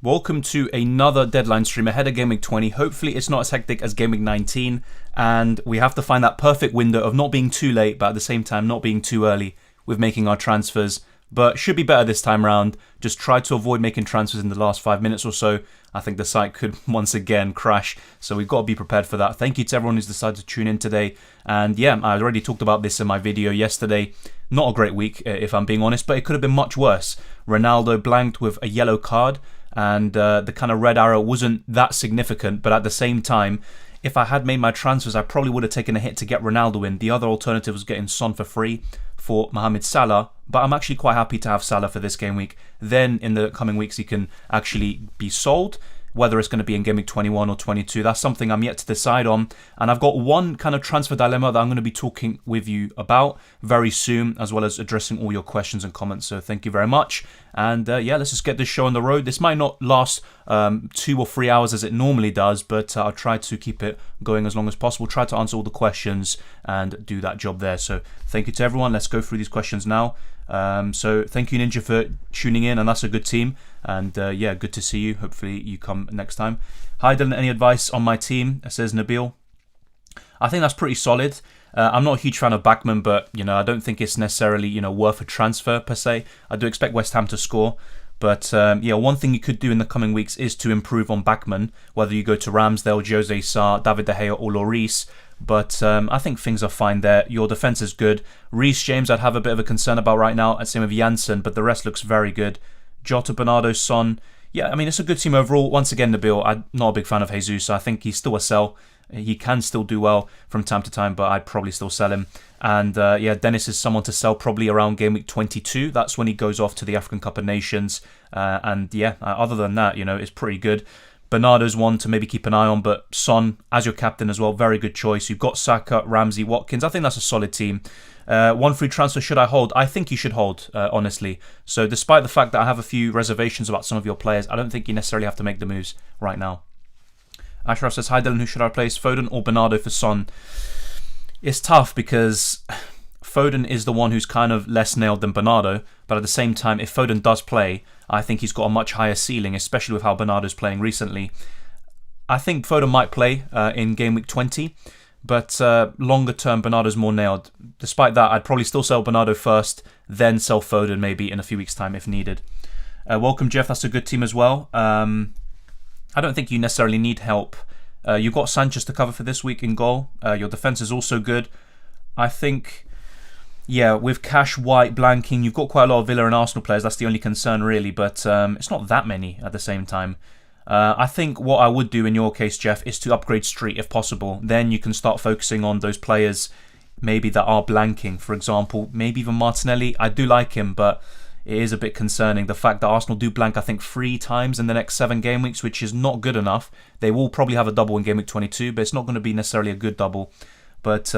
Welcome to another deadline stream ahead of Game Week 20. Hopefully it's not as hectic as Game Week 19, and we have to find that perfect window of not being too late, but at the same time not being too early with making our transfers. But should be better this time round. Just try to avoid making transfers in the last 5 minutes or so. I think the site could once again crash, so we've got to be prepared for that. Thank you to everyone who's decided to tune in today. And yeah, I already talked about this in my video yesterday. Not a great week, if I'm being honest, but it could have been much worse. Ronaldo blanked with a yellow card, and the kind of red arrow wasn't that significant, but at the same time, if I had made my transfers, I probably would have taken a hit to get Ronaldo in. The other alternative was getting Son for free for Mohamed Salah, but I'm actually quite happy to have Salah for this game week. Then in the coming weeks he can actually be sold. Whether it's going to be in Game Week 21 or 22, that's something I'm yet to decide on. And I've got one kind of transfer dilemma that I'm going to be talking with you about very soon, as well as addressing all your questions and comments. So thank you very much. And yeah, let's just get this show on the road. This might not last 2 or 3 hours as it normally does, but I'll try to keep it going as long as possible. Try to answer all the questions and do that job there. So thank you to everyone. Let's go through these questions now. So thank you, Ninja, for tuning in, and that's a good team. And yeah, good to see you. Hopefully you come next time. Hi Dylan, any advice on my team? Says Nabil. I think that's pretty solid. I'm not a huge fan of Backman, but I don't think it's necessarily worth a transfer per se. I do expect West Ham to score, but yeah, one thing you could do in the coming weeks is to improve on Backman, whether you go to Ramsdale, Jose Sarr, David De Gea or Lloris. But I think things are fine there. Your defence is good. Reece James I'd have a bit of a concern about right now, and same with Janssen, but the rest looks very good. Jota, Bernardo, Son. Yeah, I mean, it's a good team overall. Once again, Nabil, I'm not a big fan of Jesus. I think he's still a sell. He can still do well from time to time, but I'd probably still sell him. And yeah, Dennis is someone to sell probably around Game Week 22. That's when he goes off to the African Cup of Nations. And yeah, other than that, it's pretty good. Bernardo's one to maybe keep an eye on, but Son as your captain as well, very good choice. You've got Saka, Ramsey, Watkins. I think that's a solid team. One free transfer, should I hold? I think you should hold, honestly. So despite the fact that I have a few reservations about some of your players, I don't think you necessarily have to make the moves right now. Ashraf says, hi Dylan, who should I replace, Foden or Bernardo for Son? It's tough because Foden is the one who's kind of less nailed than Bernardo, but at the same time, if Foden does play, I think he's got a much higher ceiling, especially with how Bernardo's playing recently. I think Foden might play in Game Week 20, but longer term, Bernardo's more nailed. Despite that, I'd probably still sell Bernardo first, then sell Foden maybe in a few weeks' time if needed. Welcome, Jeff. That's a good team as well. I don't think you necessarily need help. You've got Sanchez to cover for this week in goal. Your defence is also good. I think, yeah, with Cash, White, blanking, you've got quite a lot of Villa and Arsenal players. That's the only concern, really, but it's not that many at the same time. I think what I would do in your case, Jeff, is to upgrade Street if possible. Then you can start focusing on those players maybe that are blanking. For example, maybe even Martinelli. I do like him, but it is a bit concerning. The fact that Arsenal do blank, I think, 3 times in the next 7 game weeks, which is not good enough. They will probably have a double in Game Week 22, but it's not going to be necessarily a good double. But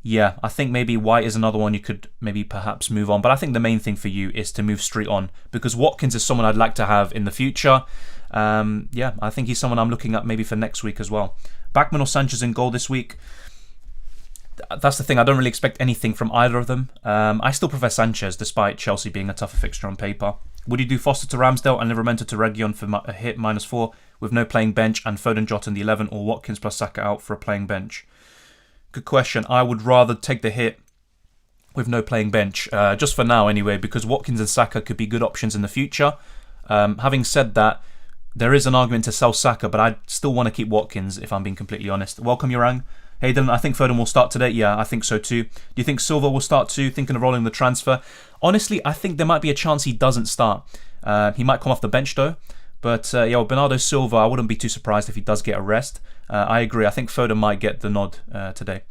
yeah, I think maybe White is another one you could maybe perhaps move on. But I think the main thing for you is to move Street on, because Watkins is someone I'd like to have in the future. Yeah, I think he's someone I'm looking at maybe for next week as well. Backman or Sanchez in goal this week? That's the thing, I don't really expect anything from either of them. I still prefer Sanchez, despite Chelsea being a tougher fixture on paper. Would you do Foster to Ramsdale and Livramento to Reguilon for a hit -4 with no playing bench and Foden, Jota in the 11, or Watkins plus Saka out for a playing bench? Good question. I would rather take the hit with no playing bench, just for now anyway, because Watkins and Saka could be good options in the future. Having said that, there is an argument to sell Saka, but I still want to keep Watkins if I'm being completely honest. Welcome, Yorang. Hey Dylan, I think Foden will start today. Yeah, I think so too. Do you think Silva will start too? Thinking of rolling the transfer? Honestly, I think there might be a chance he doesn't start. He might come off the bench though. But yeah, well, Bernardo Silva, I wouldn't be too surprised if he does get a rest. I agree. I think Foden might get the nod today.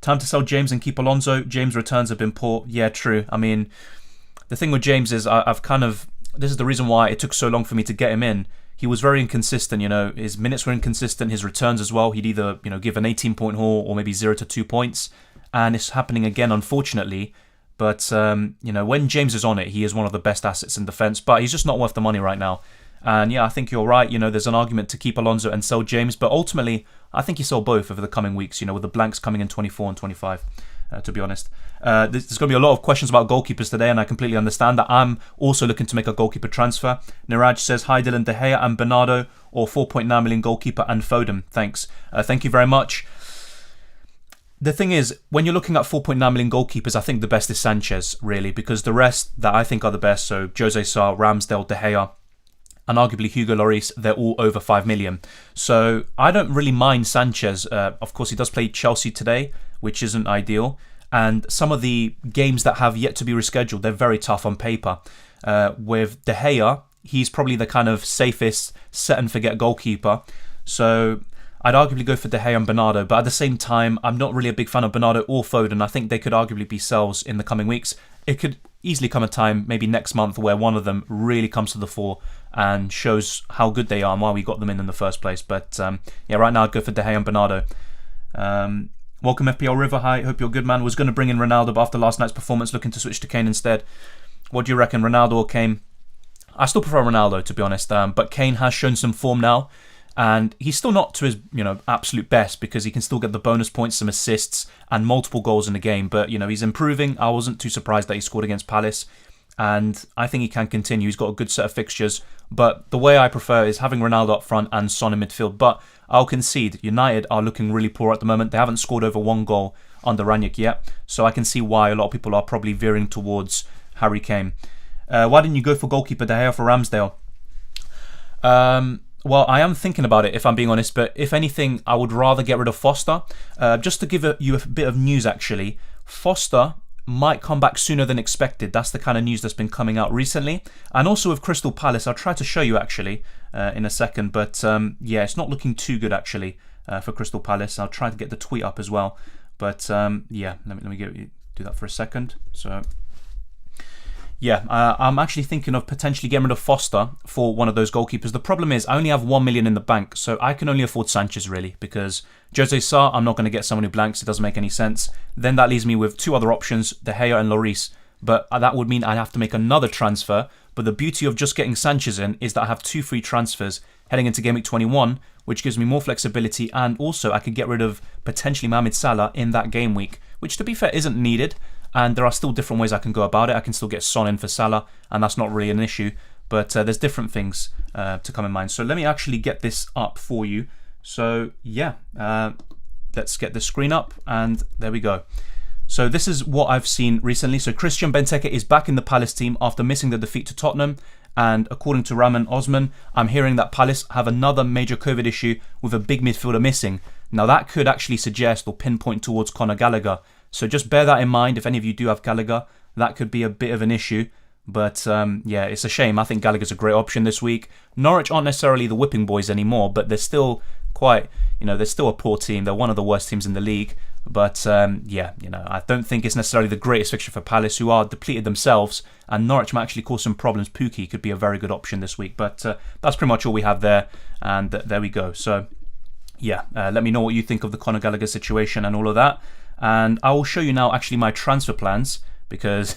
Time to sell James and keep Alonso. James' returns have been poor. Yeah, true. I mean, the thing with James is this is the reason why it took so long for me to get him in. He was very inconsistent, his minutes were inconsistent, his returns as well. He'd either, give an 18-point haul or maybe 0 to 2 points. And it's happening again, unfortunately. But, when James is on it, he is one of the best assets in defence. But he's just not worth the money right now. And yeah, I think you're right. There's an argument to keep Alonso and sell James. But ultimately, I think you sell both over the coming weeks, with the blanks coming in 24 and 25. to be honest. There's going to be a lot of questions about goalkeepers today, and I completely understand that. I'm also looking to make a goalkeeper transfer. Niraj says, hi Dylan, De Gea and Bernardo, or 4.9 million goalkeeper and Foden. Thanks. Thank you very much. The thing is, when you're looking at 4.9 million goalkeepers, I think the best is Sanchez, really, because the rest that I think are the best, so Jose Sarr, Ramsdale, De Gea, and arguably Hugo Lloris, they're all over 5 million. So I don't really mind Sanchez. Of course, he does play Chelsea today, which isn't ideal. And some of the games that have yet to be rescheduled, they're very tough on paper. With De Gea, he's probably the kind of safest set and forget goalkeeper. So I'd arguably go for De Gea and Bernardo, but at the same time, I'm not really a big fan of Bernardo or Foden. I think they could arguably be sells in the coming weeks. It could easily come a time, maybe next month, where one of them really comes to the fore and shows how good they are and why we got them in the first place. But yeah, right now I'd go for De Gea and Bernardo. Welcome FPL River, hi, hope you're good, man. Was going to bring in Ronaldo, but after last night's performance, looking to switch to Kane instead. What do you reckon, Ronaldo or Kane? I still prefer Ronaldo, to be honest, but Kane has shown some form now. And he's still not to his, absolute best, because he can still get the bonus points, some assists, and multiple goals in the game. But, he's improving. I wasn't too surprised that he scored against Palace. And I think he can continue. He's got a good set of fixtures. But the way I prefer is having Ronaldo up front and Son in midfield. But I'll concede, United are looking really poor at the moment. They haven't scored over one goal under Ranić yet. So I can see why a lot of people are probably veering towards Harry Kane. Why didn't you go for goalkeeper De Gea for Ramsdale? Well, I am thinking about it, if I'm being honest, but if anything, I would rather get rid of Foster. Just to give you a bit of news, actually, Foster might come back sooner than expected. That's the kind of news that's been coming out recently. And also with Crystal Palace, I'll try to show you, actually, in a second. But, yeah, it's not looking too good, actually, for Crystal Palace. I'll try to get the tweet up as well. But, yeah, let me do that for a second. So yeah, I'm actually thinking of potentially getting rid of Foster for one of those goalkeepers. The problem is I only have 1 million in the bank, so I can only afford Sanchez, really, because Jose Sarr, I'm not going to get someone who blanks. It doesn't make any sense. Then that leaves me with two other options, De Gea and Lloris. But that would mean I'd have to make another transfer. But the beauty of just getting Sanchez in is that I have 2 free transfers heading into Game Week 21, which gives me more flexibility, and also I could get rid of potentially Mohamed Salah in that game week, which, to be fair, isn't needed. And there are still different ways I can go about it. I can still get Son in for Salah, and that's not really an issue. But there's different things to come in mind. So let me actually get this up for you. So yeah, let's get the screen up, and there we go. So this is what I've seen recently. So Christian Benteke is back in the Palace team after missing the defeat to Tottenham. And according to Raman Osman, I'm hearing that Palace have another major COVID issue with a big midfielder missing. Now that could actually suggest or pinpoint towards Conor Gallagher. So just bear that in mind. If any of you do have Gallagher, that could be a bit of an issue. But yeah, it's a shame. I think Gallagher's a great option this week. Norwich aren't necessarily the whipping boys anymore, but they're still quite, they're still a poor team. They're one of the worst teams in the league. But yeah, I don't think it's necessarily the greatest fixture for Palace, who are depleted themselves. And Norwich might actually cause some problems. Pukki could be a very good option this week. But that's pretty much all we have there. And there we go. So yeah, let me know what you think of the Conor Gallagher situation and all of that. And I will show you now actually my transfer plans, because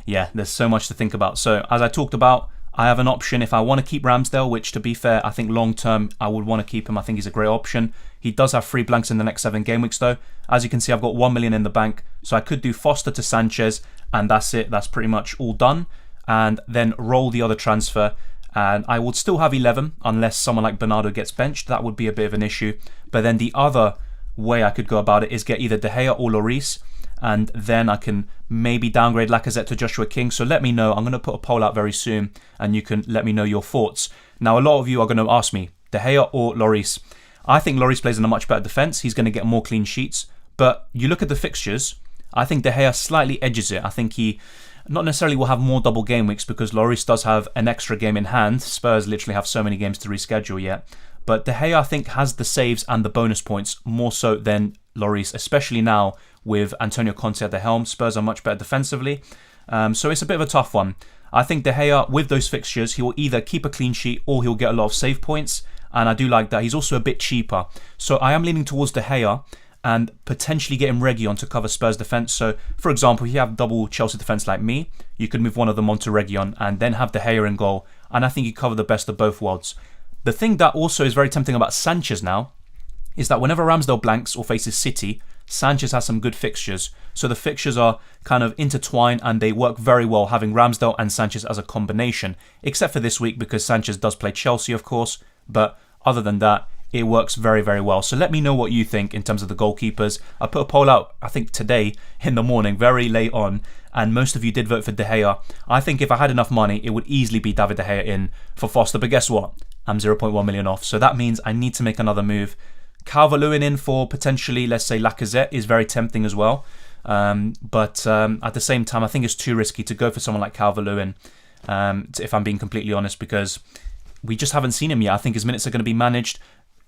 yeah, there's so much to think about. So as I talked about, I have an option if I want to keep Ramsdale, which, to be fair, I think long term I would want to keep him. I think he's a great option. He does have 3 blanks in the next 7 game weeks though. As you can see, I've got 1 million in the bank, so I could do Foster to Sanchez, and that's it. That's pretty much all done. And then roll the other transfer, and I would still have 11 unless someone like Bernardo gets benched. That would be a bit of an issue. But then the other way I could go about it is get either De Gea or Lloris, and then I can maybe downgrade Lacazette to Joshua King. So let me know. I'm going to put a poll out very soon, and you can let me know your thoughts. Now, a lot of you are going to ask me, De Gea or Lloris? I think Lloris plays in a much better defence. He's going to get more clean sheets. But you look at the fixtures, I think De Gea slightly edges it. I think he not necessarily will have more double game weeks, because Lloris does have an extra game in hand. Spurs literally have so many games to reschedule yet. But De Gea, I think, has the saves and the bonus points more so than Lloris, especially now with Antonio Conte at the helm. Spurs are much better defensively. So it's a bit of a tough one. I think De Gea, with those fixtures, he will either keep a clean sheet or he'll get a lot of save points. And I do like that. He's also a bit cheaper. So I am leaning towards De Gea and potentially getting Reguilon to cover Spurs defence. So, for example, if you have double Chelsea defence like me, you could move one of them onto Reguilon and then have De Gea in goal. And I think you cover the best of both worlds. The thing that also is very tempting about Sanchez now is that whenever Ramsdale blanks or faces City, Sanchez has some good fixtures. So the fixtures are kind of intertwined and they work very well, having Ramsdale and Sanchez as a combination. Except for this week because Sanchez does play Chelsea, of course. But other than that, it works very, very well. So let me know what you think in terms of the goalkeepers. I put a poll out, I think today in the morning, very late on, and most of you did vote for De Gea. I think if I had enough money, it would easily be David De Gea in for Foster. But guess what? I'm 0.1 million off. So that means I need to make another move. Calvert-Lewin in for potentially, let's say, Lacazette is very tempting as well. But at the same time, I think it's too risky to go for someone like Calvert-Lewin, if I'm being completely honest, because we just haven't seen him yet. I think his minutes are going to be managed.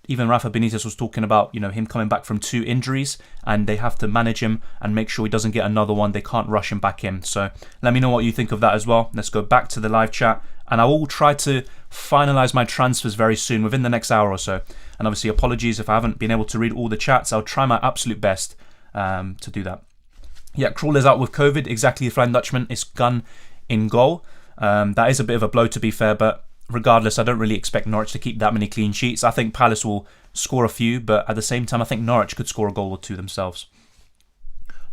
Even Rafa Benitez was talking about, him coming back from 2 injuries and they have to manage him and make sure he doesn't get another one. They can't rush him back in. So let me know what you think of that as well. Let's go back to the live chat and I will try to finalize my transfers very soon, within the next hour or so. And obviously apologies if I haven't been able to read all the chats. I'll try my absolute best to do that. Yeah, Crawler's out with COVID. Exactly, the Flying Dutchman. It's Gunn in goal. That is a bit of a blow, to be fair, but regardless, I don't really expect Norwich to keep that many clean sheets. I think Palace will score a few, but at the same time, I think Norwich could score a goal or two themselves.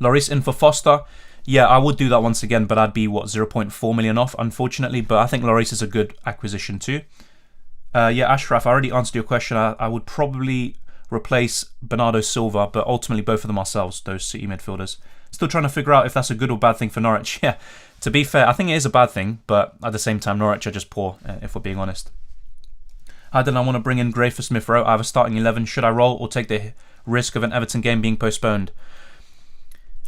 Lloris in for Foster. Yeah, I would do that once again, but I'd be, 0.4 million off, unfortunately. But I think Lloris is a good acquisition too. Yeah, Ashraf, I already answered your question. I would probably replace Bernardo Silva, but ultimately both of them ourselves, those City midfielders. Still trying to figure out if that's a good or bad thing for Norwich. Yeah, to be fair, I think it is a bad thing, but at the same time, Norwich are just poor, if we're being honest. I don't know, I want to bring in Gray for Smith Rowe. I have a starting 11. Should I roll or take the risk of an Everton game being postponed?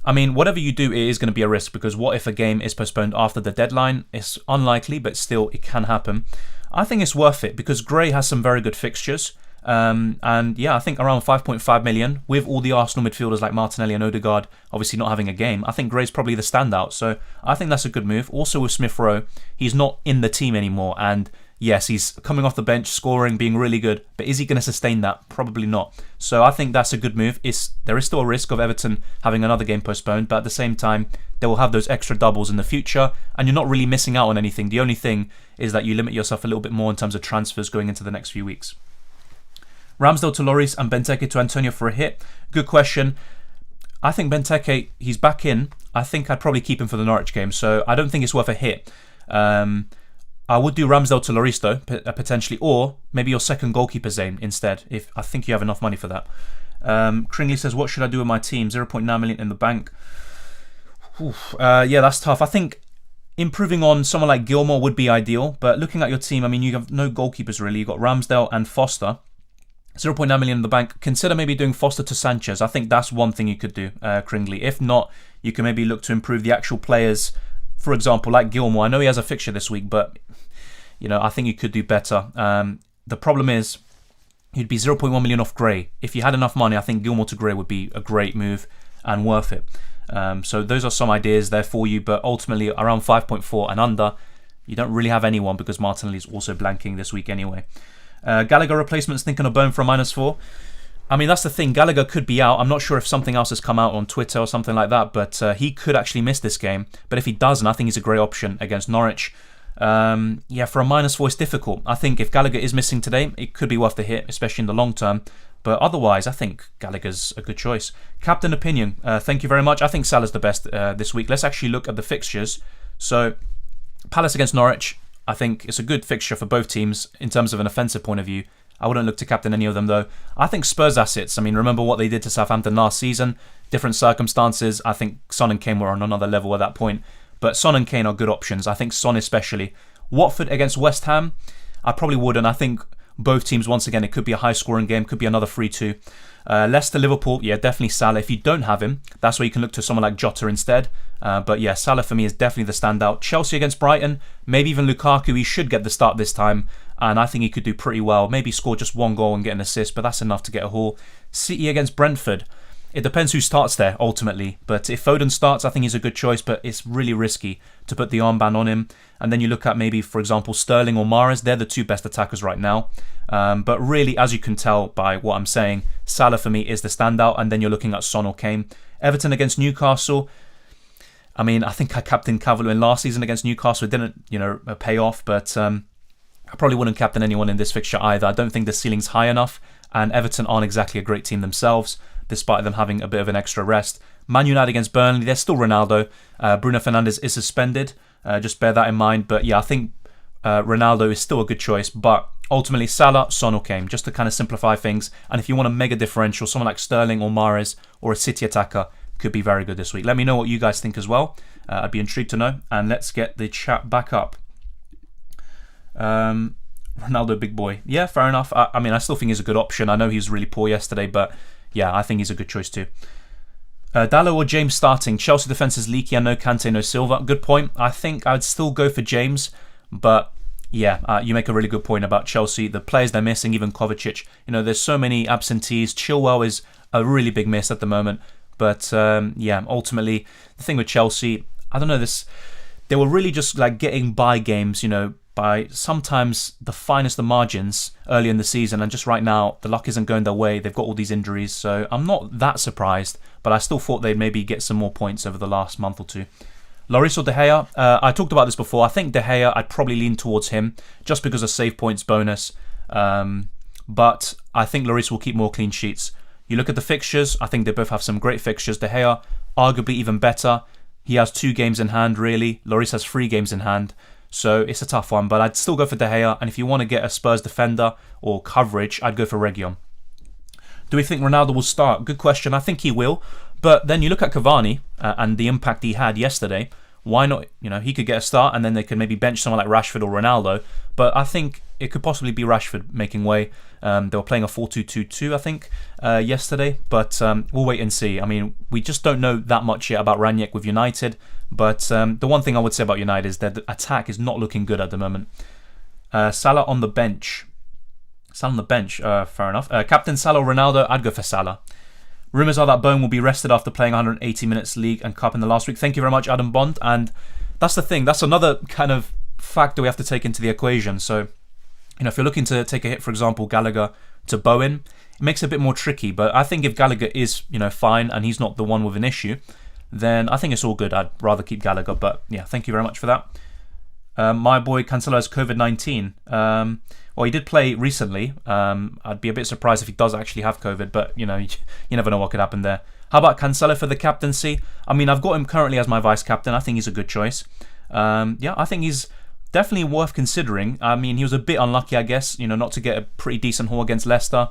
I mean, whatever you do, it is going to be a risk, because what if a game is postponed after the deadline? It's unlikely, but still, it can happen. I think it's worth it, because Gray has some very good fixtures. And yeah, I think around 5.5 million with all the Arsenal midfielders like Martinelli and Odegaard obviously not having a game. I think Gray's probably the standout, so I think that's a good move. Also with Smith Rowe, he's not in the team anymore, and yes, he's coming off the bench, scoring, being really good, but is he going to sustain that? Probably not. So I think that's a good move. There is still a risk of Everton having another game postponed, but at the same time, they will have those extra doubles in the future, and you're not really missing out on anything. The only thing is that you limit yourself a little bit more in terms of transfers going into the next few weeks. Ramsdale to Lloris and Benteke to Antonio for a hit. Good question. I think Benteke, he's back in. I think I'd probably keep him for the Norwich game, so I don't think it's worth a hit. I would do Ramsdale to Lloris though, potentially, or maybe your second goalkeeper Zane instead, if I think you have enough money for that. Kringley says, what should I do with my team? 0.9 million in the bank. Yeah, that's tough. I think improving on someone like Gilmore would be ideal, but looking at your team, I mean, you have no goalkeepers really. You've got Ramsdale and Foster. 0.9 million in the bank. Consider maybe doing Foster to Sanchez. I think that's one thing you could do, Kringley. If not, you can maybe look to improve the actual players. For example, like Gilmore. I know he has a fixture this week, but I think you could do better. The problem is, you'd be 0.1 million off Gray. If you had enough money, I think Gilmore to Gray would be a great move and worth it. So those are some ideas there for you, but ultimately around 5.4 and under, you don't really have anyone because Martinelli is also blanking this week anyway. Gallagher replacements, thinking of Bone for a -4. I mean, that's the thing. Gallagher could be out. I'm not sure if something else has come out on Twitter or something like that, but he could actually miss this game. But if he doesn't, I think he's a great option against Norwich. Yeah, for a -4, it's difficult. I think if Gallagher is missing today, it could be worth the hit, especially in the long term. But otherwise, I think Gallagher's a good choice. Captain opinion, thank you very much. I think Salah's the best this week. Let's actually look at the fixtures. So, Palace against Norwich. I think it's a good fixture for both teams in terms of an offensive point of view. I wouldn't look to captain any of them though. I think Spurs assets, I mean, remember what they did to Southampton last season? Different circumstances. I think Son and Kane were on another level at that point. But Son and Kane are good options. I think Son especially. Watford against West Ham, I probably wouldn't. I think both teams, once again, it could be a high scoring game, could be another 3-2. Leicester, Liverpool, yeah, definitely Salah. If you don't have him, that's where you can look to someone like Jota instead. But yeah, Salah for me is definitely the standout. Chelsea against Brighton, maybe even Lukaku. He should get the start this time, and I think he could do pretty well. Maybe score just one goal and get an assist, but that's enough to get a haul. City against Brentford. It depends who starts there, ultimately. But if Foden starts, I think he's a good choice, but it's really risky to put the armband on him. And then you look at maybe, for example, Sterling or Mahrez. They're the two best attackers right now. But really, as you can tell by what I'm saying, Salah for me is the standout. And then you're looking at Son or Kane. Everton against Newcastle. I mean, I think I captained Calvert-Lewin last season against Newcastle. It didn't, pay off, but I probably wouldn't captain anyone in this fixture either. I don't think the ceiling's high enough, and Everton aren't exactly a great team themselves. despite them having a bit of an extra rest. Man United against Burnley, there's still Ronaldo. Bruno Fernandes is suspended, just bear that in mind. But yeah, I think Ronaldo is still a good choice, but ultimately Salah, Son or Kane, just to kind of simplify things. And if you want a mega differential, someone like Sterling or Mahrez or a City attacker could be very good this week. Let me know what you guys think as well. I'd be intrigued to know. And let's get the chat back up. Ronaldo, big boy. Yeah, fair enough. I mean, I still think he's a good option. I know he was really poor yesterday, but yeah, I think he's a good choice too. Dallo or James starting? Chelsea defence is leaky. I know Kante, no Silva. Good point. I think I'd still go for James, but yeah, you make a really good point about Chelsea. The players they're missing, even Kovacic. You know, there's so many absentees. Chilwell is a really big miss at the moment. But yeah, ultimately, the thing with Chelsea, I don't know, they were really just like getting by games, you know, by sometimes the finest of margins early in the season, and just right now the luck isn't going their way. They've got all these injuries, so I'm not that surprised, but I still thought they'd maybe get some more points over the last month or two. Lloris or De Gea? I talked about this before. I think De Gea, I'd probably lean towards him just because of save points bonus, but I think Lloris will keep more clean sheets. You look at the fixtures, I think they both have some great fixtures. De Gea, arguably even better. He has 2 games in hand, really. Lloris has 3 games in hand. So it's a tough one, but I'd still go for De Gea. And if you want to get a Spurs defender or coverage, I'd go for Reguilon. Do we think Ronaldo will start? Good question. I think he will. But then you look at Cavani and the impact he had yesterday. Why not? You know, he could get a start and then they could maybe bench someone like Rashford or Ronaldo. But I think it could possibly be Rashford making way. They were playing a 4-2-2-2, I think, yesterday. But we'll wait and see. I mean, we just don't know that much yet about Ranić with United. But the one thing I would say about United is that the attack is not looking good at the moment. Salah on the bench. Salah on the bench, fair enough. Captain Salah or Ronaldo, I'd go for Salah. Rumours are that Bone will be rested after playing 180 minutes League and Cup in the last week. Thank you very much, Adam Bond. And that's the thing. That's another kind of factor we have to take into the equation. So, you know, if you're looking to take a hit, for example, Gallagher to Bowen, it makes it a bit more tricky. But I think if Gallagher is, you know, fine and he's not the one with an issue, then I think it's all good. I'd rather keep Gallagher. But yeah, thank you very much for that. My boy Cancelo has COVID-19. Well, he did play recently. I'd be a bit surprised if he does actually have COVID, but you know, you never know what could happen there. How about Cancelo for the captaincy? I mean, I've got him currently as my vice captain. I think he's a good choice. Yeah, I think he's definitely worth considering. I mean, he was a bit unlucky, I guess, you know, not to get a pretty decent haul against Leicester.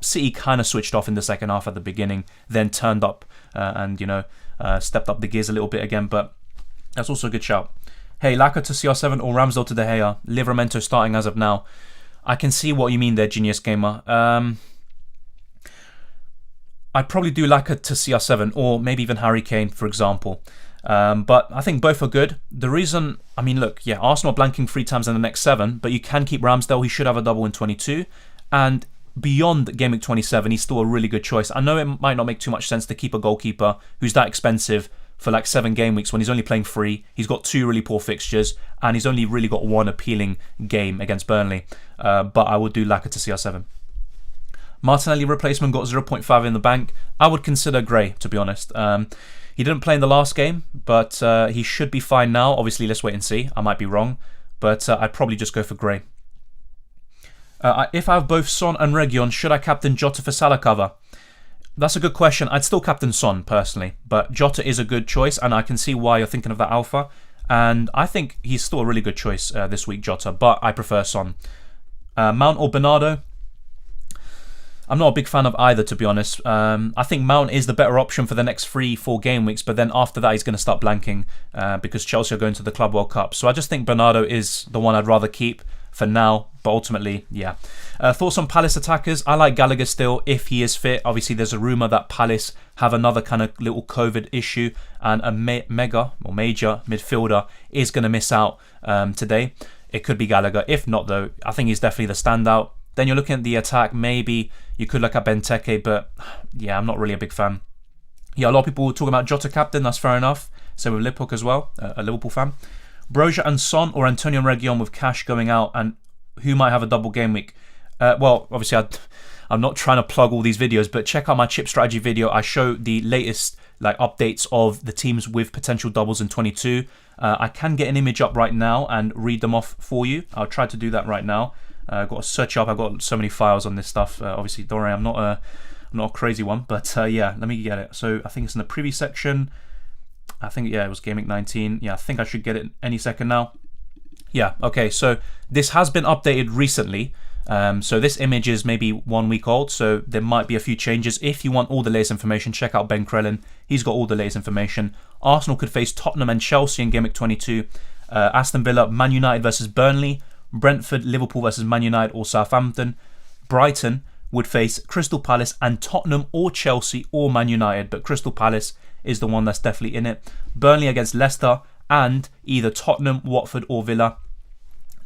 City kind of switched off in the second half at the beginning, then turned up and, you know, stepped up the gears a little bit again, but that's also a good shout. Hey, Laka to CR7 or Ramsdale to De Gea. Livramento starting as of now. I can see what you mean there, Genius Gamer. I'd probably do Laka to CR7 or maybe even Harry Kane, for example. But I think both are good. The reason, I mean, look, yeah, Arsenal are blanking 3 times in the next 7, but you can keep Ramsdale. He should have a double in 22. And beyond Game Week 27, he's still a really good choice. I know it might not make too much sense to keep a goalkeeper who's that expensive for like 7 game weeks when he's only playing 3. He's got 2 really poor fixtures and he's only really got 1 appealing game against Burnley. But I would do Laka to CR7. Martinelli replacement got 0.5 in the bank. I would consider Gray, to be honest. He didn't play in the last game, but he should be fine now. Obviously, let's wait and see. I might be wrong, but I'd probably just go for Gray. If I have both Son and Reguilon, should I captain Jota for Salah cover? That's a good question. I'd still captain Son, personally, but Jota is a good choice, and I can see why you're thinking of that alpha. And I think he's still a really good choice this week, Jota, but I prefer Son. Mount or Bernardo? I'm not a big fan of either, to be honest. I think Mount is the better option for the next 3-4 game weeks, but then after that he's going to start blanking because Chelsea are going to the Club World Cup. So I just think Bernardo is the one I'd rather keep for now, but ultimately, yeah. Thoughts on Palace attackers? I like Gallagher still, if he is fit. Obviously, there's a rumour that Palace have another kind of little COVID issue, and a major midfielder is going to miss out today. It could be Gallagher. If not, though, I think he's definitely the standout. Then you're looking at the attack. Maybe you could look at Benteke, but yeah, I'm not really a big fan. Yeah, a lot of people talking about Jota captain. That's fair enough. So with Liphook as well, a Liverpool fan. Broja and Son or Antonio Reguilon with cash going out, and who might have a double game week? Well, obviously, I'm not trying to plug all these videos, but check out my chip strategy video. I show the latest like updates of the teams with potential doubles in 22. I can get an image up right now and read them off for you. I'll try to do that right now. I've got to search up. I've got so many files on this stuff. Obviously, don't worry, I'm not Not a crazy one, but yeah, let me get it. So I think it's in the preview section. I think, yeah, it was Game Week 19. Yeah, I think I should get it any second now. Yeah, okay, so this has been updated recently. So this image is maybe 1 week old, so there might be a few changes. If you want all the latest information, check out Ben Crellin. He's got all the latest information. Arsenal could face Tottenham and Chelsea in Game Week 22. Aston Villa, Man United versus Burnley. Brentford, Liverpool versus Man United or Southampton. Brighton would face Crystal Palace and Tottenham or Chelsea or Man United, but Crystal Palace is the one that's definitely in it. Burnley against Leicester and either Tottenham, Watford or Villa.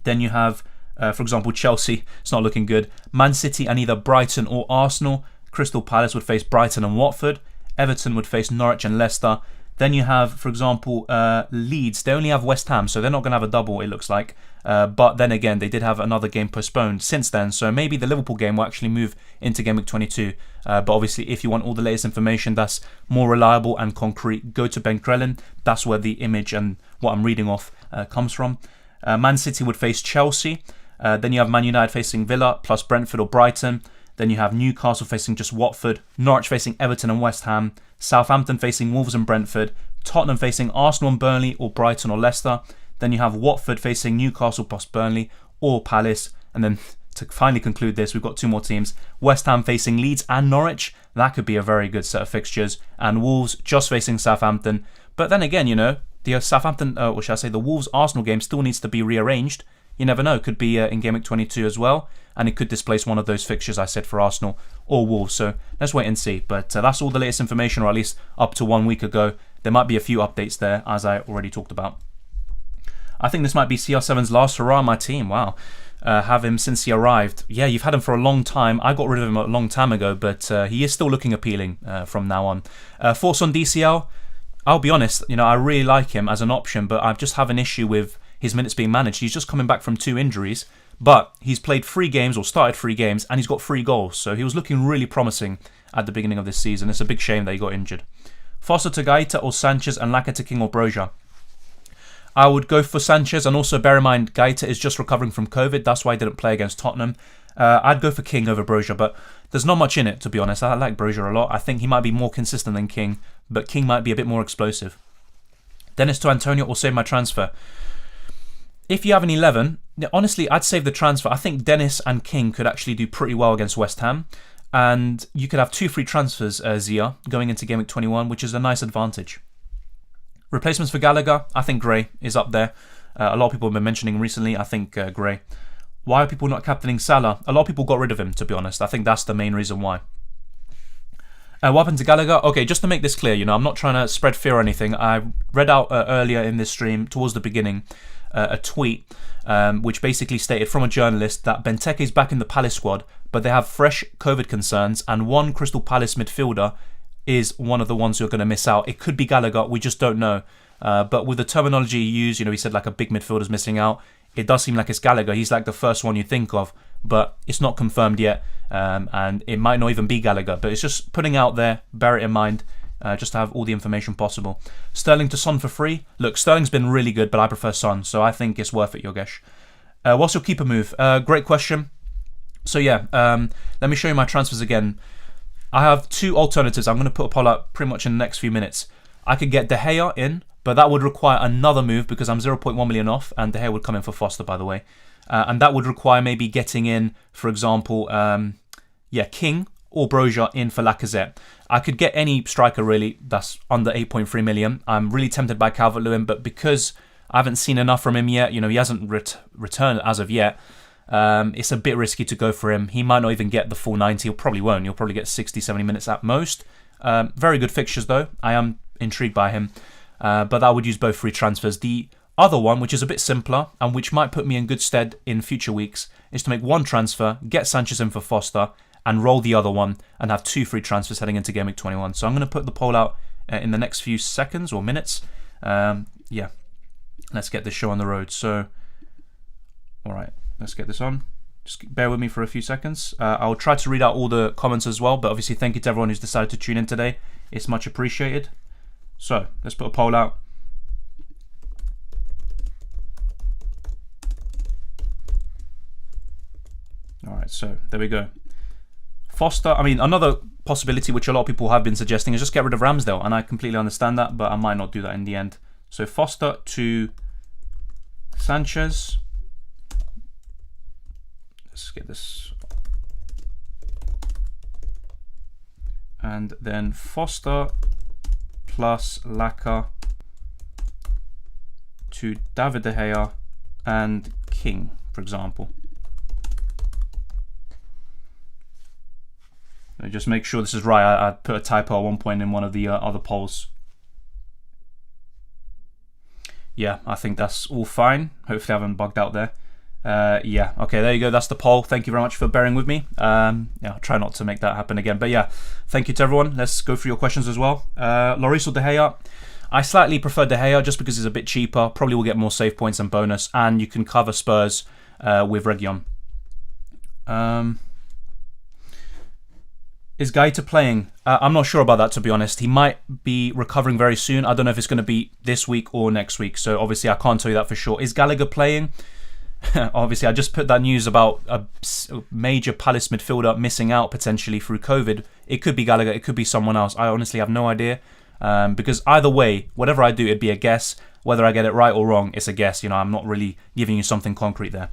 Then you have, for example, Chelsea. It's not looking good. Man City and either Brighton or Arsenal. Crystal Palace would face Brighton and Watford. Everton would face Norwich and Leicester. Then you have, for example, Leeds. They only have West Ham, so they're not going to have a double, it looks like. But then again, they did have another game postponed since then, so maybe the Liverpool game will actually move into Game Week 22. But obviously, if you want all the latest information that's more reliable and concrete, go to Ben Crellin. That's where the image and what I'm reading off comes from. Man City would face Chelsea. Then you have Man United facing Villa, plus Brentford or Brighton. Then you have Newcastle facing just Watford, Norwich facing Everton and West Ham, Southampton facing Wolves and Brentford, Tottenham facing Arsenal and Burnley or Brighton or Leicester. Then you have Watford facing Newcastle plus Burnley or Palace. And then to finally conclude this, we've got two more teams. West Ham facing Leeds and Norwich. That could be a very good set of fixtures. And Wolves just facing Southampton. But then again, you know, the Southampton, or shall I say the Wolves-Arsenal game still needs to be rearranged. You never know, it could be in Game Week 22 as well, and it could displace one of those fixtures I said for Arsenal or Wolves, so let's wait and see. But that's all the latest information, or at least up to 1 week ago. There might be a few updates there, as I already talked about. I think this might be CR7's last hurrah on my team, wow. Have him since he arrived. Yeah, you've had him for a long time. I got rid of him a long time ago, but he is still looking appealing from now on. Thoughts on DCL? I'll be honest, you know, I really like him as an option, but I just have an issue with his minutes being managed. He's just coming back from 2 injuries, but he's played 3 games or started 3 games and he's got 3 goals. So he was looking really promising at the beginning of this season. It's a big shame that he got injured. Foster to Gaeta or Sanchez and Laka to King or Broja? I would go for Sanchez, and also bear in mind Gaeta is just recovering from COVID. That's why he didn't play against Tottenham. I'd go for King over Broja, but there's not much in it, to be honest. I like Broja a lot. I think he might be more consistent than King, but King might be a bit more explosive. Dennis to Antonio or save my transfer? If you have an 11, honestly, I'd save the transfer. I think Dennis and King could actually do pretty well against West Ham. And you could have 2 free transfers, Zia, going into Game Week 21, which is a nice advantage. Replacements for Gallagher, I think Gray is up there. A lot of people have been mentioning recently, I think Gray. Why are people not captaining Salah? A lot of people got rid of him, to be honest. I think that's the main reason why. What happened to Gallagher? Okay, just to make this clear, you know, I'm not trying to spread fear or anything. I read out earlier in this stream, towards the beginning, a tweet which basically stated from a journalist that Benteke is back in the Palace squad, but they have fresh COVID concerns, and one Crystal Palace midfielder is one of the ones who are going to miss out. It could be Gallagher, we just don't know. But with the terminology he used, you know, he said like a big midfielder's missing out. It does seem like it's Gallagher. He's like the first one you think of, but it's not confirmed yet. And it might not even be Gallagher, but it's just putting out there, bear it in mind, just to have all the information possible. Sterling to Son for free. Look, Sterling's been really good, but I prefer Son, so I think it's worth it, Yogesh. What's your keeper move? Great question. So yeah, let me show you my transfers again. I have 2 alternatives. I'm going to put a poll up pretty much in the next few minutes. I could get De Gea in, but that would require another move because I'm 0.1 million off, and De Gea would come in for Foster, by the way. And that would require maybe getting in, for example, King or Broja in for Lacazette. I could get any striker really that's under 8.3 million. I'm really tempted by Calvert-Lewin, but because I haven't seen enough from him yet, you know, he hasn't returned as of yet, it's a bit risky to go for him. He might not even get the full 90. He probably won't. He'll probably get 60, 70 minutes at most. Very good fixtures though. I am intrigued by him. But I would use both free transfers. The other one, which is a bit simpler and which might put me in good stead in future weeks, is to make 1 transfer, get Sanchez in for Foster, and roll the other one and have 2 free transfers heading into Game Week 21. So I'm going to put the poll out in the next few seconds or minutes. Yeah, let's get this show on the road. So, all right, let's get this on. Just bear with me for a few seconds. I'll try to read out all the comments as well, but obviously thank you to everyone who's decided to tune in today. It's much appreciated. So, let's put a poll out. Alright, so there we go. Foster, I mean, another possibility which a lot of people have been suggesting is just get rid of Ramsdale, and I completely understand that, but I might not do that in the end. So Foster to Sanchez. Let's get this. And then Foster plus Laka to David De Gea and King, for example. So just make sure this is right. I put a typo at one point in one of the other polls. Yeah, I think that's all fine. Hopefully I haven't bugged out there. Yeah, okay, there you go. That's the poll. Thank you very much for bearing with me. Yeah, I'll try not to make that happen again. But yeah, thank you to everyone. Let's go through your questions as well. Lloris or De Gea? I slightly prefer De Gea just because he's a bit cheaper. Probably will get more save points and bonus. And you can cover Spurs with Reguilon. Is Gaeta playing? I'm not sure about that, to be honest. He might be recovering very soon. I don't know if it's going to be this week or next week. So obviously I can't tell you that for sure. Is Gallagher playing? Obviously, I just put that news about a major Palace midfielder missing out potentially through COVID. It could be Gallagher. It could be someone else. I honestly have no idea. Because either way, whatever I do, it'd be a guess. Whether I get it right or wrong, it's a guess. You know, I'm not really giving you something concrete there.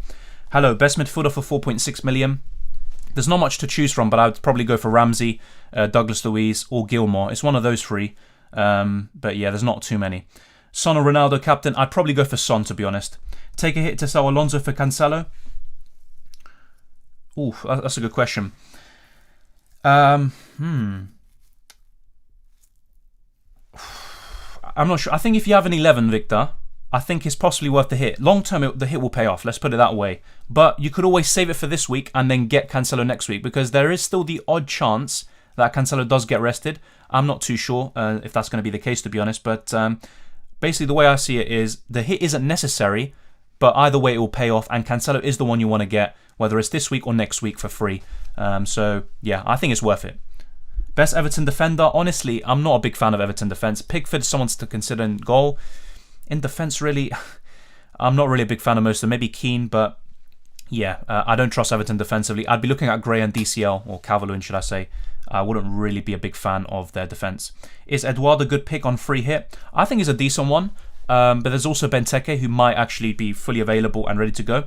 Hello, best midfielder for 4.6 million. There's not much to choose from, but I would probably go for Ramsey, Douglas Luiz, or Gilmore. It's one of those three. But yeah, there's not too many. Son or Ronaldo captain? I'd probably go for Son, to be honest. Take a hit to sell Alonso for Cancelo? Ooh, that's a good question. I'm not sure. I think if you have an 11, Victor, I think it's possibly worth the hit. Long term, the hit will pay off. Let's put it that way. But you could always save it for this week and then get Cancelo next week, because there is still the odd chance that Cancelo does get rested. I'm not too sure if that's going to be the case, to be honest. But basically, the way I see it is the hit isn't necessary, but either way, it will pay off. And Cancelo is the one you want to get, whether it's this week or next week for free. So yeah, I think it's worth it. Best Everton defender? Honestly, I'm not a big fan of Everton defence. Pickford, someone's to consider in goal. In defence, really, I'm not really a big fan of most of them. Maybe Keane, but yeah, I don't trust Everton defensively. I'd be looking at Gray and DCL, or Calvert-Lewin, should I say. I wouldn't really be a big fan of their defence. Is Eduardo a good pick on free hit? I think he's a decent one, but there's also Benteke, who might actually be fully available and ready to go.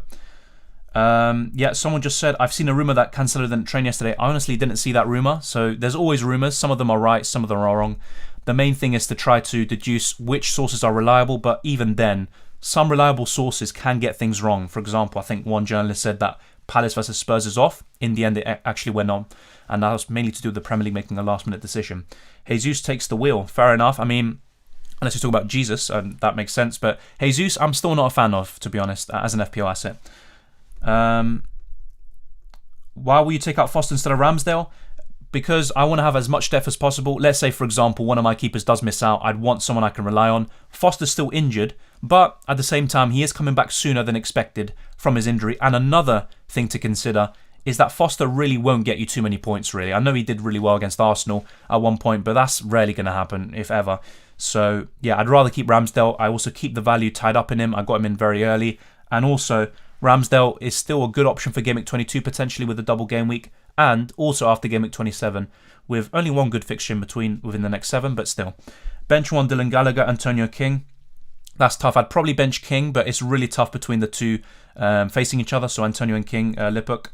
Yeah, someone just said, I've seen a rumour that Cancelo didn't train yesterday. I honestly didn't see that rumour, so there's always rumours. Some of them are right, some of them are wrong. The main thing is to try to deduce which sources are reliable, but even then, some reliable sources can get things wrong. For example, I think one journalist said that Palace versus Spurs is off. In the end, it actually went on, and that was mainly to do with the Premier League making a last-minute decision. Jesus takes the wheel. Fair enough. I mean, unless you talk about Jesus, that makes sense, but Jesus, I'm still not a fan of, to be honest, as an FPL asset. Why will you take out Foster instead of Ramsdale? Because I want to have as much depth as possible. Let's say, for example, one of my keepers does miss out. I'd want someone I can rely on. Foster's still injured, but at the same time, he is coming back sooner than expected from his injury. And another thing to consider is that Foster really won't get you too many points, really. I know he did really well against Arsenal at one point, but that's rarely going to happen, if ever. So, yeah, I'd rather keep Ramsdale. I also keep the value tied up in him. I got him in very early. And also, Ramsdale is still a good option for Game Week 22, potentially with a double game week. And also after Game Week 27, with only one good fixture within the next 7, but still. Bench 1, Dylan Gallagher, Antonio King. That's tough. I'd probably bench King, but it's really tough between the two facing each other. So Antonio and King, Lipuk.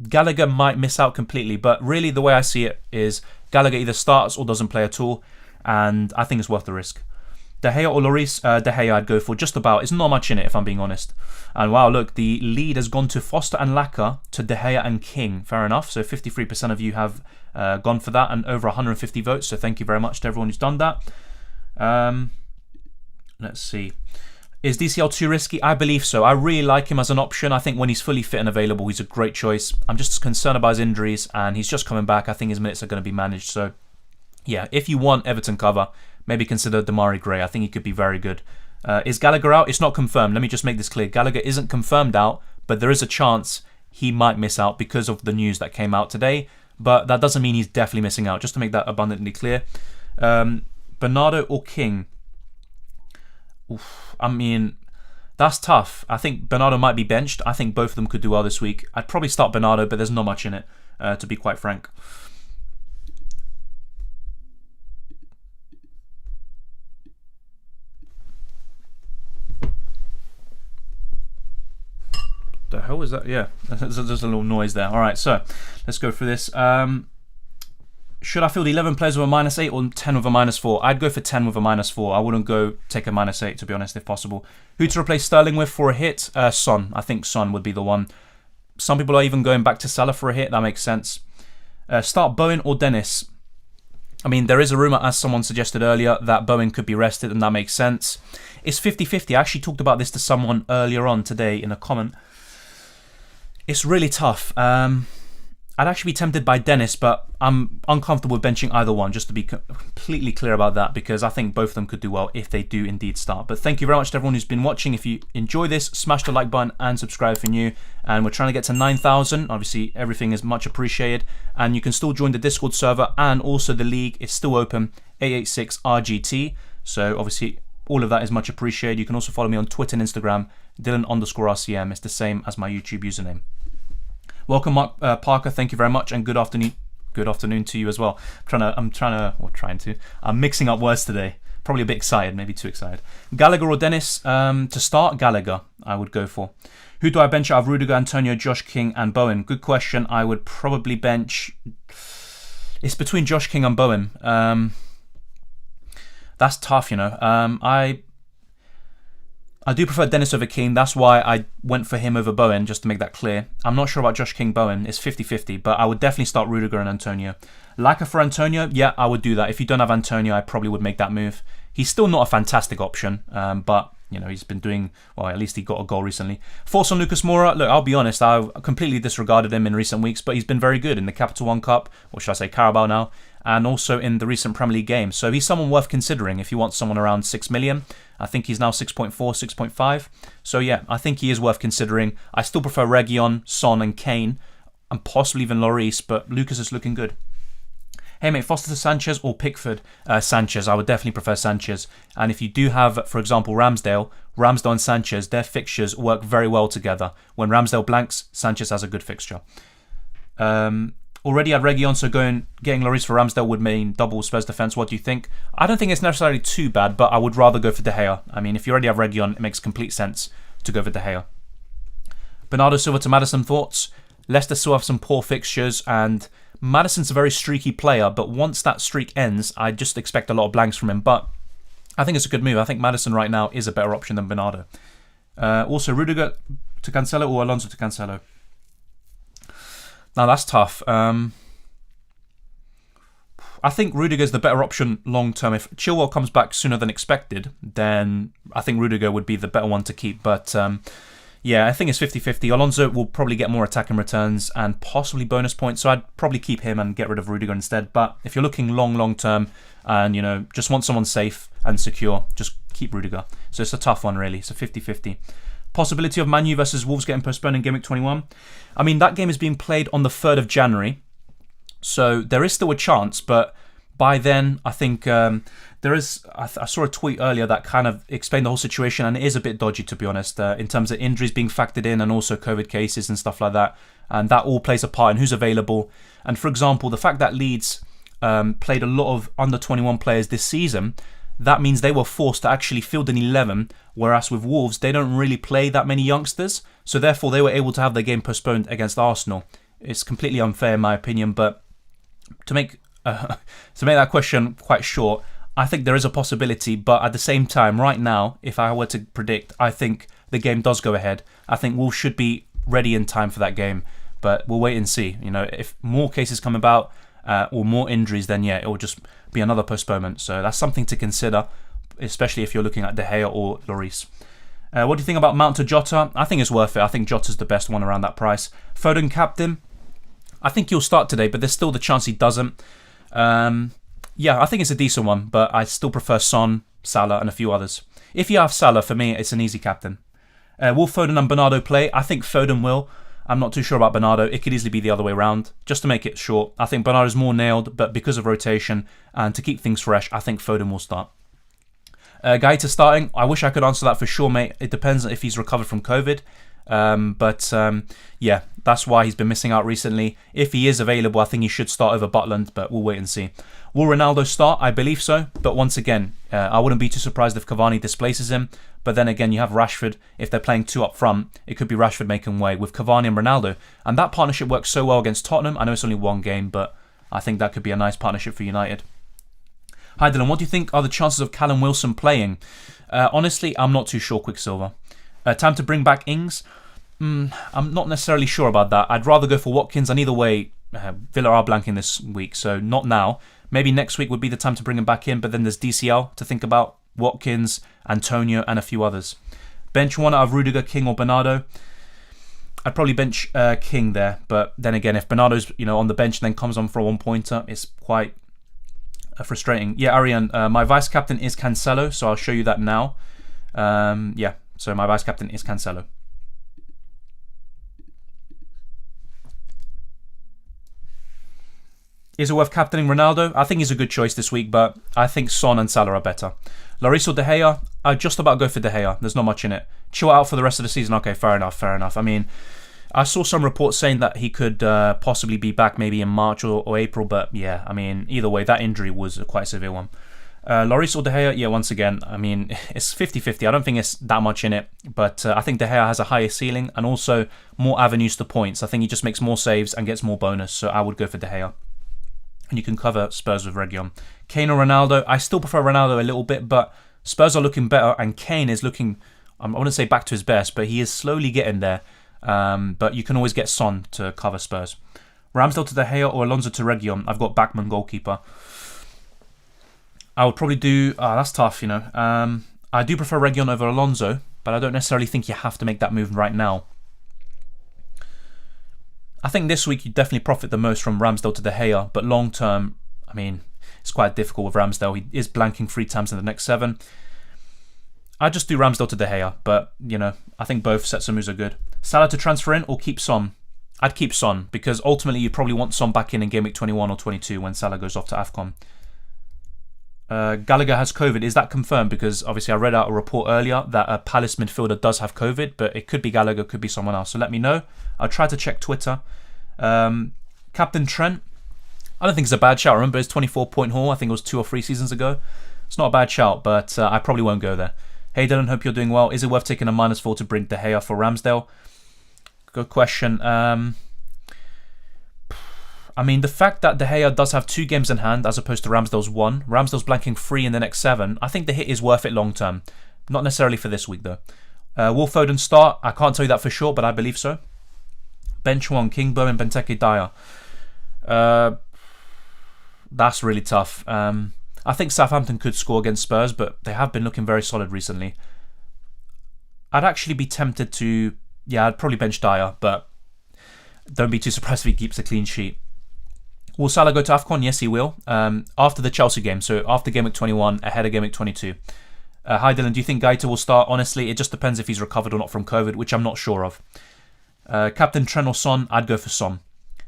Gallagher might miss out completely, but really the way I see it is Gallagher either starts or doesn't play at all, and I think it's worth the risk. De Gea or Lloris? De Gea I'd go for just about. It's not much in it, if I'm being honest. And wow, look, the lead has gone to Foster and Laka to De Gea and King. Fair enough. So 53% of you have gone for that, and over 150 votes. So thank you very much to everyone who's done that. Let's see. Is DCL too risky? I believe so. I really like him as an option. I think when he's fully fit and available, he's a great choice. I'm just concerned about his injuries, and he's just coming back. I think his minutes are going to be managed. So yeah, if you want Everton cover, maybe consider Damari Gray. I think he could be very good. Is Gallagher out? It's not confirmed. Let me just make this clear. Gallagher isn't confirmed out, but there is a chance he might miss out because of the news that came out today. But that doesn't mean he's definitely missing out, just to make that abundantly clear. Bernardo or King? Oof, I mean, that's tough. I think Bernardo might be benched. I think both of them could do well this week. I'd probably start Bernardo, but there's not much in it. to be quite frank. The hell was that? Yeah, there's a little noise there. All right, so let's go through this. Should I field 11 players with a -8 or 10 with a -4? I'd go for 10 with a -4. I wouldn't go take a -8, to be honest, if possible. Who to replace Sterling with for a hit? Son. I think Son would be the one. Some people are even going back to Salah for a hit. That makes sense. Start Bowen or Dennis? I mean, there is a rumour, as someone suggested earlier, that Bowen could be rested, and that makes sense. It's 50-50. I actually talked about this to someone earlier on today in a comment. It's really tough. I'd actually be tempted by Dennis, but I'm uncomfortable with benching either one, just to be completely clear about that, because I think both of them could do well if they do indeed start. But thank you very much to everyone who's been watching. If you enjoy this, smash the like button and subscribe if you're new. And we're trying to get to 9,000. Obviously, everything is much appreciated. And you can still join the Discord server, and also the league is still open, 886RGT. So obviously, all of that is much appreciated. You can also follow me on Twitter and Instagram, Dylan_RCM. It's the same as my YouTube username. Welcome, Mark Parker. Thank you very much, and good afternoon. Good afternoon to you as well. I'm mixing up words today. Probably a bit excited, maybe too excited. Gallagher or Dennis? To start, Gallagher, I would go for. Who do I bench out of Rudiger, Antonio, Josh King, and Bowen? Good question. I would probably bench. It's between Josh King and Bowen. That's tough, you know. I do prefer Dennis over King. That's why I went for him over Bowen, just to make that clear. I'm not sure about Josh King Bowen. It's 50-50, but I would definitely start Rudiger and Antonio. Laka for Antonio? Yeah, I would do that. If you don't have Antonio, I probably would make that move. He's still not a fantastic option, but you know, he's been doing, well, at least he got a goal recently. Thoughts on Lucas Moura? Look, I'll be honest, I've completely disregarded him in recent weeks, but he's been very good in the Capital One Cup, or should I say Carabao now, and also in the recent Premier League games. So he's someone worth considering if you want someone around 6 million. I think he's now 6.4, 6.5. So yeah, I think he is worth considering. I still prefer Reguilon, Son and Kane, and possibly even Lloris, but Lucas is looking good. Hey mate, Foster to Sanchez or Pickford? Sanchez. I would definitely prefer Sanchez. And if you do have, for example, Ramsdale and Sanchez, their fixtures work very well together. When Ramsdale blanks, Sanchez has a good fixture. Already at Reguilon, so getting Lloris for Ramsdale would mean double Spurs defence. What do you think? I don't think it's necessarily too bad, but I would rather go for De Gea. I mean, if you already have Reguilon, it makes complete sense to go for De Gea. Bernardo Silva to Maddison, thoughts? Leicester still have some poor fixtures, and Maddison's a very streaky player, but once that streak ends, I just expect a lot of blanks from him. But I think it's a good move. I think Maddison right now is a better option than Bernardo. Also, Rudiger to Cancelo or Alonso to Cancelo? Now that's tough. I think Rudiger's the better option long term. If Chilwell comes back sooner than expected, then I think Rudiger would be the better one to keep. But yeah, I think it's 50-50. Alonso will probably get more attacking returns and possibly bonus points, so I'd probably keep him and get rid of Rudiger instead. But if you're looking long term and you know just want someone safe and secure, just keep Rudiger. So it's a tough one really. It's a 50-50. Possibility of Man U versus Wolves getting postponed in Game Week 21. I mean, that game is being played on the 3rd of January. So there is still a chance, but by then, I think there is... I saw a tweet earlier that kind of explained the whole situation, and it is a bit dodgy, to be honest, in terms of injuries being factored in and also COVID cases and stuff like that. And that all plays a part in who's available. And for example, the fact that Leeds played a lot of under-21 players this season, that means they were forced to actually field an 11, whereas with Wolves, they don't really play that many youngsters, so therefore they were able to have their game postponed against Arsenal. It's completely unfair in my opinion, but to make that question quite short, I think there is a possibility, but at the same time, right now, if I were to predict, I think the game does go ahead. I think Wolves should be ready in time for that game, but we'll wait and see. You know, if more cases come about or more injuries, then yeah, it will just be another postponement. So that's something to consider, especially if you're looking at De Gea or Lloris. What do you think about Mount to Jota? I think it's worth it. I think Jota's the best one around that price. Foden captain? I think he'll start today, but there's still the chance he doesn't. Yeah, I think it's a decent one, but I still prefer Son, Salah, and a few others. If you have Salah, for me, it's an easy captain. Will Foden and Bernardo play? I think Foden will. I'm not too sure about Bernardo. It could easily be the other way around. Just to make it short, I think Bernardo's more nailed, but because of rotation and to keep things fresh, I think Foden will start. Gaeta starting? I wish I could answer that for sure, mate. It depends if he's recovered from COVID. Yeah, that's why he's been missing out recently. If he is available, I think he should start over Butland, but we'll wait and see. Will Ronaldo start? I believe so. But once again, I wouldn't be too surprised if Cavani displaces him. But then again, you have Rashford. If they're playing two up front, it could be Rashford making way with Cavani and Ronaldo. And that partnership works so well against Tottenham. I know it's only one game, but I think that could be a nice partnership for United. Hi Dylan, what do you think are the chances of Callum Wilson playing? Honestly, I'm not too sure, Quicksilver. Time to bring back Ings? I'm not necessarily sure about that. I'd rather go for Watkins, and either way, Villa are blanking this week, so not now. Maybe next week would be the time to bring him back in, but then there's DCL to think about, Watkins, Antonio, and a few others. Bench one out of Rudiger, King, or Bernardo. I'd probably bench King there, but then again, if Bernardo's on the bench and then comes on for a one-pointer, it's quite frustrating. Yeah, Ariane, my vice captain is Cancelo, so I'll show you that now. Yeah, so my vice captain is Cancelo. Is it worth captaining Ronaldo? I think he's a good choice this week, but I think Son and Salah are better. Lloris or De Gea? I'd just about go for De Gea. There's not much in it. Chill out for the rest of the season. Okay, fair enough. I mean, I saw some reports saying that he could possibly be back maybe in March or April, but yeah, I mean, either way, that injury was a quite severe one. Lloris or De Gea? Yeah, once again, I mean, it's 50-50. I don't think it's that much in it, but I think De Gea has a higher ceiling and also more avenues to points. I think he just makes more saves and gets more bonus, so I would go for De Gea. And you can cover Spurs with Reguilon. Kane or Ronaldo? I still prefer Ronaldo a little bit, but Spurs are looking better, and Kane is looking, I wouldn't say back to his best, but he is slowly getting there. But you can always get Son to cover Spurs. Ramsdale to De Gea or Alonso to Reguilon? I've got Backman goalkeeper. I would probably do, that's tough, I do prefer Reguilon over Alonso, but I don't necessarily think you have to make that move right now. I think this week you definitely profit the most from Ramsdale to De Gea, but long term, I mean, it's quite difficult with Ramsdale. He is blanking 3 times in the next 7. I just do Ramsdale to De Gea, but, I think both sets of moves are good. Salah to transfer in or keep Son? I'd keep Son, because ultimately you probably want Son back in Game Week 21 or 22 when Salah goes off to AFCON. Gallagher has COVID. Is that confirmed? Because obviously I read out a report earlier that a Palace midfielder does have COVID, but it could be Gallagher, could be someone else. So let me know. I'll try to check Twitter. Captain Trent. I don't think it's a bad shout. Remember his 24-point haul? I think it was 2 or 3 seasons ago. It's not a bad shout, but I probably won't go there. Hey Dylan, hope you're doing well. Is it worth taking a -4 to bring De Gea for Ramsdale? Good question. I mean, the fact that De Gea does have 2 games in hand as opposed to Ramsdale's 1. Ramsdale's blanking 3 in the next 7. I think the hit is worth it long term. Not necessarily for this week though. Will Foden start? I can't tell you that for sure, but I believe so. Bench 1, King, Bowen, Benteke, Dyer. That's really tough. I think Southampton could score against Spurs, but they have been looking very solid recently. I'd actually be tempted to... Yeah, I'd probably bench Dyer, but don't be too surprised if he keeps a clean sheet. Will Salah go to AFCON? Yes, he will. After the Chelsea game, so after Game Week 21, ahead of Game Week 22. Hi Dylan, do you think Gaeta will start? Honestly, it just depends if he's recovered or not from COVID, which I'm not sure of. Captain Trent or Son? I'd go for Son.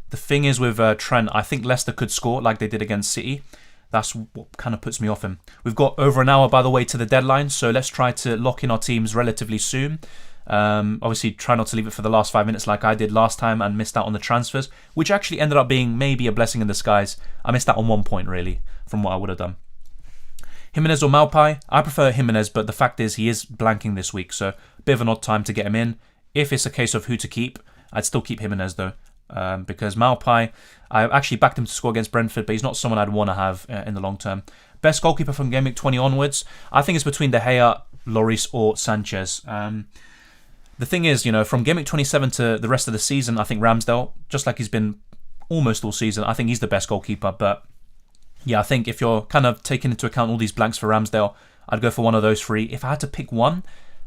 The thing is with Trent, I think Leicester could score like they did against City. That's what kind of puts me off him. We've got over an hour, by the way, to the deadline, so let's try to lock in our teams relatively soon. Obviously, try not to leave it for the last 5 minutes like I did last time and missed out on the transfers, which actually ended up being maybe a blessing in disguise. I missed out on 1 point, really, from what I would have done. Jimenez or Maupai? I prefer Jimenez, but the fact is he is blanking this week, so a bit of an odd time to get him in. If it's a case of who to keep, I'd still keep Jimenez though, because Maupai, I actually backed him to score against Brentford, but he's not someone I'd want to have in the long term. Best goalkeeper from Game Week 20 onwards? I think it's between De Gea, Lloris or Sanchez. The thing is, from Game Week 27 to the rest of the season, I think Ramsdale, just like he's been almost all season, I think he's the best goalkeeper. But yeah, I think if you're kind of taking into account all these blanks for Ramsdale, I'd go for one of those 3. If I had to pick one,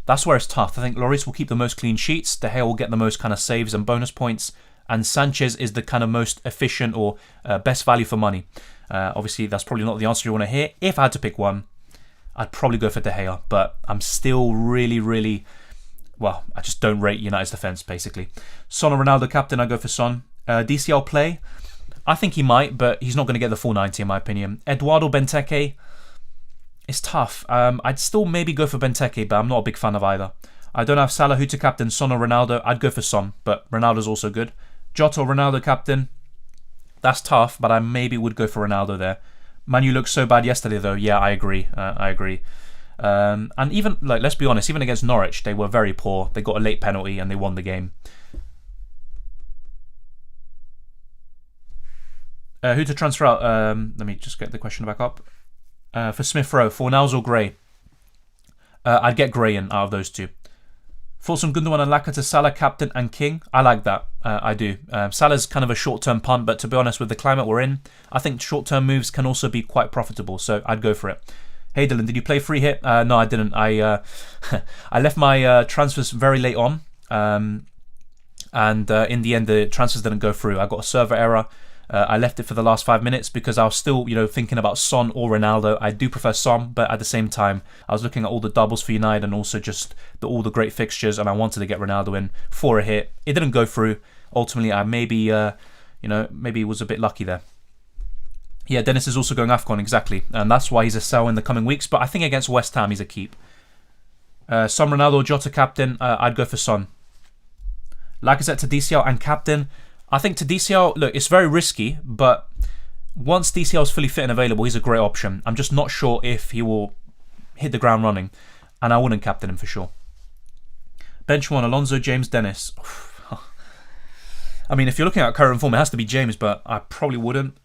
that's where it's tough. I think Lloris will keep the most clean sheets, De Gea will get the most kind of saves and bonus points, and Sanchez is the kind of most efficient or best value for money. Obviously, that's probably not the answer you want to hear. If I had to pick one, I'd probably go for De Gea, but I'm still really... Well, I just don't rate United's defence, basically. Son or Ronaldo captain, I go for Son. DCL play? I think he might, but he's not going to get the full 90 in my opinion. Eduardo Benteke? It's tough. I'd still maybe go for Benteke, but I'm not a big fan of either. I don't have Salah. Who to captain? Son or Ronaldo? I'd go for Son, but Ronaldo's also good. Jota or Ronaldo captain? That's tough, but I maybe would go for Ronaldo there. Manu looked so bad yesterday, though. Yeah, I agree. I agree. And even, like, let's be honest, even against Norwich, they were very poor. They got a late penalty and they won the game. Who to transfer out? Let me just get the question back up. For Smith Rowe, Fornals or Gray? I'd get Gray in out of those two. Thoughts on Gundogan and Laka to Salah, captain and king? I like that. I do. Salah's kind of a short-term punt, but to be honest, with the climate we're in, I think short-term moves can also be quite profitable, so I'd go for it. Hey Dylan, did you play free hit? No, I didn't. I left my transfers very late on, and in the end, the transfers didn't go through. I got a server error. I left it for the last 5 minutes because I was still, thinking about Son or Ronaldo. I do prefer Son, but at the same time, I was looking at all the doubles for United and also just all the great fixtures, and I wanted to get Ronaldo in for a hit. It didn't go through. Ultimately, I maybe was a bit lucky there. Yeah, Dennis is also going AFCON, exactly, and that's why he's a sell in the coming weeks. But I think against West Ham, he's a keep. Son, Ronaldo, or Jota captain? I'd go for Son. Lacazette to DCL and captain. I think to DCL, look, it's very risky, but once DCL is fully fit and available, he's a great option. I'm just not sure if he will hit the ground running, and I wouldn't captain him for sure. Bench 1, Alonso, James, Dennis. I mean, if you're looking at current form, it has to be James, but I probably wouldn't.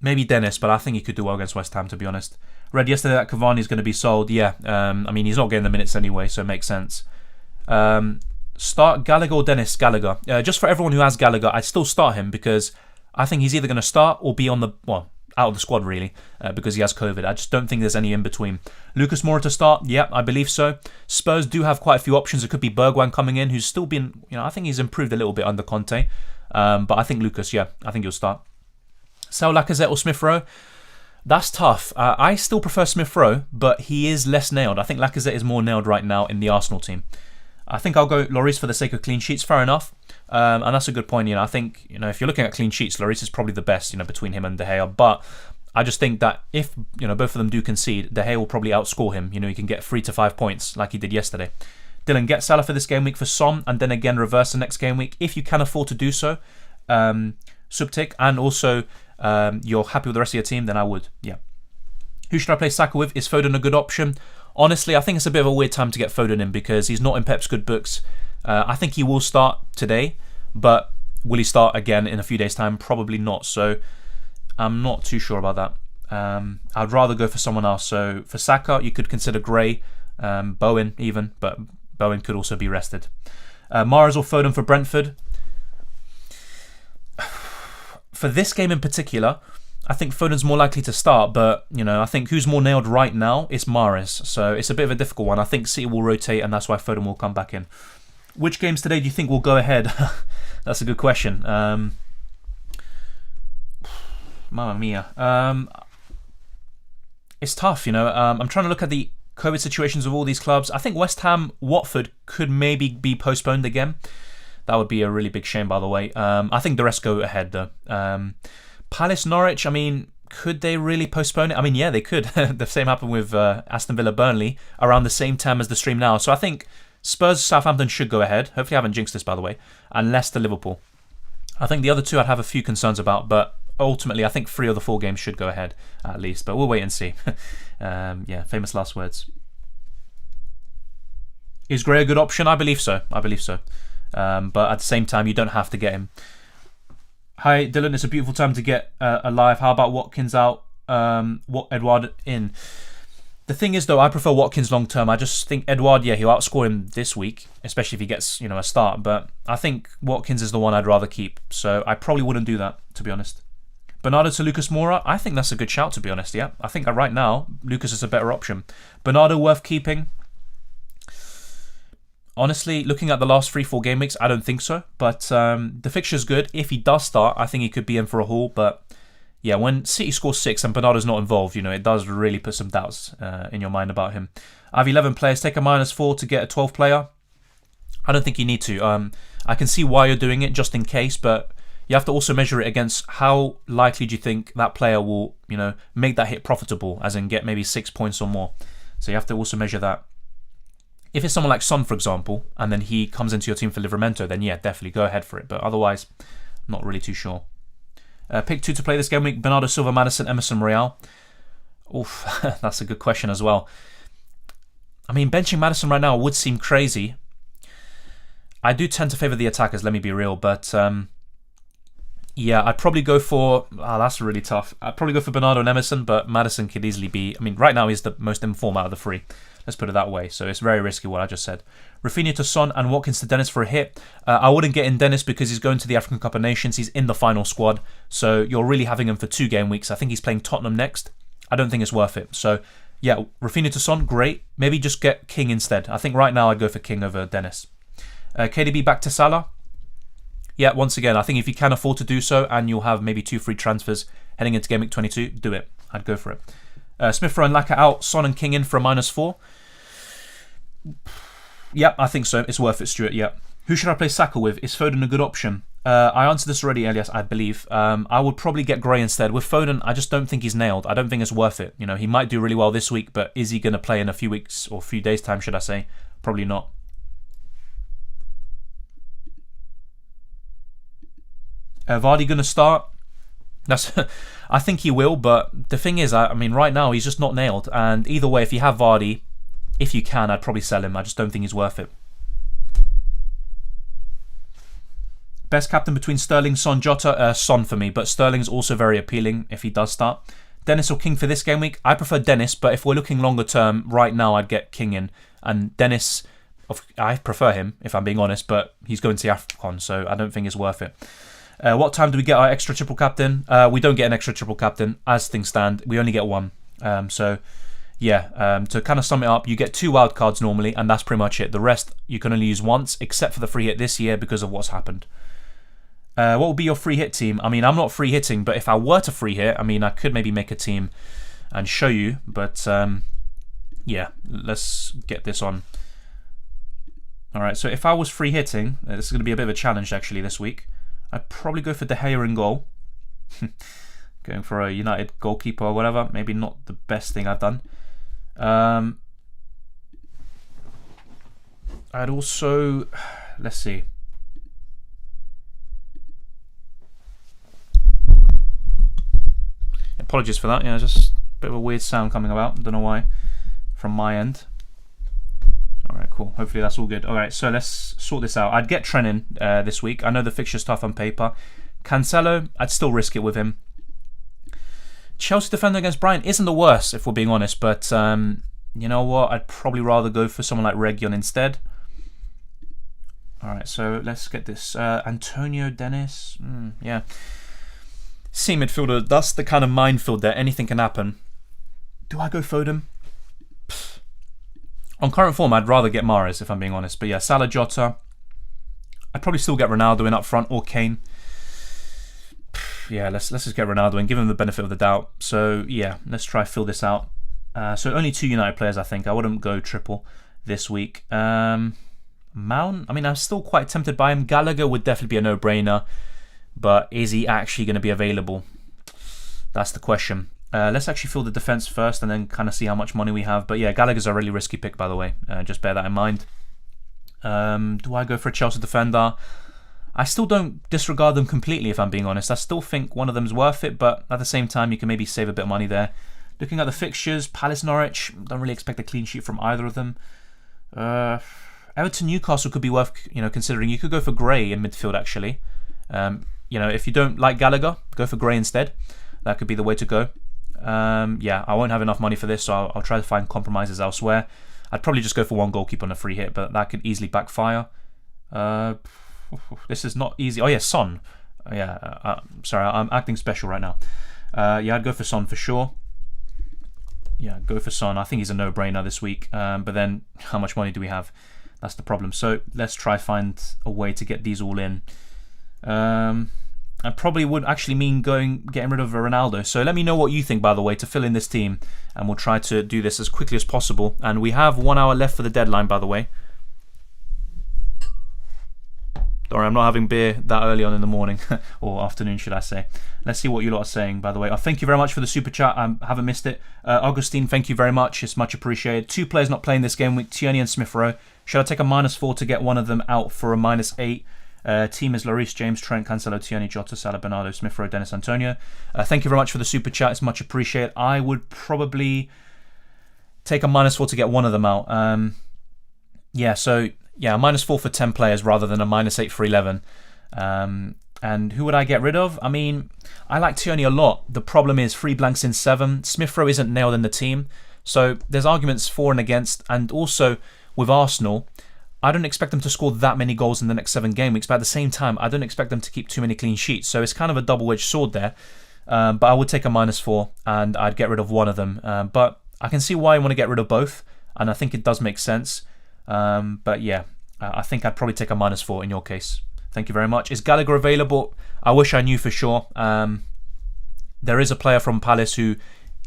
Maybe Dennis, but I think he could do well against West Ham, to be honest. Read yesterday that Cavani is going to be sold. Yeah, I mean, he's not getting the minutes anyway, so it makes sense. Start Gallagher or Dennis? Gallagher. Just for everyone who has Gallagher, I'd still start him because I think he's either going to start or be on the, out of the squad really, because he has COVID. I just don't think there's any in between. Lucas Moura to start? Yeah, I believe so. Spurs do have quite a few options. It could be Bergwijn coming in, who's still been, I think he's improved a little bit under Conte. But I think Lucas, yeah, I think he'll start. Sell Lacazette or Smith Rowe? That's tough. I still prefer Smith Rowe, but he is less nailed. I think Lacazette is more nailed right now in the Arsenal team. I think I'll go Lloris for the sake of clean sheets. Fair enough. And that's a good point. I think, if you're looking at clean sheets, Lloris is probably the best, between him and De Gea. But I just think that if, both of them do concede, De Gea will probably outscore him. He can get 3 to 5 points like he did yesterday. Dylan, get Salah for this game week for Son, and then again reverse the next game week if you can afford to do so. Subtic, and also you're happy with the rest of your team, then I would. Yeah. Who should I play Saka with? Is Foden a good option? Honestly, I think it's a bit of a weird time to get Foden in because he's not in Pep's good books. I think he will start today, but will he start again in a few days' time? Probably not. So I'm not too sure about that. I'd rather go for someone else. So for Saka, you could consider Gray, Bowen even, but Bowen could also be rested. Mahrez or Foden for Brentford? For this game in particular, I think Foden's more likely to start, but, I think who's more nailed right now is Mahrez. So it's a bit of a difficult one. I think City will rotate, and that's why Foden will come back in. Which games today do you think will go ahead? That's a good question. Mamma mia. It's tough, I'm trying to look at the COVID situations of all these clubs. I think West Ham, Watford could maybe be postponed again. That would be a really big shame, by the way. I think the rest go ahead, though. Palace, Norwich, could they really postpone it? Yeah, they could. The same happened with Aston Villa, Burnley, around the same time as the stream now. So I think Spurs, Southampton should go ahead. Hopefully I haven't jinxed this, by the way. And Leicester, Liverpool. I think the other two I'd have a few concerns about, but ultimately I think 3 of the 4 games should go ahead, at least. But we'll wait and see. Yeah, famous last words. Is Gray a good option? I believe so. But at the same time, you don't have to get him. Hi Dylan, it's a beautiful time to get alive. How about Watkins out, Edouard in? The thing is though, I prefer Watkins long term. I just think Edouard, yeah, he'll outscore him this week, especially if he gets a start. But I think Watkins is the one I'd rather keep, so I probably wouldn't do that, to be honest. Bernardo to Lucas Moura, I think that's a good shout, to be honest. Yeah, I think right now Lucas is a better option. Bernardo worth keeping? Honestly, looking at the last 3-4 game weeks, I don't think so. But the fixture's good. If he does start, I think he could be in for a haul. But yeah, when City scores 6 and Bernardo's not involved, it does really put some doubts in your mind about him. I have 11 players. Take a -4 to get a 12 player. I don't think you need to. I can see why you're doing it, just in case. But you have to also measure it against how likely do you think that player will, make that hit profitable, as in get maybe 6 points or more. So you have to also measure that. If it's someone like Son, for example, and then he comes into your team for Livramento, then yeah, definitely go ahead for it. But otherwise, not really too sure. Pick 2 to play this game week: Bernardo Silva, Maddison, Emerson, Royale. Oof, that's a good question as well. I mean, benching Maddison right now would seem crazy. I do tend to favour the attackers, let me be real, but yeah, I'd probably go for... that's really tough. I'd probably go for Bernardo and Emerson, but Maddison could easily be... I mean, right now he's the most informed out of the three. Let's put it that way. So it's very risky what I just said. Rafinha to Son and Watkins to Dennis for a hit. I wouldn't get in Dennis because he's going to the African Cup of Nations. He's in the final squad. So you're really having him for 2 game weeks. I think he's playing Tottenham next. I don't think it's worth it. So yeah, Rafinha to Son, great. Maybe just get King instead. I think right now I'd go for King over Dennis. KDB back to Salah. Yeah, once again, I think if you can afford to do so and you'll have maybe 2 free transfers heading into Game Week 22, do it. I'd go for it. Smith Rowe and Laka out, Son and King in for a -4. Yep, I think so. It's worth it, Stuart. Yep. Who should I play Saka with? Is Foden a good option? I answered this already, Elias, I believe. I would probably get Gray instead. With Foden, I just don't think he's nailed. I don't think it's worth it. You know, he might do really well this week, but is he going to play in a few weeks or a few days' time, should I say? Probably not. Vardy going to start? I think he will, but the thing is, I mean, right now he's just not nailed. And either way, if you have Vardy, if you can, I'd probably sell him. I just don't think he's worth it. Best captain between Sterling, Son, Jota? Son for me, but Sterling's also very appealing if he does start. Dennis or King for this game week? I prefer Dennis, but if we're looking longer term, right now I'd get King in. And Dennis, I prefer him, if I'm being honest, but he's going to the AFCON, so I don't think it's worth it. What time do we get our extra triple captain? We don't get an extra triple captain. As things stand, we only get 1. So, yeah, to kind of sum it up, you get 2 wild cards normally, and that's pretty much it. The rest you can only use once, except for the free hit this year because of what's happened. What will be your free hit team? I mean, I'm not free hitting, but if I were to free hit, I mean, I could maybe make a team and show you. But, yeah, let's get this on. All right, so if I was free hitting, this is going to be a bit of a challenge, actually, this week. I'd probably go for De Gea in goal. Going for a United goalkeeper or whatever. Maybe not the best thing I've done. I'd also... Let's see. Apologies for that. Yeah, just a bit of a weird sound coming about. Don't know why. From my end. Alright, cool. Hopefully that's all good. Alright, so let's sort this out. I'd get Trent in this week. I know the fixture's tough on paper. Cancelo, I'd still risk it with him. Chelsea defender against Brighton isn't the worst, if we're being honest, but you know what? I'd probably rather go for someone like Reguilon instead. Alright, so let's get this. Antonio Dennis. Yeah. C midfielder, that's the kind of minefield there. Anything can happen. Do I go Foden? On current form, I'd rather get Mahrez, if I'm being honest. But yeah, Salah, Jota. I'd probably still get Ronaldo in up front, or Kane. Yeah, let's just get Ronaldo in, give him the benefit of the doubt. So yeah, let's try fill this out. So only 2 United players, I think. I wouldn't go triple this week. Mount, I mean, I'm still quite tempted by him. Gallagher would definitely be a no-brainer. But is he actually going to be available? That's the question. Let's actually fill the defence first and then kind of see how much money we have. But yeah, Gallagher's a really risky pick, by the way. Just bear that in mind. Do I go for a Chelsea defender? I still don't disregard them completely, if I'm being honest. I still think one of them's worth it, but at the same time, you can maybe save a bit of money there. Looking at the fixtures, Palace, Norwich, don't really expect a clean sheet from either of them. Everton, Newcastle could be worth considering. You could go for Gray in midfield, actually. If you don't like Gallagher, go for Gray instead. That could be the way to go. Yeah, I won't have enough money for this, so I'll try to find compromises elsewhere. I'd probably just go for 1 goalkeeper on a free hit, but that could easily backfire. This is not easy. Oh yeah, Son. Yeah, sorry, I'm acting special right now. Yeah, I'd go for Son for sure. Yeah, go for Son. I think he's a no-brainer this week. But then, how much money do we have? That's the problem. So let's try find a way to get these all in. I probably would actually mean getting rid of Ronaldo. So let me know what you think, by the way, to fill in this team, and we'll try to do this as quickly as possible. And we have 1 hour left for the deadline, by the way. Don't worry, I'm not having beer that early on in the morning, or afternoon, should I say. Let's see what you lot are saying, by the way. Thank you very much for the super chat. I haven't missed it. Augustine, thank you very much. It's much appreciated. 2 players not playing this game week, Tierney and Smith Rowe. Should I take a -4 to get one of them out for a -8? Team is Lloris, James, Trent, Cancelo, Tierney, Jota, Salah, Bernardo, Smith Rowe, Dennis, Antonio. Thank you very much for the super chat. It's much appreciated. I would probably take a -4 to get one of them out. A -4 for 10 players rather than a -8 for 11. And who would I get rid of? I mean, I like Tierney a lot. The problem is 3 blanks in 7. Smith Rowe isn't nailed in the team. So there's arguments for and against. And also with Arsenal, I don't expect them to score that many goals in the next 7 game weeks. But at the same time, I don't expect them to keep too many clean sheets. So it's kind of a double-edged sword there. But I would take a -4 and I'd get rid of one of them. But I can see why you want to get rid of both. And I think it does make sense. But yeah, I think I'd probably take a -4 in your case. Thank you very much. Is Gallagher available? I wish I knew for sure. There is a player from Palace who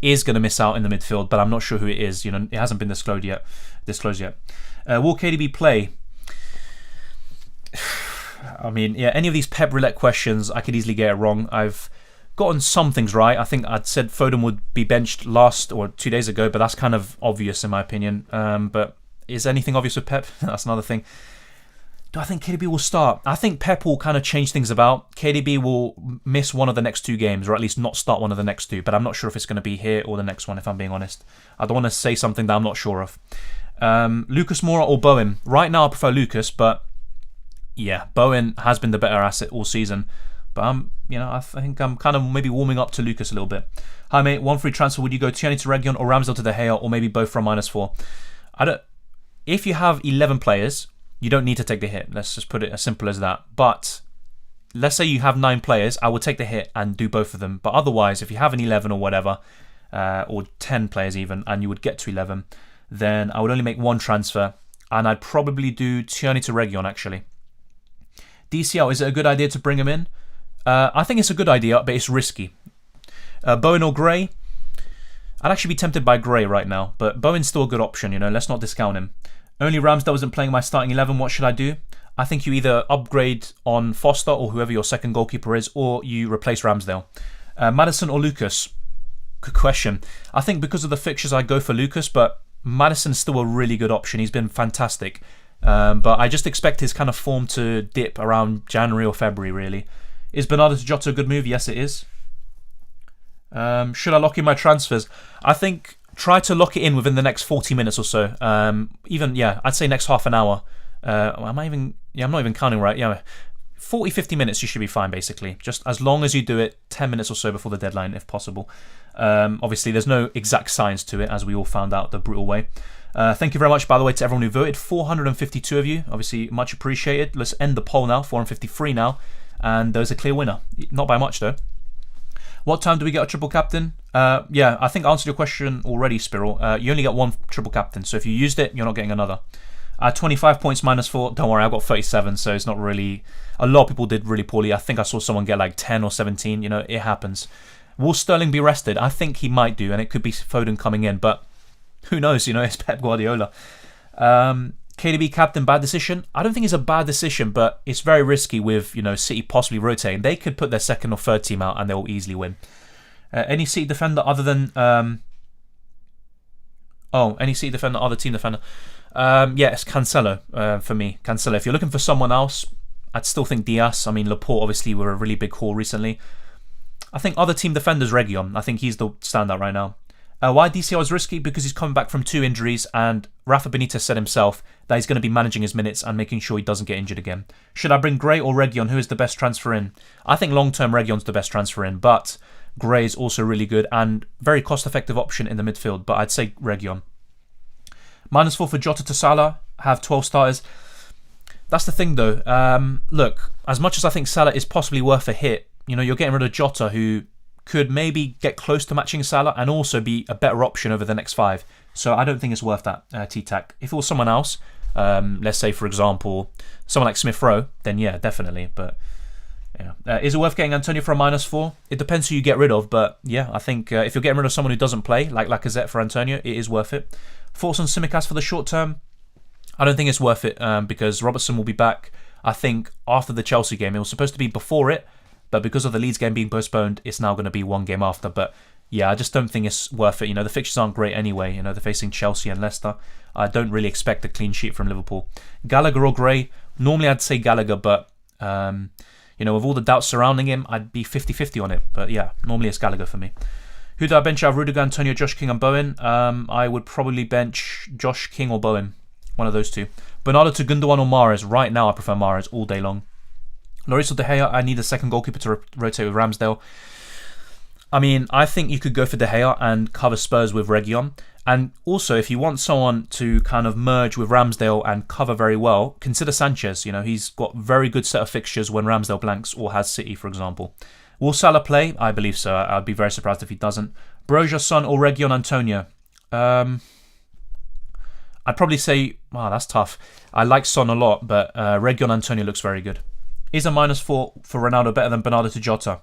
is going to miss out in the midfield, but I'm not sure who it is. It hasn't been disclosed yet. Will KDB play? I mean, yeah, any of these Pep roulette questions, I could easily get it wrong. I've gotten some things right. I think I'd said Foden would be benched last or 2 days ago, but that's kind of obvious in my opinion. But is anything obvious with Pep? That's another thing. Do I think KDB will start? I think Pep will kind of change things about. KDB will miss one of the next 2 games, or at least not start one of the next 2, but I'm not sure if it's going to be here or the next one, if I'm being honest. I don't want to say something that I'm not sure of. Lucas Moura or Bowen? Right now I prefer Lucas, but yeah, Bowen has been the better asset all season. But I think I'm kind of maybe warming up to Lucas a little bit. Hi mate, 1 free transfer. Would you go Tierney to Region or Ramsdale to De Gea, or maybe both for a -4? If you have 11 players, you don't need to take the hit. Let's just put it as simple as that. But let's say you have 9 players, I would take the hit and do both of them. But otherwise, if you have an 11 or whatever, or 10 players even, and you would get to 11, then I would only make 1 transfer, and I'd probably do Tierney to Region actually. DCL, is it a good idea to bring him in? I think it's a good idea, but it's risky. Bowen or Gray? I'd actually be tempted by Gray right now, but Bowen's still a good option, let's not discount him. Only Ramsdale isn't playing my starting 11, what should I do? I think you either upgrade on Foster or whoever your second goalkeeper is, or you replace Ramsdale. Maddison or Lucas? Good question. I think because of the fixtures I go for Lucas, but Maddison's still a really good option. He's been fantastic. But I just expect his kind of form to dip around January or February, really. Is Bernardo to Jota a good move? Yes, it is. Should I lock in my transfers? I think try to lock it in within the next 40 minutes or so. I'd say next half an hour. I'm not even counting right. 40, 50 minutes you should be fine basically. Just as long as you do it 10 minutes or so before the deadline if possible. Obviously there's no exact science to it, as we all found out the brutal way. Thank you very much, by the way, to everyone who voted. 452 of you, obviously much appreciated. Let's end the poll now, 453 now. And there's a clear winner. Not by much though. What time do we get a triple captain? I think I answered your question already, Spiral. You only get 1 triple captain, so if you used it, you're not getting another. 25 points -4. Don't worry, I've got 37, so it's not really... A lot of people did really poorly. I think I saw someone get like 10 or 17. It happens. Will Sterling be rested? I think he might do, and it could be Foden coming in, but who knows? It's Pep Guardiola. KDB captain, bad decision? I don't think it's a bad decision, but it's very risky with, City possibly rotating. They could put their second or third team out and they'll easily win. Any City defender other than... any City defender other team defender? It's Cancelo for me. Cancelo. If you're looking for someone else, I'd still think Diaz. I mean, Laporte obviously were a really big call recently. I think other team defenders, Region. I think he's the standout right now. Why DCL is risky? Because he's coming back from 2 injuries, and Rafa Benitez said himself that he's going to be managing his minutes and making sure he doesn't get injured again. Should I bring Gray or Region? Who is the best transfer in? I think long-term Region's the best transfer in, but Gray is also really good and very cost-effective option in the midfield, but I'd say Region. -4 for Jota to Salah, have 12 starters. That's the thing though. Look, as much as I think Salah is possibly worth a hit, you're getting rid of Jota, who could maybe get close to matching Salah and also be a better option over the next 5. So I don't think it's worth that T-Tac. If it was someone else, let's say for example, someone like Smith Rowe, then yeah, definitely. But yeah, is it worth getting Antonio for a -4? It depends who you get rid of, but yeah, I think if you're getting rid of someone who doesn't play, like Lacazette for Antonio, it is worth it. Thoughts on Tsimikas for the short term? I don't think it's worth it because Robertson will be back. I think after the Chelsea game, it was supposed to be before it, but because of the Leeds game being postponed, it's now going to be one game after. But yeah, I just don't think it's worth it. The fixtures aren't great anyway. They're facing Chelsea and Leicester. I don't really expect a clean sheet from Liverpool. Gallagher or Gray? Normally I'd say Gallagher, but with all the doubts surrounding him, I'd be 50-50 on it. But yeah, normally it's Gallagher for me. Who do I bench out of Rudiger, Antonio, Josh King and Bowen? I would probably bench Josh King or Bowen. One of those two. Bernardo to Gundogan or Mahrez? Right now I prefer Mahrez all day long. Lloris or De Gea? I need a second goalkeeper to rotate with Ramsdale. I mean, I think you could go for De Gea and cover Spurs with Reguilon. And also, if you want someone to kind of merge with Ramsdale and cover very well, consider Sanchez. He's got very good set of fixtures when Ramsdale blanks or has City, for example. Will Salah play? I believe so. I'd be very surprised if he doesn't. Broja, Son or Reguilon, Antonio? I'd probably say, wow, that's tough. I like Son a lot, but Reguilon, Antonio looks very good. Is a -4 for Ronaldo better than Bernardo to Jota?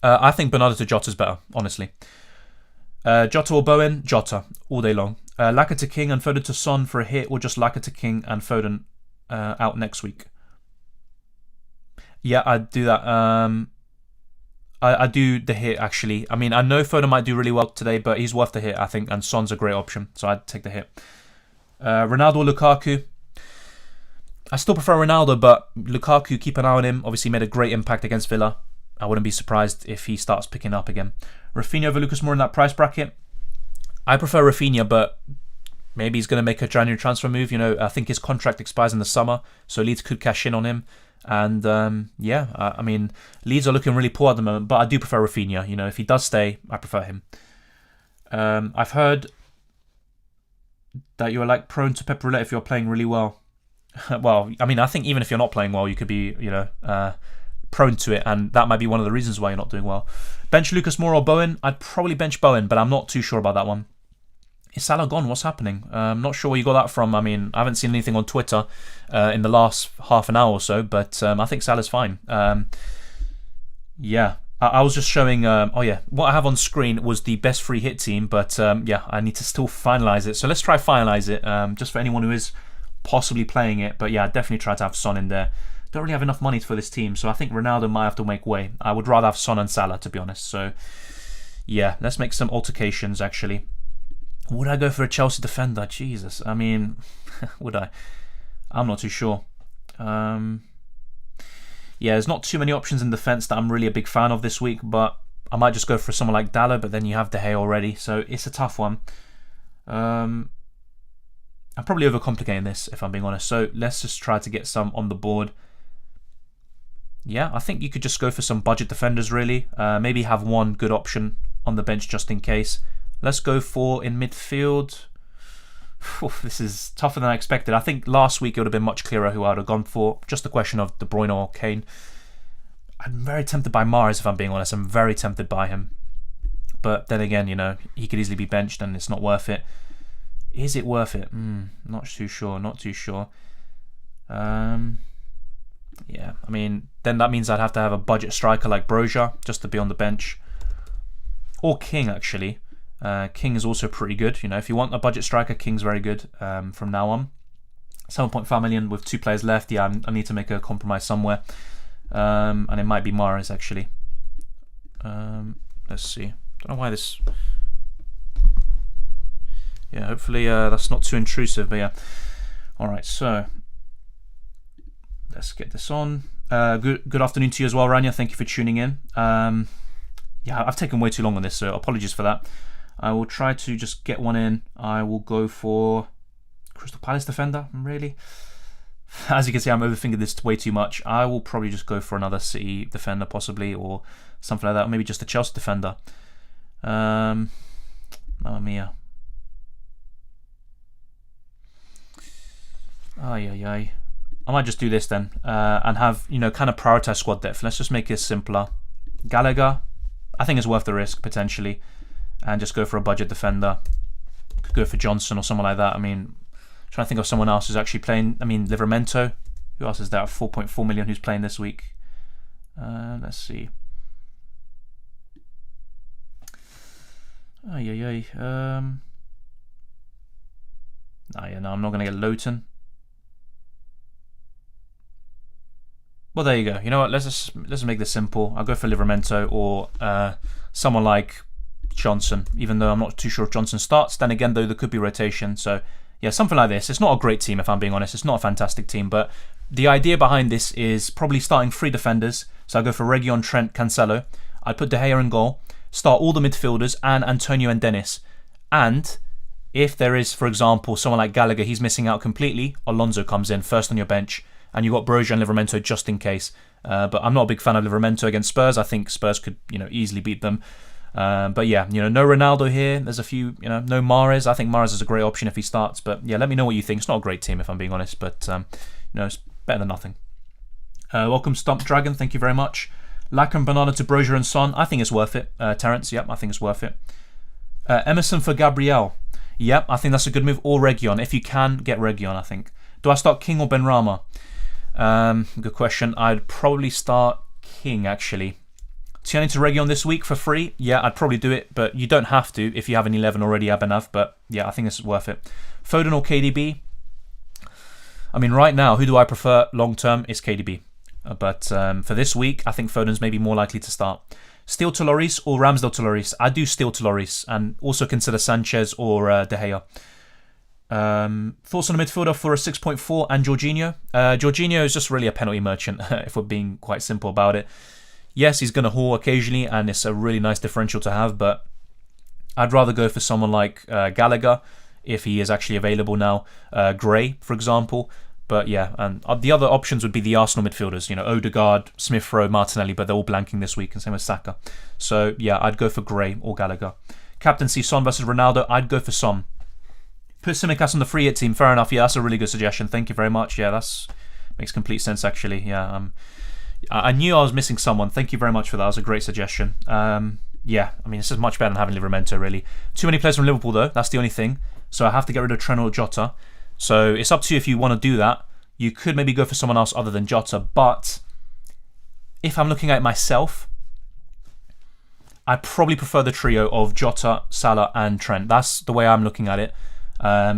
I think Bernardo to Jota is better, honestly. Jota or Bowen? Jota, all day long. Laka to King and Foden to Son for a hit, or just Laka to King and Foden out next week? Yeah, I'd do that. I do the hit, actually. I mean, I know Foden might do really well today, but he's worth the hit, I think, and Son's a great option, so I'd take the hit. Ronaldo or Lukaku? I still prefer Ronaldo, but Lukaku, keep an eye on him. Obviously made a great impact against Villa. I wouldn't be surprised if he starts picking up again. Rafinha over Lucas Moura in that price bracket? I prefer Rafinha, but maybe he's going to make a January transfer move. I think his contract expires in the summer, so Leeds could cash in on him. And I mean, Leeds are looking really poor at the moment, but I do prefer Rafinha. If he does stay, I prefer him. I've heard that you're like prone to pep roulette if you're playing really well. Well, I mean, I think even if you're not playing well, you could be, prone to it, and that might be one of the reasons why you're not doing well. Bench Lucas Moura or Bowen? I'd probably bench Bowen, but I'm not too sure about that one. Is Salah gone? What's happening? I'm not sure where you got that from. I mean, I haven't seen anything on Twitter in the last half an hour or so, but I think Salah's fine. Yeah, I was just showing... what I have on screen was the best free hit team, but I need to still finalise it. So let's try finalise it, just for anyone who is possibly playing it. But yeah, I'd definitely try to have Son in there. Don't really have enough money for this team, so I think Ronaldo might have to make way. I would rather have Son and Salah, to be honest. So yeah, let's make some altercations, actually. Would I go for a Chelsea defender? Jesus, I mean, would I? I'm not too sure. Yeah, there's not too many options in defence that I'm really a big fan of this week, but I might just go for someone like Dallo, but then you have De Gea already, so it's a tough one. I'm probably overcomplicating this, if I'm being honest, so let's just try to get some on the board. Yeah, I think you could just go for some budget defenders, really. Maybe have one good option on the bench just in case. Let's go for in midfield. This is tougher than I expected. I think last week it would have been much clearer who I would have gone for. Just a question of De Bruyne or Kane. I'm very tempted by Mahrez, if I'm being honest. I'm very tempted by him. But then again, he could easily be benched and it's not worth it. Is it worth it? Not too sure. Not too sure. Yeah, I mean, then that means I'd have to have a budget striker like Broja just to be on the bench. Or King, actually. King is also pretty good. If you want a budget striker, King's very good from now on. 7.5 million with 2 players left. Yeah, I need to make a compromise somewhere. And it might be Mahrez, actually. Let's see. Don't know why this... Yeah, hopefully that's not too intrusive, but yeah. Alright, so... Let's get this on. Good afternoon to you as well, Rania. Thank you for tuning in. Yeah, I've taken way too long on this, so apologies for that. I will try to just get one in. I will go for Crystal Palace defender, really. As you can see, I'm overthinking this way too much. I will probably just go for another City defender, possibly, or something like that. Or maybe just a Chelsea defender. Mamma mia. Ay. I might just do this then, and have, kind of prioritise squad depth. Let's just make it simpler. Gallagher, I think it's worth the risk, potentially. And just go for a budget defender. Could go for Johnson or someone like that. I mean, trying to think of someone else who's actually playing. I mean, Livramento. Who else is there? 4.4 million who's playing this week. Let's see. Ay. No, I'm not going to get Lowton. Well, there you go. You know what? Let's make this simple. I'll go for Livramento or someone like Johnson, even though I'm not too sure if Johnson starts. Then again, though, there could be rotation. So, yeah, something like this. It's not a great team, if I'm being honest. It's not a fantastic team, but the idea behind this is probably starting 3 defenders. So I'll go for Reguilon, Trent, Cancelo. I'd put De Gea in goal, start all the midfielders and Antonio and Dennis. And if there is, for example, someone like Gallagher, he's missing out completely, Alonso comes in first on your bench, and you've got Broja and Livramento just in case. But I'm not a big fan of Livramento against Spurs. I think Spurs could, easily beat them. But yeah, no Ronaldo here. There's a few, no Mahrez. I think Mahrez is a great option if he starts. But yeah, let me know what you think. It's not a great team if I'm being honest, but it's better than nothing. Welcome Stump Dragon. Thank you very much. Laka and Banana to Broja and Son. I think it's worth it. Terence, yep, I think it's worth it. Emerson for Gabriel. Yep, I think that's a good move. Or Reguilon. If you can, get Reguilon, I think. Do I start King or Benrahma? Good question. I'd probably start King, actually. Tierney to Reguilon this week for free. Yeah, I'd probably do it, but you don't have to if you have an 11 already, Abenav. But yeah, I think this is worth it. Foden or KDB? I mean, right now, who do I prefer long term is KDB. But for this week, I think Foden's maybe more likely to start. Steele to Lloris or Ramsdale to Lloris? I do Steele to Lloris, and also consider Sanchez or De Gea. Thoughts on a midfielder for a 6.4 and Jorginho? Jorginho is just really a penalty merchant, if we're being quite simple about it. Yes, he's going to haul occasionally, and it's a really nice differential to have, but I'd rather go for someone like Gallagher, if he is actually available now. Gray, for example. But yeah, and the other options would be the Arsenal midfielders, Odegaard, Smith-Rowe, Martinelli, but they're all blanking this week, and same as Saka. So yeah, I'd go for Gray or Gallagher. Captaincy, Son versus Ronaldo, I'd go for Son. Put Tsimikas on the free hit team, fair enough. Yeah, that's a really good suggestion. Thank you very much. Yeah, that's makes complete sense, actually. Yeah, I knew I was missing someone. Thank you very much for that. That was a great suggestion. Yeah, I mean, this is much better than having Livramento, really. Too many players from Liverpool, though. That's the only thing. So I have to get rid of Trent or Jota. So it's up to you if you want to do that. You could maybe go for someone else other than Jota, but if I'm looking at it myself, I probably prefer the trio of Jota, Salah and Trent. That's the way I'm looking at it.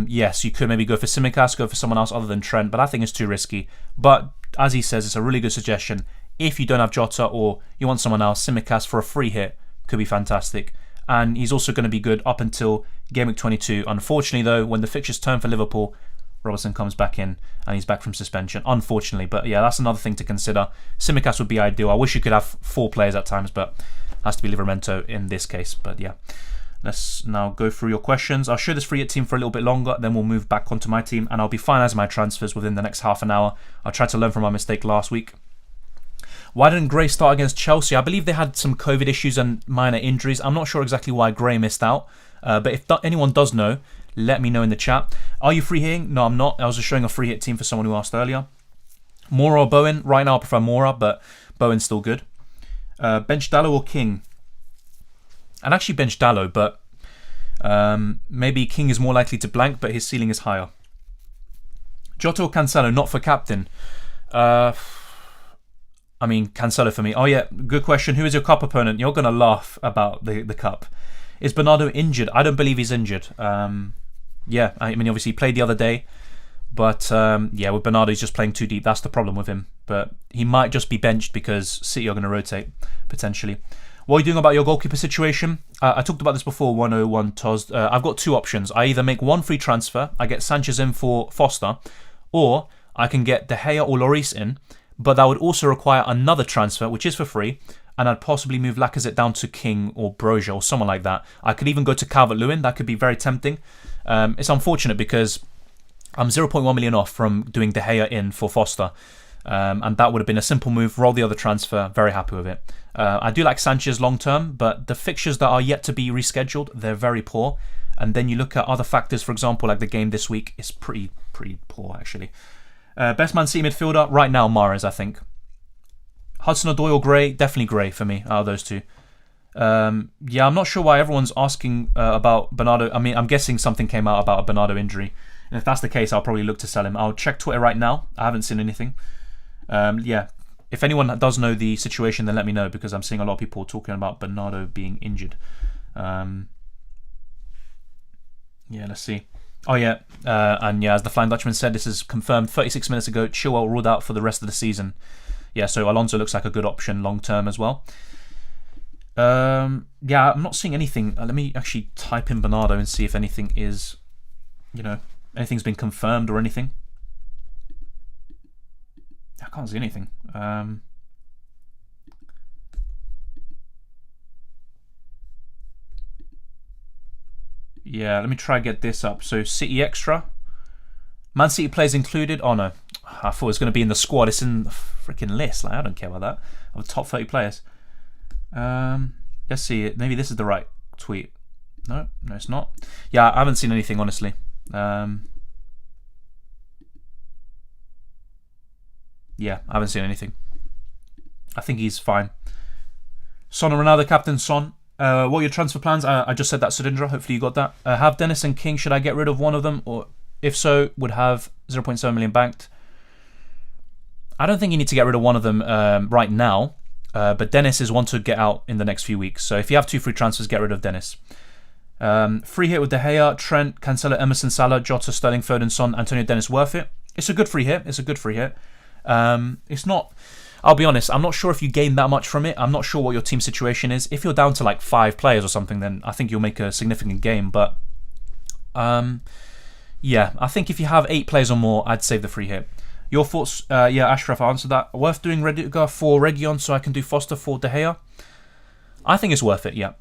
Yes, you could maybe go for Tsimikas, go for someone else other than Trent, but I think it's too risky. But as he says, it's a really good suggestion. If you don't have Jota or you want someone else, Tsimikas for a free hit could be fantastic. And he's also going to be good up until Game Week 22. Unfortunately, though, when the fixtures turn for Liverpool, Robertson comes back in and he's back from suspension, unfortunately. But yeah, that's another thing to consider. Tsimikas would be ideal. I wish you could have 4 players at times, but it has to be Livramento in this case. But yeah, let's now go through your questions. I'll show this free hit team for a little bit longer, then we'll move back onto my team, and I'll be finalising my transfers within the next half an hour. I'll try to learn from my mistake last week. Why didn't Gray start against Chelsea? I believe they had some COVID issues and minor injuries. I'm not sure exactly why Gray missed out, but if anyone does know, let me know in the chat. Are you free hitting? No, I'm not. I was just showing a free hit team for someone who asked earlier. Mora or Bowen? Right now I prefer Mora, but Bowen's still good. Bench Dallo or King? I'd actually bench Dallo, but maybe King is more likely to blank, but his ceiling is higher. Jota or Cancelo? Not for captain. I mean, Cancelo for me. Oh yeah, good question. Who is your cup opponent? You're going to laugh about the cup. Is Bernardo injured? I don't believe he's injured. Yeah, I mean, obviously he played the other day. But yeah, with Bernardo, he's just playing too deep. That's the problem with him. But he might just be benched because City are going to rotate, potentially. What are you doing about your goalkeeper situation? I talked about this before, 101 Toz. I've got 2 options. I either make 1 free transfer, I get Sanchez in for Foster, or I can get De Gea or Lloris in, but that would also require another transfer, which is for free, and I'd possibly move Lacazette down to King or Broja or someone like that. I could even go to Calvert-Lewin. That could be very tempting. It's unfortunate because I'm 0.1 million off from doing De Gea in for Foster, and that would have been a simple move. Roll the other transfer. Very happy with it. I do like Sanchez long term, but the fixtures that are yet to be rescheduled, they're very poor. And then you look at other factors, for example, like the game this week is pretty poor actually. Best Man City midfielder right now, Mahrez, I think. Hudson-Odoi or Gray? Definitely Gray for me out of those 2. Yeah, I'm not sure why everyone's asking about Bernardo. I mean, I'm guessing something came out about a Bernardo injury. And if that's the case, I'll probably look to sell him. I'll check Twitter right now. I haven't seen anything. Yeah, if anyone does know the situation, then let me know, because I'm seeing a lot of people talking about Bernardo being injured. Yeah, let's see. Oh yeah, and yeah, as the Flying Dutchman said, this is confirmed 36 minutes ago. Chilwell ruled out for the rest of the season. yeah, so Alonso looks like a good option long term as well. Yeah, I'm not seeing anything. Let me actually type in Bernardo and see if anything is, anything's been confirmed or anything. I can't see anything. Yeah, let me try and get this up. So City Extra. Man City players included. Oh no, I thought it was going to be in the squad. It's in the freaking list. Like, I don't care about that. Of the top 30 players. Let's see. Maybe this is the right tweet. No, it's not. Yeah, I haven't seen anything, honestly. Yeah, I haven't seen anything. I think he's fine. Son and Ronaldo, captain Son. What are your transfer plans? I just said that, Sudindra. Hopefully you got that. Have Dennis and King. Should I get rid of one of them? Or if so, would have 0.7 million banked. I don't think you need to get rid of one of them right now. But Dennis is one to get out in the next few weeks. So if you have 2 free transfers, get rid of Dennis. Free hit with De Gea, Trent, Cancelo, Emerson, Salah, Jota, Sterling, Foden, Son, Antonio, Dennis. Worth it. It's a good free hit. It's not... I'll be honest, I'm not sure if you gain that much from it. I'm not sure what your team situation is. If you're down to like 5 players or something, then I think you'll make a significant gain. But yeah, I think if you have 8 players or more, I'd save the free hit. Your thoughts? Yeah, Ashraf, I answered that. Worth doing Rudiger for Region so I can do Foster for De Gea? I think it's worth it, yeah.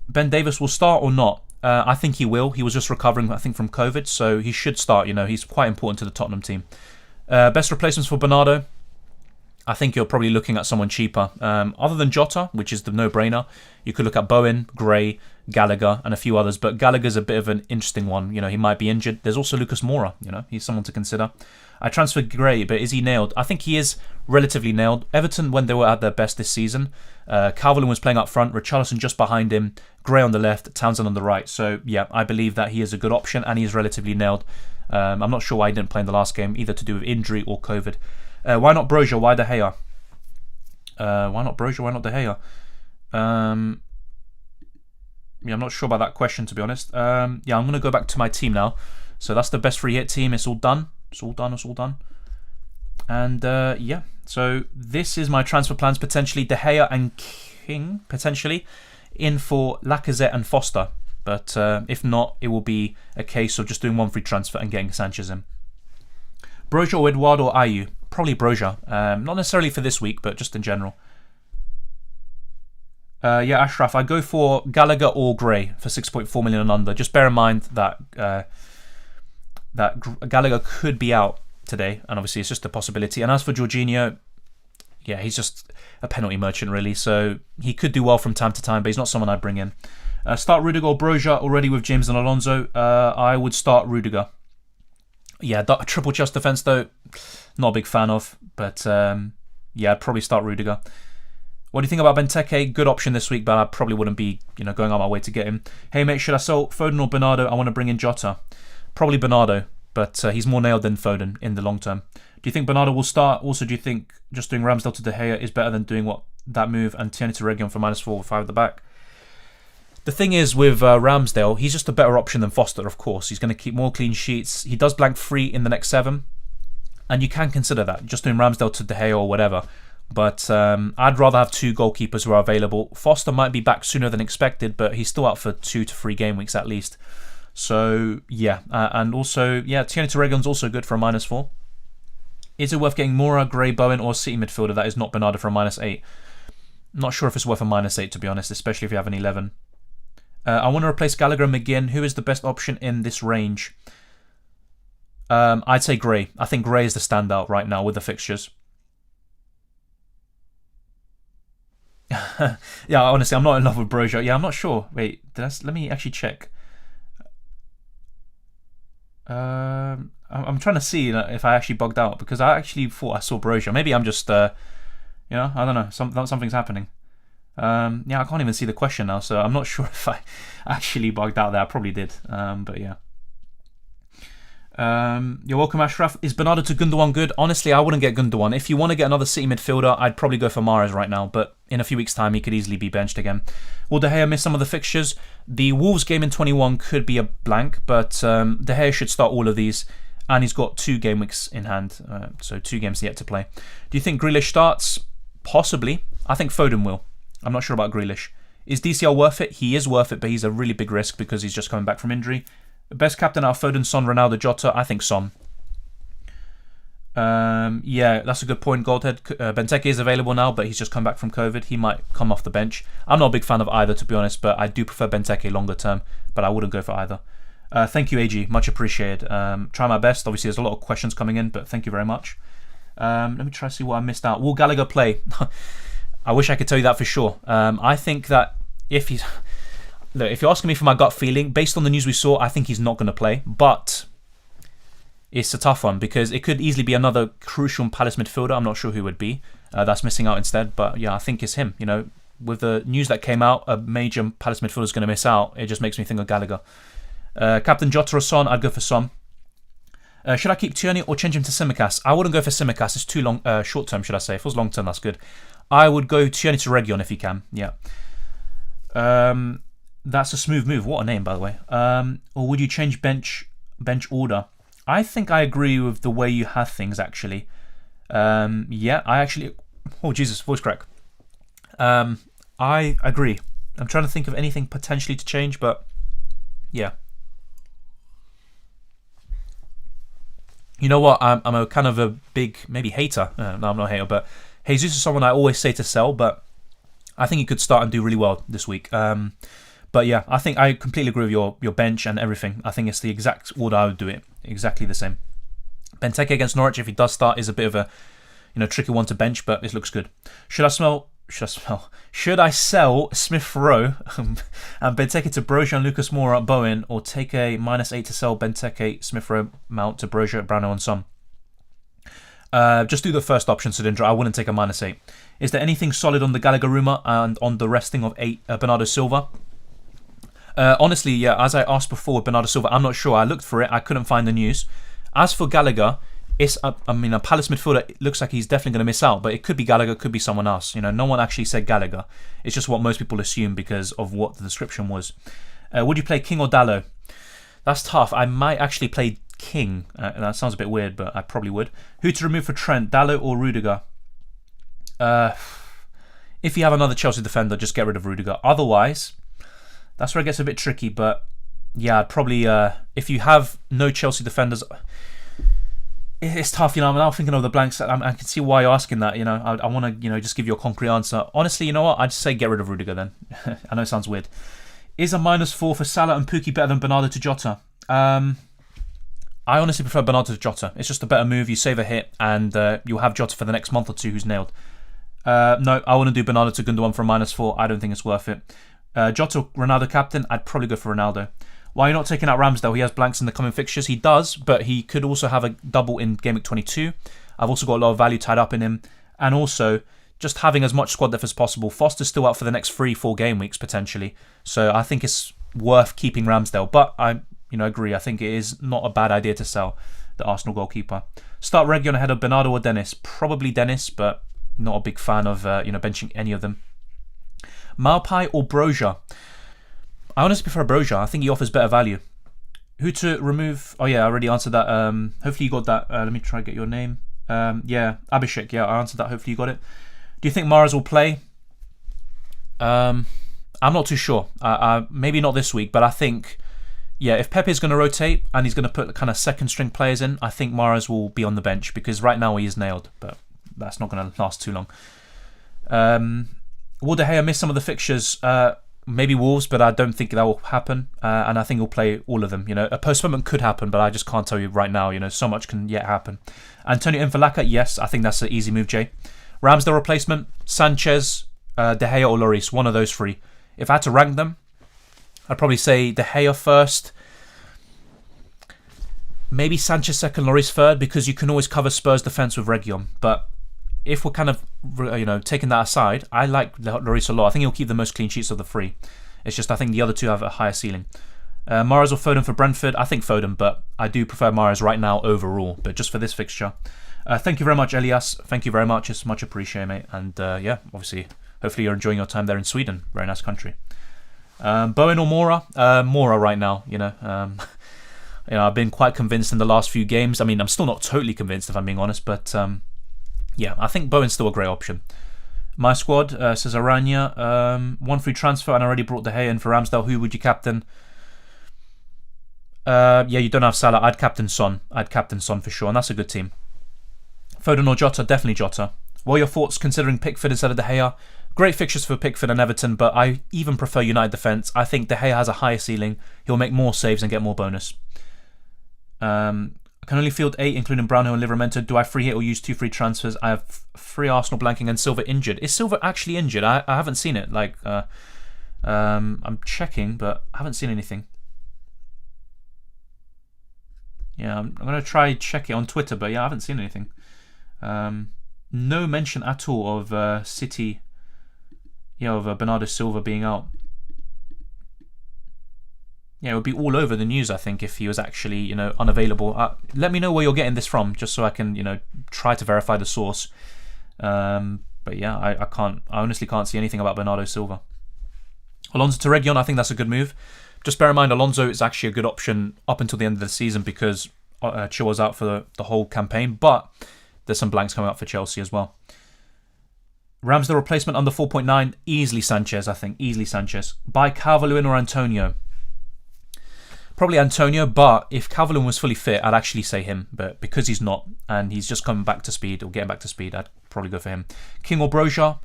Ben Davis will start or not? I think he will. He was just recovering, I think, from COVID, so he should start. He's quite important to the Tottenham team. Best replacements for Bernardo? I think you're probably looking at someone cheaper. Other than Jota, which is the no-brainer, you could look at Bowen, Gray, Gallagher, and a few others. But Gallagher's a bit of an interesting one. He might be injured. There's also Lucas Moura. He's someone to consider. I transferred Gray, but is he nailed? I think he is relatively nailed. Everton, when they were at their best this season, Calvert-Lewin was playing up front, Richarlison just behind him, Gray on the left, Townsend on the right. So, yeah, I believe that he is a good option and he is relatively nailed. I'm not sure why he didn't play in the last game, either to do with injury or COVID. Why not Broja? Why De Gea? Why not Broja? Why not De Gea? Yeah, I'm not sure about that question, to be honest. Yeah, I'm going to go back to my team now. So that's the best free hit team. It's all done. It's all done. And yeah, so this is my transfer plans. Potentially De Gea and King, potentially, in for Lacazette and Foster. But if not, it will be a case of just doing 1 free transfer and getting Sanchez in. Broja or Eduardo or Ayew? Probably Broja. Not necessarily for this week, but just in general. Yeah, Ashraf, I go for Gallagher or Gray for 6.4 million and under. Just bear in mind that Gallagher could be out today, and obviously it's just a possibility. And as for Jorginho, yeah, he's just a penalty merchant, really. So he could do well from time to time, but he's not someone I'd bring in. Start Rudiger or Broja already with James and Alonso. I would start Rudiger. Yeah, triple chest defense though, not a big fan of. But yeah, I'd probably start Rudiger. What do you think about Benteke? Good option this week, but I probably wouldn't be, going on my way to get him. Hey mate, should I sell Foden or Bernardo? I want to bring in Jota. Probably Bernardo, but he's more nailed than Foden in the long term. Do you think Bernardo will start? Also, do you think just doing Ramsdale to De Gea is better than doing that move and Tierney to Region for -4 with 5 at the back? The thing is with Ramsdale, he's just a better option than Foster, of course. He's going to keep more clean sheets. He does blank free in the next 7. And you can consider that, just doing Ramsdale to De Gea or whatever. But I'd rather have 2 goalkeepers who are available. Foster might be back sooner than expected, but he's still out for 2 to 3 game weeks at least. So, yeah. And also, yeah, Tierney to Region's also good for a -4. Is it worth getting Moura, Gray, Bowen, or City midfielder that is not Bernardo for a -8? Not sure if it's worth a -8, to be honest, especially if you have an 11. I want to replace Gallagher and McGinn. Who is the best option in this range? I'd say Gray. I think Gray is the standout right now with the fixtures. Yeah, honestly, I'm not in love with Broja. Yeah, I'm not sure. Wait, let me actually check. I'm trying to see if I actually bugged out, because I actually thought I saw Broja. Maybe I'm just, I don't know. Something's happening. Yeah, I can't even see the question now, so I'm not sure if I actually bugged out there. I probably did, but yeah. You're welcome, Ashraf. Is Bernardo to Gundogan good? Honestly, I wouldn't get Gundogan. If you want to get another City midfielder, I'd probably go for Mahrez right now, but in a few weeks' time, he could easily be benched again. Will De Gea miss some of the fixtures? The Wolves game in 21 could be a blank, but De Gea should start all of these. and he's got 2 game weeks in hand, so 2 games yet to play. Do you think Grealish starts? Possibly. I think Foden will. I'm not sure about Grealish. Is DCL worth it? He is worth it, but he's a really big risk because he's just coming back from injury. Best captain out of Foden, Son, Ronaldo, Jota? I think Son. Yeah, that's a good point, Goldhead. Benteke is available now, but he's just come back from COVID. He might come off the bench. I'm not a big fan of either, to be honest, but I do prefer Benteke longer term, but I wouldn't go for either. Thank you, AG. Much appreciated. Try my best. Obviously, there's a lot of questions coming in, but thank you very much. Let me try to see what I missed out. Will Gallagher play? I wish I could tell you that for sure. I think that if he's... Look, if you're asking me for my gut feeling, based on the news we saw, I think he's not going to play. But it's a tough one because it could easily be another crucial Palace midfielder. I'm not sure who it would be that's missing out instead. But yeah, I think it's him. You know, with the news that came out, a major Palace midfielder is going to miss out. It just makes me think of Gallagher. Captain Jota or Son? I'd go for Son. Should I keep Tierney or change him to Tsimikas? I wouldn't go for Tsimikas. It's too long. Short term, should I say? If it was long term, that's good. I would go Tierney to Region if you can. Yeah. That's a smooth move. What a name, by the way. Or would you change bench order? I think I agree with the way you have things, actually. Yeah, I actually... Oh, Jesus, voice crack. I agree. I'm trying to think of anything potentially to change, but yeah. You know what? I'm a kind of a big, maybe hater. No, I'm not a hater, but Jesus is someone I always say to sell, but I think he could start and do really well this week. But yeah, I think I completely agree with your bench and everything. I think it's the exact order I would do it. Exactly the same. Benteke against Norwich, if he does start, is a bit of a tricky one to bench, but it looks good. Should I sell Smith Rowe and Benteke to Broja and Lucas Moura at Bowen, or take a -8 to sell Benteke, Smith Rowe, Mount to Broja, Brano and Son? Just do the first option, Sudindra. I wouldn't take a -8. Is there anything solid on the Gallagher rumour and on the resting of Bernardo Silva? Honestly, yeah, as I asked before with Bernardo Silva, I'm not sure. I looked for it. I couldn't find the news. As for Gallagher, it's a Palace midfielder. It looks like he's definitely going to miss out, but it could be Gallagher, could be someone else. You know, no one actually said Gallagher. It's just what most people assume because of what the description was. Would you play King or Dallo? That's tough. I might actually play King. That sounds a bit weird, but I probably would. Who to remove for Trent, Dallo or Rudiger? If you have another Chelsea defender, just get rid of Rudiger. Otherwise, that's where it gets a bit tricky. But yeah, I'd probably if you have no Chelsea defenders, it's tough. You know, I'm now thinking of the blanks. I can see why you're asking that. You know, I want to just give you a concrete answer. Honestly, you know what? I'd say get rid of Rudiger then. I know it sounds weird. Is a -4 for Salah and Pukki better than Bernardo to Jota? I honestly prefer Bernardo to Jota. It's just a better move. You save a hit, and you'll have Jota for the next month or two who's nailed. No, I wouldn't do Bernardo to Gundogan for a -4. I don't think it's worth it. Jota, Ronaldo captain, I'd probably go for Ronaldo. Why are you not taking out Ramsdale? He has blanks in the coming fixtures. He does, but he could also have a double in Game Week 22. I've also got a lot of value tied up in him. And also, just having as much squad depth as possible. Foster's still out for the next 3-4 game weeks, potentially. So I think it's worth keeping Ramsdale. But I agree. I think it is not a bad idea to sell the Arsenal goalkeeper. Start Region ahead of Bernardo or Dennis. Probably Dennis, but not a big fan of benching any of them. Malpai or Broja? I honestly prefer Broja. I think he offers better value. Who to remove? Oh yeah, I already answered that. Hopefully you got that. Let me try and get your name. Yeah, Abhishek. Yeah, I answered that. Hopefully you got it. Do you think Mahrez will play? I'm not too sure. Maybe not this week, but I think, yeah, if Pepe's going to rotate and he's going to put kind of second string players in, I think Mahrez will be on the bench because right now he is nailed, but that's not going to last too long. Will De Gea miss some of the fixtures? Maybe Wolves, but I don't think that will happen. And I think he'll play all of them. A postponement could happen, but I just can't tell you right now. So much can yet happen. Antonio in for Laka? Yes, I think that's an easy move, Jay. Ramsdale replacement? Sanchez, De Gea or Lloris? One of those three. If I had to rank them, I'd probably say De Gea first. Maybe Sanchez second, Lloris third, because you can always cover Spurs defence with Reguilon. But if we're kind of, taking that aside, I like Lloris a lot. I think he'll keep the most clean sheets of the three. It's just I think the other two have a higher ceiling. Mahrez or Foden for Brentford? I think Foden, but I do prefer Mahrez right now overall. But just for this fixture. Thank you very much, Elias. Thank you very much. It's much appreciated, mate. And yeah, obviously, hopefully you're enjoying your time there in Sweden. Very nice country. Bowen or Moura? Moura right now, I've been quite convinced in the last few games. I mean, I'm still not totally convinced if I'm being honest, but yeah, I think Bowen's still a great option. My squad says Aranya, 1 free transfer, and I already brought De Gea in for Ramsdale. Who would you captain? Yeah, you don't have Salah. I'd captain Son. For sure, and that's a good team. Foden or Jota? Definitely Jota. What are your thoughts considering Pickford instead of De Gea? Great fixtures for Pickford and Everton, but I even prefer United defence. I think De Gea has a higher ceiling. He'll make more saves and get more bonus. I can only field 8, including Brownhill and Livramento. Do I free hit or use 2 free transfers? I have 3 Arsenal blanking and Silva injured. Is Silva actually injured? I haven't seen it. I'm checking, but I haven't seen anything. Yeah, I'm going to try check it on Twitter, but yeah, I haven't seen anything. No mention at all of City, of Bernardo Silva being out. Yeah, it would be all over the news, I think, if he was actually, unavailable. Let me know where you're getting this from, just so I can, try to verify the source. But yeah, I honestly can't see anything about Bernardo Silva. Alonso to Reguilon, I think that's a good move. Just bear in mind, Alonso is actually a good option up until the end of the season because Chilwell's out for the whole campaign, but there's some blanks coming up for Chelsea as well. Ramsdale replacement under 4.9, easily Sanchez, I think. Easily Sanchez. Buy Calvert-Lewin or Antonio? Probably Antonio, but if Calvert-Lewin was fully fit, I'd actually say him. But because he's not, and he's just coming back to speed, or getting back to speed, I'd probably go for him. King or Broja?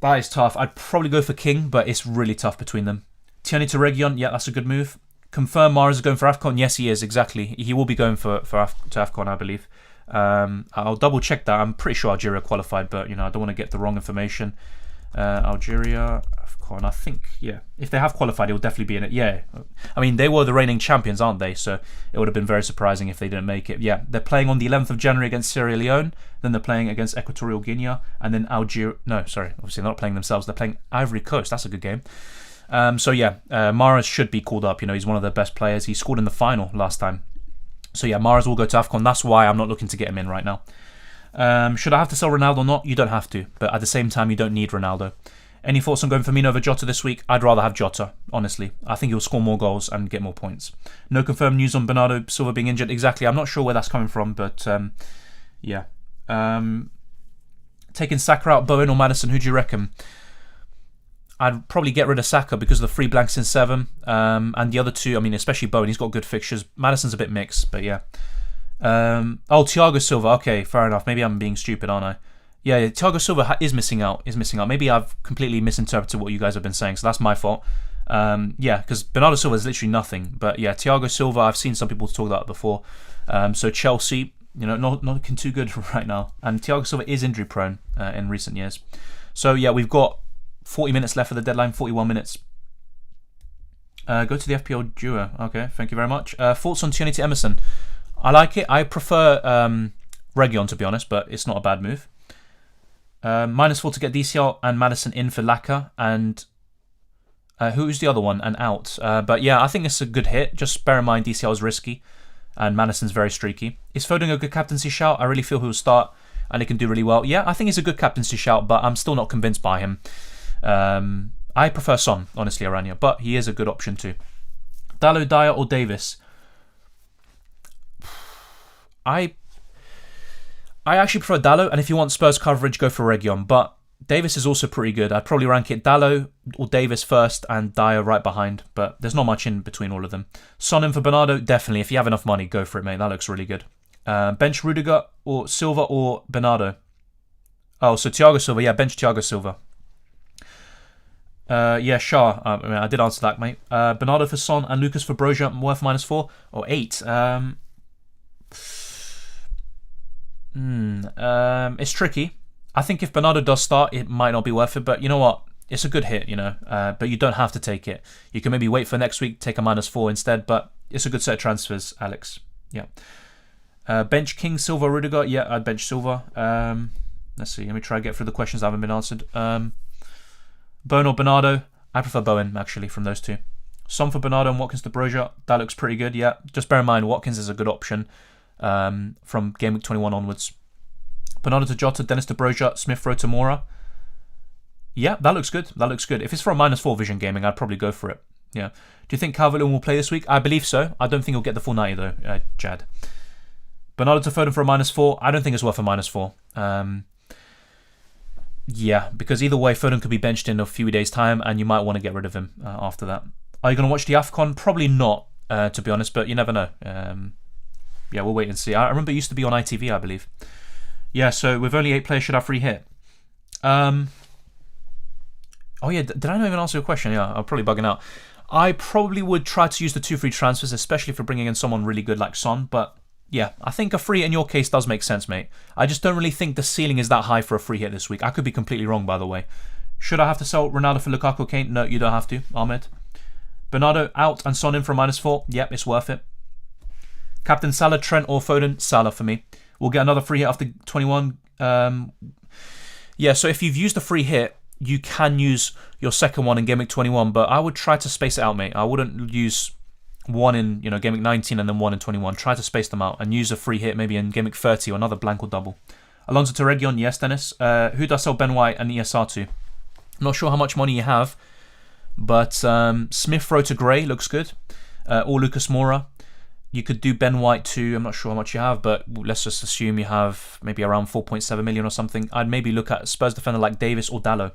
That is tough. I'd probably go for King, but it's really tough between them. Tierney to Reguilon, yeah, that's a good move. Confirm Mahrez is going for AFCON? Yes, he is, exactly. He will be going to AFCON, I believe. I'll double check that. I'm pretty sure Algeria qualified, but I don't want to get the wrong information. Algeria, AFCON, I think, yeah. If they have qualified, it will definitely be in it. Yeah, I mean, they were the reigning champions, aren't they? So it would have been very surprising if they didn't make it. Yeah, they're playing on the 11th of January against Sierra Leone, then they're playing against Equatorial Guinea, and then Algeria. No, sorry, obviously they're not playing themselves. They're playing Ivory Coast. That's a good game. So yeah, Mahrez should be called up. He's one of the best players. He scored in the final last time. So yeah, Mahrez will go to AFCON. That's why I'm not looking to get him in right now. Should I have to sell Ronaldo or not? You don't have to. But at the same time, you don't need Ronaldo. Any thoughts on going Firmino over Jota this week? I'd rather have Jota, honestly. I think he'll score more goals and get more points. No confirmed news on Bernardo Silva being injured. Exactly. I'm not sure where that's coming from, but yeah. Taking Saka out, Bowen or Maddison, who do you reckon? I'd probably get rid of Saka because of the free blanks in 7. And the other two, I mean, especially Bowen, he's got good fixtures. Maddison's a bit mixed, but yeah. Thiago Silva. Okay, fair enough. Maybe I'm being stupid, aren't I? Yeah, Thiago Silva is missing out. Maybe I've completely misinterpreted what you guys have been saying, so that's my fault. Yeah, because Bernardo Silva is literally nothing. But yeah, Thiago Silva, I've seen some people talk about it before. So Chelsea, not looking too good right now. And Thiago Silva is injury prone in recent years. So yeah, we've got 40 minutes left for the deadline, 41 minutes. Go to the FPL duo. Okay, thank you very much. Thoughts on Tierney to Emerson? I like it. I prefer Reguilon, to be honest, but it's not a bad move. -4 to get DCL and Maddison in for Laka. And who's the other one? And out. But yeah, I think it's a good hit. Just bear in mind DCL is risky and Maddison's very streaky. Is Foden a good captaincy shout? I really feel he'll start and he can do really well. Yeah, I think he's a good captaincy shout, but I'm still not convinced by him. I prefer Son, honestly, Aranya, but he is a good option too. Dalot, Dyer or Davis? I actually prefer Dalot, and if you want Spurs coverage, go for Reguilon, but Davis is also pretty good. I'd probably rank it Dalot or Davis first and Dyer right behind, but there's not much in between all of them. Son in for Bernardo, definitely. If you have enough money, go for it, mate. That looks really good. Bench Rudiger or Silva or Bernardo? Oh, so Thiago Silva. Yeah, bench Thiago Silva. Yeah, sure. I did answer that, mate. Bernardo for Son and Lucas for Broja, worth -4 or 8. It's tricky. I think if Bernardo does start, it might not be worth it, but you know what? It's a good hit, but you don't have to take it. You can maybe wait for next week, take a -4 instead, but it's a good set of transfers, Alex. Yeah. Bench King, Silva, Rudiger. Yeah, I'd bench Silva. Let's see. Let me try to get through the questions that haven't been answered. Bowen or Bernardo? I prefer Bowen, actually, from those two. Son for Bernardo and Watkins to Broja. That looks pretty good, yeah. Just bear in mind, Watkins is a good option from Game Week 21 onwards. Bernardo to Jota, Dennis to Broja, Smith Rowe to Mora. Yeah, that looks good. If it's for a -4 Vision Gaming, I'd probably go for it. Yeah. Do you think Calvert-Lewin will play this week? I believe so. I don't think he'll get the full 90 though, Jad. Bernardo to Foden for a -4. I don't think it's worth a -4. Yeah, because either way, Foden could be benched in a few days' time, and you might want to get rid of him after that. Are you going to watch the AFCON? Probably not, to be honest, but you never know. Yeah, we'll wait and see. I remember it used to be on ITV, I believe. Yeah, so with only 8 players, should have free hit. Oh yeah, did I not even answer your question? Yeah, I'm probably bugging out. I probably would try to use the 2 free transfers, especially for bringing in someone really good like Son, but yeah, I think a free in your case does make sense, mate. I just don't really think the ceiling is that high for a free hit this week. I could be completely wrong, by the way. Should I have to sell Ronaldo for Lukaku, Kane? No, you don't have to, Ahmed. Bernardo out and Son in for a -4. Yep, it's worth it. Captain Salah, Trent or Foden? Salah for me. We'll get another free hit after 21. Yeah, so if you've used a free hit, you can use your second one in Game Week 21, but I would try to space it out, mate. I wouldn't use one in Game Week 19 and then one in 21. Try to space them out and use a free hit maybe in Game Week 30 or another blank or double. Alonso to Region, yes, Dennis. Who do I sell Ben White and ESR to? I'm not sure how much money you have, but Smith Rowe to Gray looks good. Or Lucas Moura. You could do Ben White too. I'm not sure how much you have, but let's just assume you have maybe around 4.7 million or something. I'd maybe look at Spurs defender like Davis or Dallo.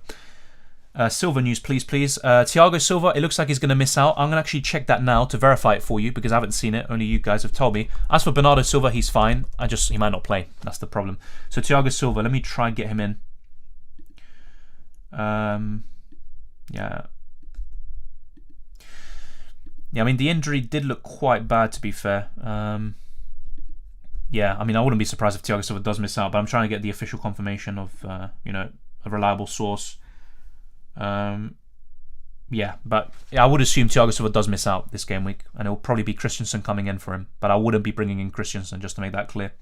Silva news, please. Thiago Silva, it looks like he's going to miss out. I'm going to actually check that now to verify it for you because I haven't seen it. Only you guys have told me. As for Bernardo Silva, he's fine. He might not play. That's the problem. So Thiago Silva, let me try and get him in. Yeah. Yeah, I mean, the injury did look quite bad, to be fair. Yeah, I mean, I wouldn't be surprised if Thiago Silva does miss out, but I'm trying to get the official confirmation of, a reliable source. Yeah, but I would assume Thiago Silva does miss out this game week, and it will probably be Christensen coming in for him, but I wouldn't be bringing in Christensen, just to make that clear.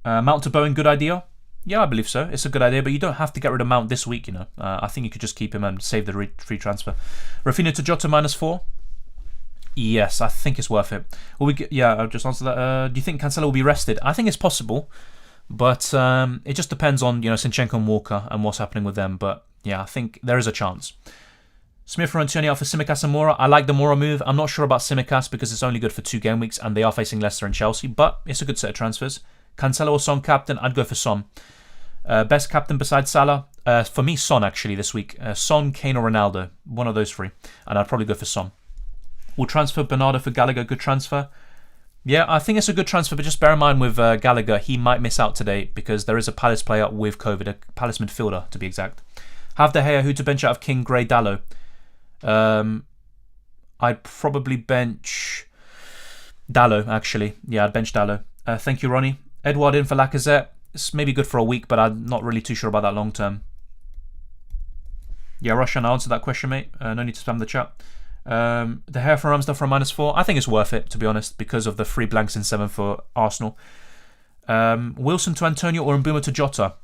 Mount to Bowen, good idea? Yeah, I believe so. It's a good idea, but you don't have to get rid of Mount this week, I think you could just keep him and save the free transfer. Rafinha to Jota -4. Yes, I think it's worth it. I'll just answer that. Do you think Cancelo will be rested? I think it's possible, but it just depends on Zinchenko and Walker and what's happening with them. But yeah, I think there is a chance. Smith and Antonio out for Tsimikas and Moura. I like the Moura move. I'm not sure about Tsimikas because it's only good for 2 game weeks and they are facing Leicester and Chelsea, but it's a good set of transfers. Cancelo or Son captain? I'd go for Son. Best captain besides Salah? For me, Son actually this week. Son, Kane or Ronaldo. One of those 3. And I'd probably go for Son. We'll transfer Bernardo for Gallagher. Good transfer. Yeah, I think it's a good transfer, but just bear in mind with Gallagher, he might miss out today because there is a Palace player with COVID, a Palace midfielder to be exact. Have De Gea, who to bench out of King, Gray, Dallo. I'd probably bench Dallo, actually. Yeah, I'd bench Dallo. Thank you, Ronnie. Edouard in for Lacazette. It's maybe good for a week, but I'm not really too sure about that long term. Yeah, Russian, I answered that question, mate. No need to spam the chat. The hair from Ramsdale for a -4. I think it's worth it, to be honest, because of the 3 blanks in 7 for Arsenal. Wilson to Antonio or Mbuma to Jota?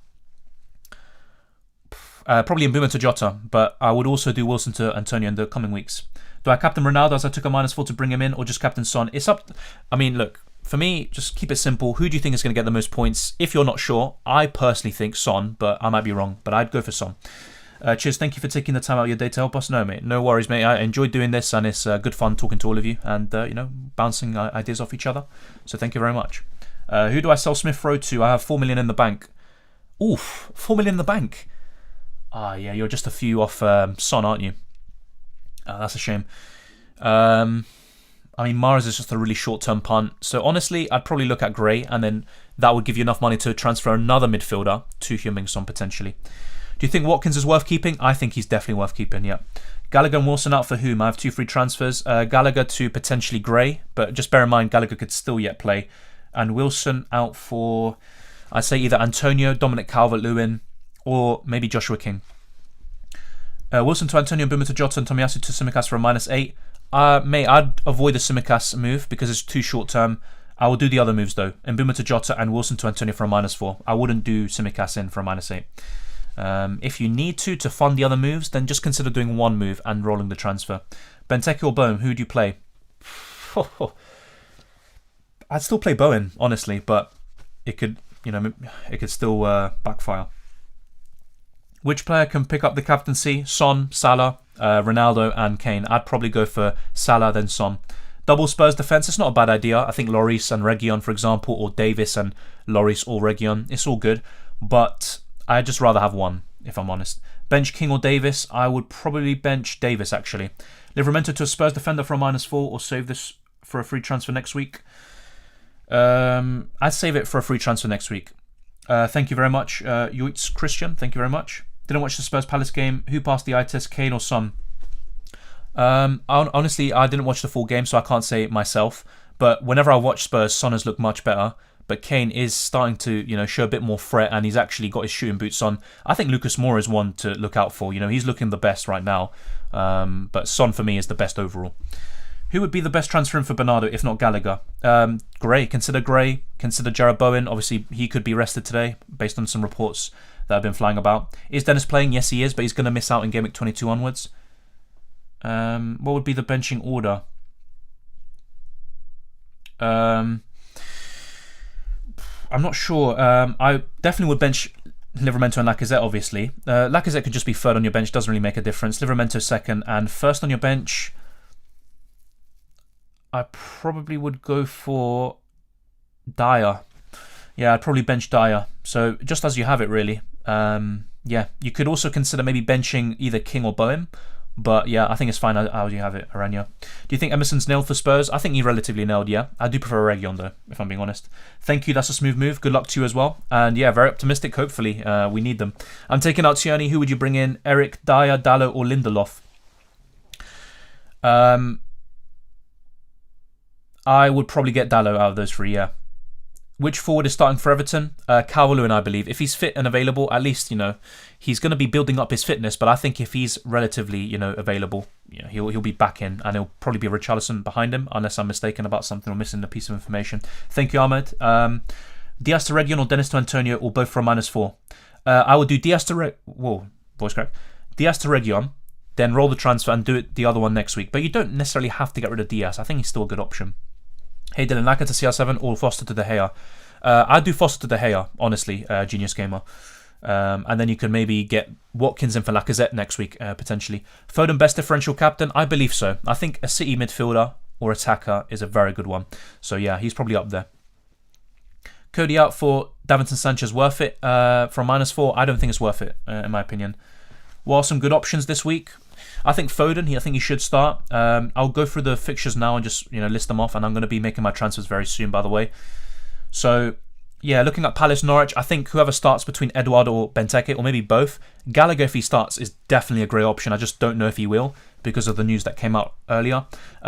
Probably Mbuma to Jota, but I would also do Wilson to Antonio in the coming weeks. Do I captain Ronaldo as I took a -4 to bring him in, or just captain Son? It's up. I mean, look, for me, just keep it simple. Who do you think is going to get the most points? If you're not sure, I personally think Son, but I might be wrong. But I'd go for Son. Cheers, thank you for taking the time out of your day to help us. No, mate, no worries, mate. I enjoyed doing this, and it's good fun talking to all of you and bouncing ideas off each other. So thank you very much. Who do I sell Smith Rowe to? I have 4 million in the bank. Oof, 4 million in the bank. Yeah, you're just a few off Son, aren't you? That's a shame. I mean, Mahrez is just a really short-term punt. So honestly, I'd probably look at Gray, and then that would give you enough money to transfer another midfielder to Heung-min Son potentially. Do you think Watkins is worth keeping? I think he's definitely worth keeping, yeah. Gallagher and Wilson out for whom? I have 2 free transfers. Gallagher to potentially Gray, but just bear in mind Gallagher could still yet play. And Wilson out for, I'd say either Antonio, Dominic Calvert-Lewin, or maybe Joshua King. Wilson to Antonio, Mbuma to Jota, and Tomiyasu to Tsimikas for a -8. Mate, I'd avoid the Tsimikas move because it's too short term. I will do the other moves though. Mbuma to Jota and Wilson to Antonio for a -4. I wouldn't do Tsimikas in for a -8. If you need to fund the other moves, then just consider doing one move and rolling the transfer. Benteke or Bowen, who do you play? I'd still play Bowen, honestly, but it could still backfire. Which player can pick up the captaincy? Son, Salah, Ronaldo and Kane. I'd probably go for Salah then Son. Double Spurs defence, it's not a bad idea. I think Lloris and Reguilon, for example, or Davis and Lloris or Reguilon, it's all good. But I'd just rather have one, if I'm honest. Bench King or Davis? I would probably bench Davis, actually. Livramento to a Spurs defender for a -4, or save this for a free transfer next week. I'd save it for a free transfer next week. Thank you very much, Yoitz Christian. Thank you very much. Didn't watch the Spurs Palace game. Who passed the eye test, Kane or Son? Honestly, I didn't watch the full game, so I can't say it myself. But whenever I watch Spurs, Son has looked much better. But Kane is starting to, show a bit more threat, and he's actually got his shooting boots on. I think Lucas Moura is one to look out for. He's looking the best right now. But Son for me is the best overall. Who would be the best transfer in for Bernardo if not Gallagher? Gray. Consider Gray. Consider Jarrod Bowen. Obviously, he could be rested today based on some reports that have been flying about. Is Dennis playing? Yes, he is, but he's going to miss out in Game Week 22 onwards. What would be the benching order? I'm not sure. I definitely would bench Livramento and Lacazette, obviously. Lacazette could just be third on your bench, doesn't really make a difference. Livramento second, and first on your bench, I probably would go for Dyer. Yeah, I'd probably bench Dyer. So just as you have it, really. Yeah, you could also consider maybe benching either King or Bowen. But yeah, I think it's fine how you have it, Aranya. Do you think Emerson's nailed for Spurs? I think he relatively nailed, yeah. I do prefer Reguilon though, if I'm being honest. Thank you, that's a smooth move. Good luck to you as well. And yeah, very optimistic, hopefully. We need them. I'm taking out Tierney. Who would you bring in? Eric, Dyer, Dallo or Lindelof? I would probably get Dallo out of those three, yeah. Which forward is starting for Everton? Calvert-Lewin, I believe. If he's fit and available, at least, he's going to be building up his fitness. But I think if he's relatively, available, he'll be back in. And he'll probably be Richarlison behind him, unless I'm mistaken about something or missing a piece of information. Thank you, Ahmed. Diaz to Reguilon or Dennis to Antonio, or both for a -4? I would do Diaz to Diaz to Reguilon, then roll the transfer and do it the other one next week. But you don't necessarily have to get rid of Diaz. I think he's still a good option. Hey Dylan, Laka to CR7 or Foster to De Gea? I'd do Foster to De Gea, honestly, Genius Gamer. And then you can maybe get Watkins in for Lacazette next week, potentially. Foden best differential captain? I believe so. I think a City midfielder or attacker is a very good one. So yeah, he's probably up there. Cody out for Davinson Sanchez, worth it? For a -4, I don't think it's worth it, in my opinion. What are some good options this week? I think Foden, I think he should start. I'll go through the fixtures now and just list them off, and I'm going to be making my transfers very soon, by the way. So yeah, looking at Palace Norwich, I think whoever starts between Eduardo or Benteke, or maybe both, Gallagher if he starts is definitely a great option. I just don't know if he will because of the news that came out earlier.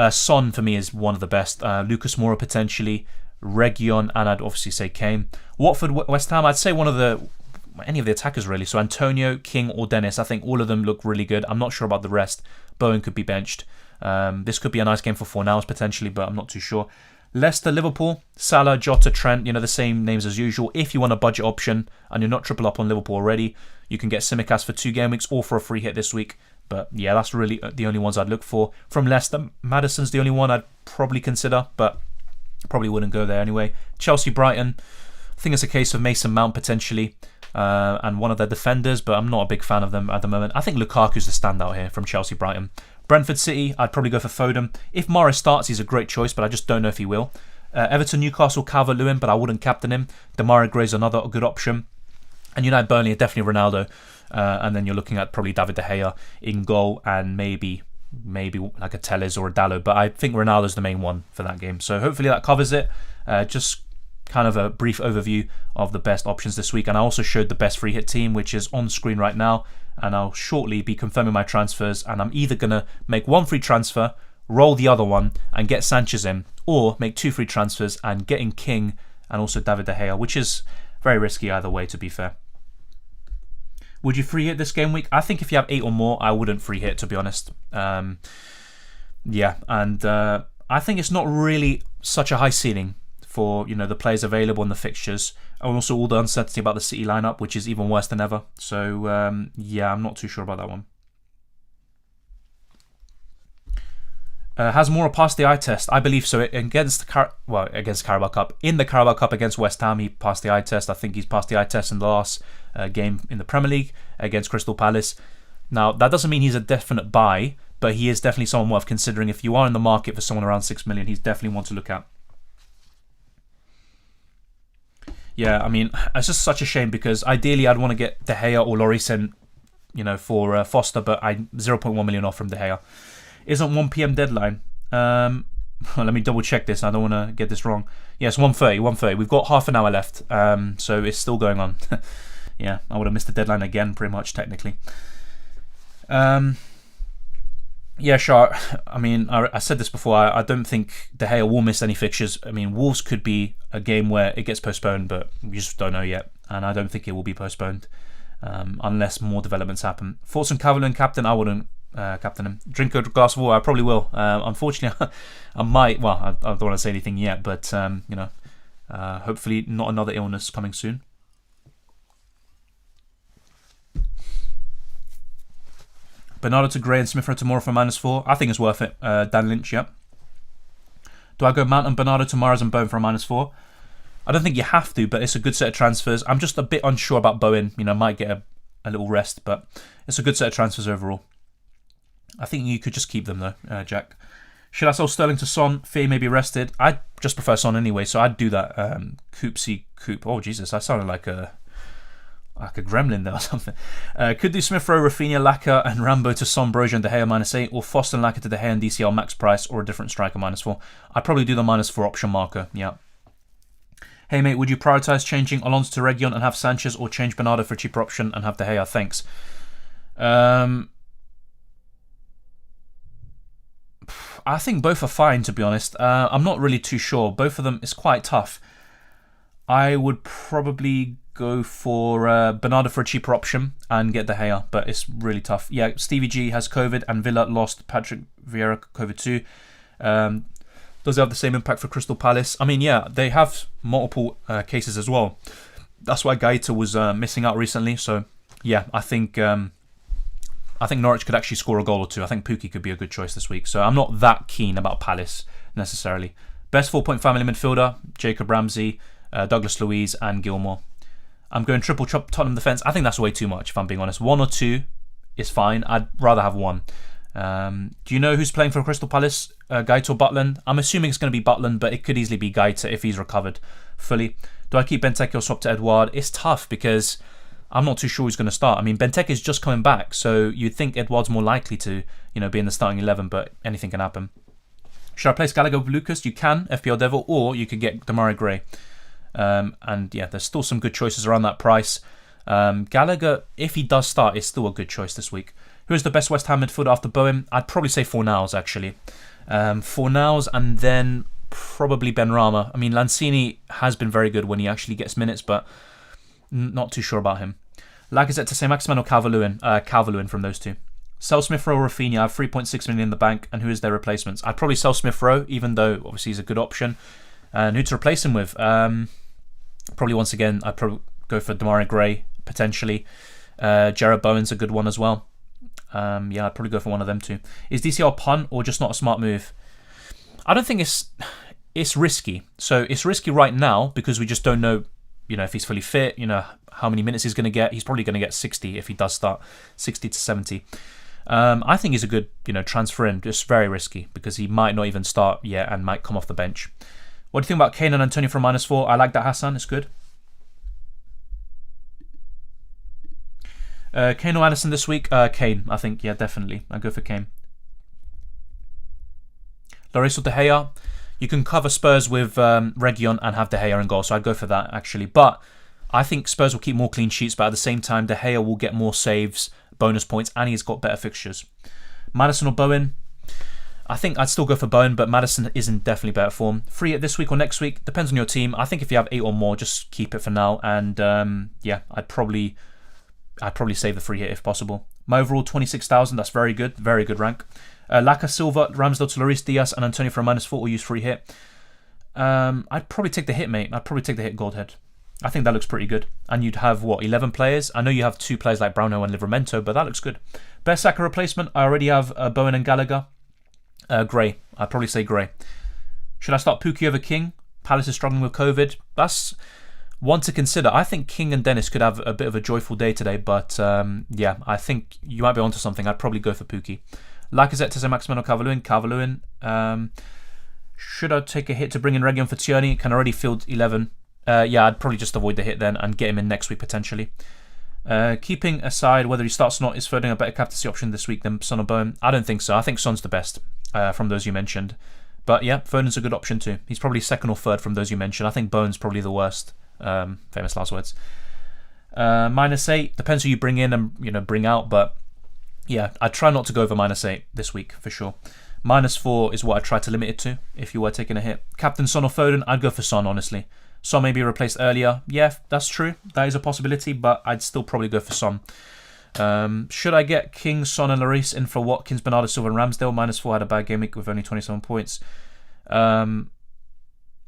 Son for me is one of the best. Lucas Moura potentially, Reguilon, and I'd obviously say Kane. Watford, West Ham, I'd say any of the attackers really. So Antonio, King or Dennis, I think all of them look really good. I'm not sure about the rest. Bowen could be benched. This could be a nice game for Fornals potentially, but I'm not too sure. Leicester, Liverpool, Salah, Jota, Trent, the same names as usual. If you want a budget option and you're not triple up on Liverpool already, you can get Tsimikas for 2 game weeks or for a free hit this week. But yeah, that's really the only ones I'd look for. From Leicester, Maddison's the only one I'd probably consider, but probably wouldn't go there anyway. Chelsea, Brighton, I think it's a case of Mason Mount potentially. And one of their defenders, but I'm not a big fan of them at the moment. I think Lukaku's the standout here from Chelsea, Brighton. Brentford City, I'd probably go for Foden. If Morris starts, he's a great choice, but I just don't know if he will. Everton, Newcastle, Calvert-Lewin, but I wouldn't captain him. Demarai Gray's another good option. And United, Burnley, definitely Ronaldo. And then you're looking at probably David De Gea in goal, and maybe like a Telles or a Dallo. But I think Ronaldo's the main one for that game. So hopefully that covers it. Just kind of a brief overview of the best options this week, and I also showed the best free hit team, which is on screen right now, and I'll shortly be confirming my transfers, and I'm either going to make one free transfer, roll the other one and get Sanchez in, or make 2 free transfers and get in King and also David De Gea, which is very risky either way, to be fair. Would you free hit this game week? I think if you have 8 or more, I wouldn't free hit, to be honest. Yeah, and I think it's not really such a high ceiling for the players available in the fixtures, and also all the uncertainty about the City lineup, which is even worse than ever. So yeah, I'm not too sure about that one. Has Moura passed the eye test? I believe so. Against Carabao Cup. In the Carabao Cup against West Ham, he passed the eye test. I think he's passed the eye test in the last game in the Premier League against Crystal Palace. Now, that doesn't mean he's a definite buy, but he is definitely someone worth considering. If you are in the market for someone around 6 million, he's definitely one to look at. Yeah, I mean, it's just such a shame because ideally I'd want to get De Gea or Lloris in, for Foster, but 0.1 million off from De Gea. Isn't 1 p.m. deadline? Let me double check this. I don't want to get this wrong. Yes, 1:30. We've got half an hour left, so it's still going on. Yeah, I would have missed the deadline again, pretty much, technically. Yeah, sure. I mean, I said this before. I don't think De Gea will miss any fixtures. I mean, Wolves could be a game where it gets postponed, but we just don't know yet. And I don't think it will be postponed unless more developments happen. Thoughts on Calvert-Lewin captain? I wouldn't captain him. Drink a glass of water? I probably will. Unfortunately, I might. Well, I don't want to say anything yet, but hopefully not another illness coming soon. Bernardo to Gray and Smith Rowe tomorrow for -4. I think it's worth it. Dan Lynch, yep. Do I go Mount and Bernardo to Mahrez and Bowen for a -4? I don't think you have to, but it's a good set of transfers. I'm just a bit unsure about Bowen. Might get a little rest, but it's a good set of transfers overall. I think you could just keep them though, Jack. Should I sell Sterling to Son? Fee may be rested. I just prefer Son anyway, so I'd do that. Coop. Oh Jesus, I sounded like a gremlin there or something. Could do Smith Rowe, Rafinha, Laka, and Rambo to Son, Broja, and De Gea -8, or Foster and Laka to De Gea and DCL max price, or a different striker -4. I'd probably do the -4 option marker. Yeah. Hey mate, would you prioritise changing Alonso to Reguilon and have Sanchez, or change Bernardo for a cheaper option and have De Gea? Thanks. I think both are fine, to be honest. I'm not really too sure. Both of them is quite tough. I would probably go for Bernardo for a cheaper option and get De Gea, but it's really tough. Yeah, Stevie G has COVID and Villa lost Patrick Vieira COVID too. Does it have the same impact for Crystal Palace? I mean, yeah, they have multiple cases as well. That's why Gaeta was missing out recently. So yeah, I think Norwich could actually score a goal or two. I think Pukki could be a good choice this week. So I'm not that keen about Palace necessarily. Best 4.5 million midfielder: Jacob Ramsey, Douglas Luiz, and Gilmore. I'm going triple Tottenham defence. I think that's way too much, if I'm being honest. 1 or 2 is fine. I'd rather have 1. Do you know who's playing for Crystal Palace? Gaeta or Butland? I'm assuming it's going to be Butland, but it could easily be Gaeta if he's recovered fully. Do I keep Benteke or swap to Edouard? It's tough because I'm not too sure who's going to start. I mean, Benteke is just coming back, so you'd think Edouard's more likely to, be in the starting 11, but anything can happen. Should I place Gallagher with Lucas? You can, FPL Devil, or you could get Demarai Gray. And yeah, there's still some good choices around that price. Gallagher, if he does start, is still a good choice this week. Who is the best West Ham midfielder after Bowen? I'd probably say Fornals, actually. Fornals and then probably Benrahma. I mean, Lanzini has been very good when he actually gets minutes, but not too sure about him. Lacazette to say Maximan or Calvert-Lewin? Calvert-Lewin from those two. Sell Smith Rowe or Rafinha. I have 3.6 million in the bank, and who is their replacements? I'd probably sell Smith Rowe, even though obviously he's a good option. And who to replace him with? Probably once again, I'd probably go for Demarai Gray, potentially. Jared Bowen's a good one as well. Yeah, I'd probably go for one of them too. Is DCL a punt or just not a smart move? I don't think it's risky. So it's risky right now because we just don't know, if he's fully fit, how many minutes he's going to get. He's probably going to get 60 if he does start, 60 to 70. I think he's a good, transfer in. Just very risky because he might not even start yet and might come off the bench. What do you think about Kane and Antonio for -4? I like that, Hassan. It's good. Kane or Addison this week? Kane, I think. Yeah, definitely. I'll go for Kane. Lloris or De Gea? You can cover Spurs with Reguilon and have De Gea in goal, so I'd go for that, actually. But I think Spurs will keep more clean sheets, but at the same time, De Gea will get more saves, bonus points, and he's got better fixtures. Maddison or Bowen? I think I'd still go for Bowen, but Maddison is in definitely better form. Free it this week or next week? Depends on your team. I think if you have 8 or more, just keep it for now. And yeah, I'd probably save the free hit if possible. My overall 26,000. That's very good. Very good rank. Laka, Silva, Ramsdale to Lloris, Diaz, and Antonio for a -4 or use free hit. I'd probably take the hit, mate. I'd probably take the hit Goldhead. I think that looks pretty good. And you'd have, 11 players? I know you have 2 players like Brownhill and Livramento, but that looks good. Best Saka replacement? I already have Bowen and Gallagher. Gray. I'd probably say Gray. Should I start Pookie over King? Palace is struggling with COVID. That's one to consider. I think King and Dennis could have a bit of a joyful day today, but yeah, I think you might be onto something. I'd probably go for Pookie. Lacazette to Maximin or Calvert-Lewin. Should I take a hit to bring in Reguilon for Tierney? Can already field 11. Yeah, I'd probably just avoid the hit then and get him in next week potentially. Keeping aside whether he starts or not, is Foden a better captaincy option this week than Son or Bone? I don't think so. I think Son's the best from those you mentioned. But yeah, Foden's a good option too. He's probably second or third from those you mentioned. I think Bone's probably the worst. Famous last words. -8 depends who you bring in and bring out, but yeah, I'd try not to go over -8 this week for sure. -4 is what I try to limit it to if you were taking a hit. Captain Son or Foden? I'd go for Son, honestly. Son may be replaced earlier. Yeah, that's true. That is a possibility, but I'd still probably go for Son. Should I get King, Son and Lloris in for Watkins, Bernardo Silva and Ramsdale? -4 had a bad game week with only 27 points.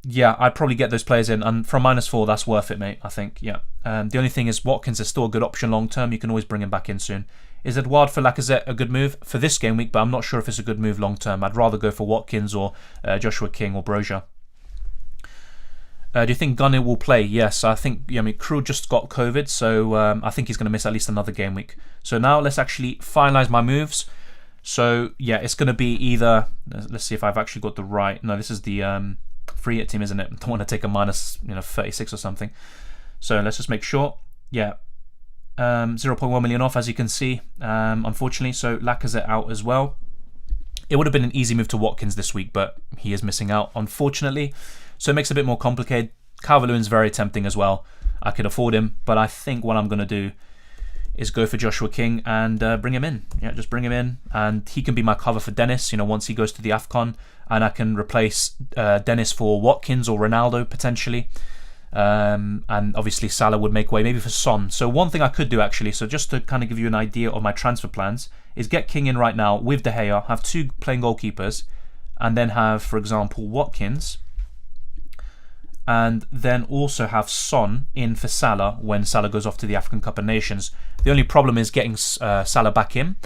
Yeah, I'd probably get those players in, and from -4, that's worth it, mate, I think, yeah. The only thing is Watkins is still a good option long term. You can always bring him back in soon. Is Edouard for Lacazette a good move for this game week? But I'm not sure if it's a good move long term. I'd rather go for Watkins or Joshua King or Brozier. Do you think Gunner will play? Yes, I think. Krul just got COVID, so I think he's going to miss at least another game week. So now let's actually finalize my moves. So yeah, it's going to be either. Let's see if I've actually got the right. No, this is the free hit team, isn't it? Don't want to take a -36 or something. So let's just make sure. Yeah. 0.1 million off, as you can see, unfortunately. So Lacazette out as well. It would have been an easy move to Watkins this week, but he is missing out, unfortunately. So it makes it a bit more complicated. Calvert-Lewin's very tempting as well. I could afford him, but I think what I'm going to do is go for Joshua King and bring him in. Yeah, just bring him in, and he can be my cover for Dennis, once he goes to the AFCON, and I can replace Dennis for Watkins or Ronaldo, potentially. And obviously Salah would make way maybe for Son. So one thing I could do actually, so just to kind of give you an idea of my transfer plans, is get King in right now with De Gea, have 2 playing goalkeepers, and then have, for example, Watkins, and then also have Son in for Salah when Salah goes off to the African Cup of Nations. The only problem is getting Salah back in.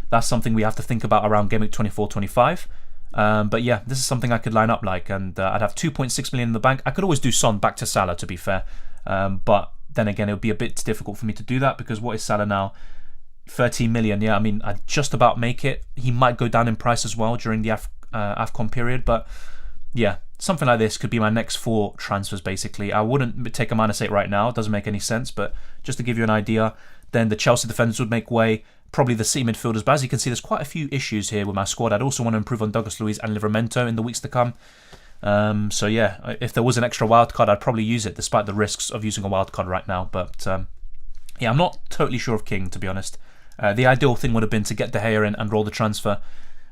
That's something we have to think about around Game Week 24-25. But yeah, this is something I could line up like, and I'd have 2.6 million in the bank. I could always do Son back to Salah, to be fair, but then again it would be a bit difficult for me to do that, because what is Salah now? 13 million. Yeah, I mean, I'd just about make it. He might go down in price as well during the AFCON period, but yeah, something like this could be my next 4 transfers basically. I wouldn't take a -8 right now, it doesn't make any sense, but just to give you an idea, then the Chelsea defenders would make way, probably the City midfielders, but as you can see, there's quite a few issues here with my squad. I'd also want to improve on Douglas Luiz and Livramento in the weeks to come. So yeah, if there was an extra wildcard, I'd probably use it, despite the risks of using a wildcard right now. But yeah, I'm not totally sure of King, to be honest. The ideal thing would have been to get De Gea in and roll the transfer,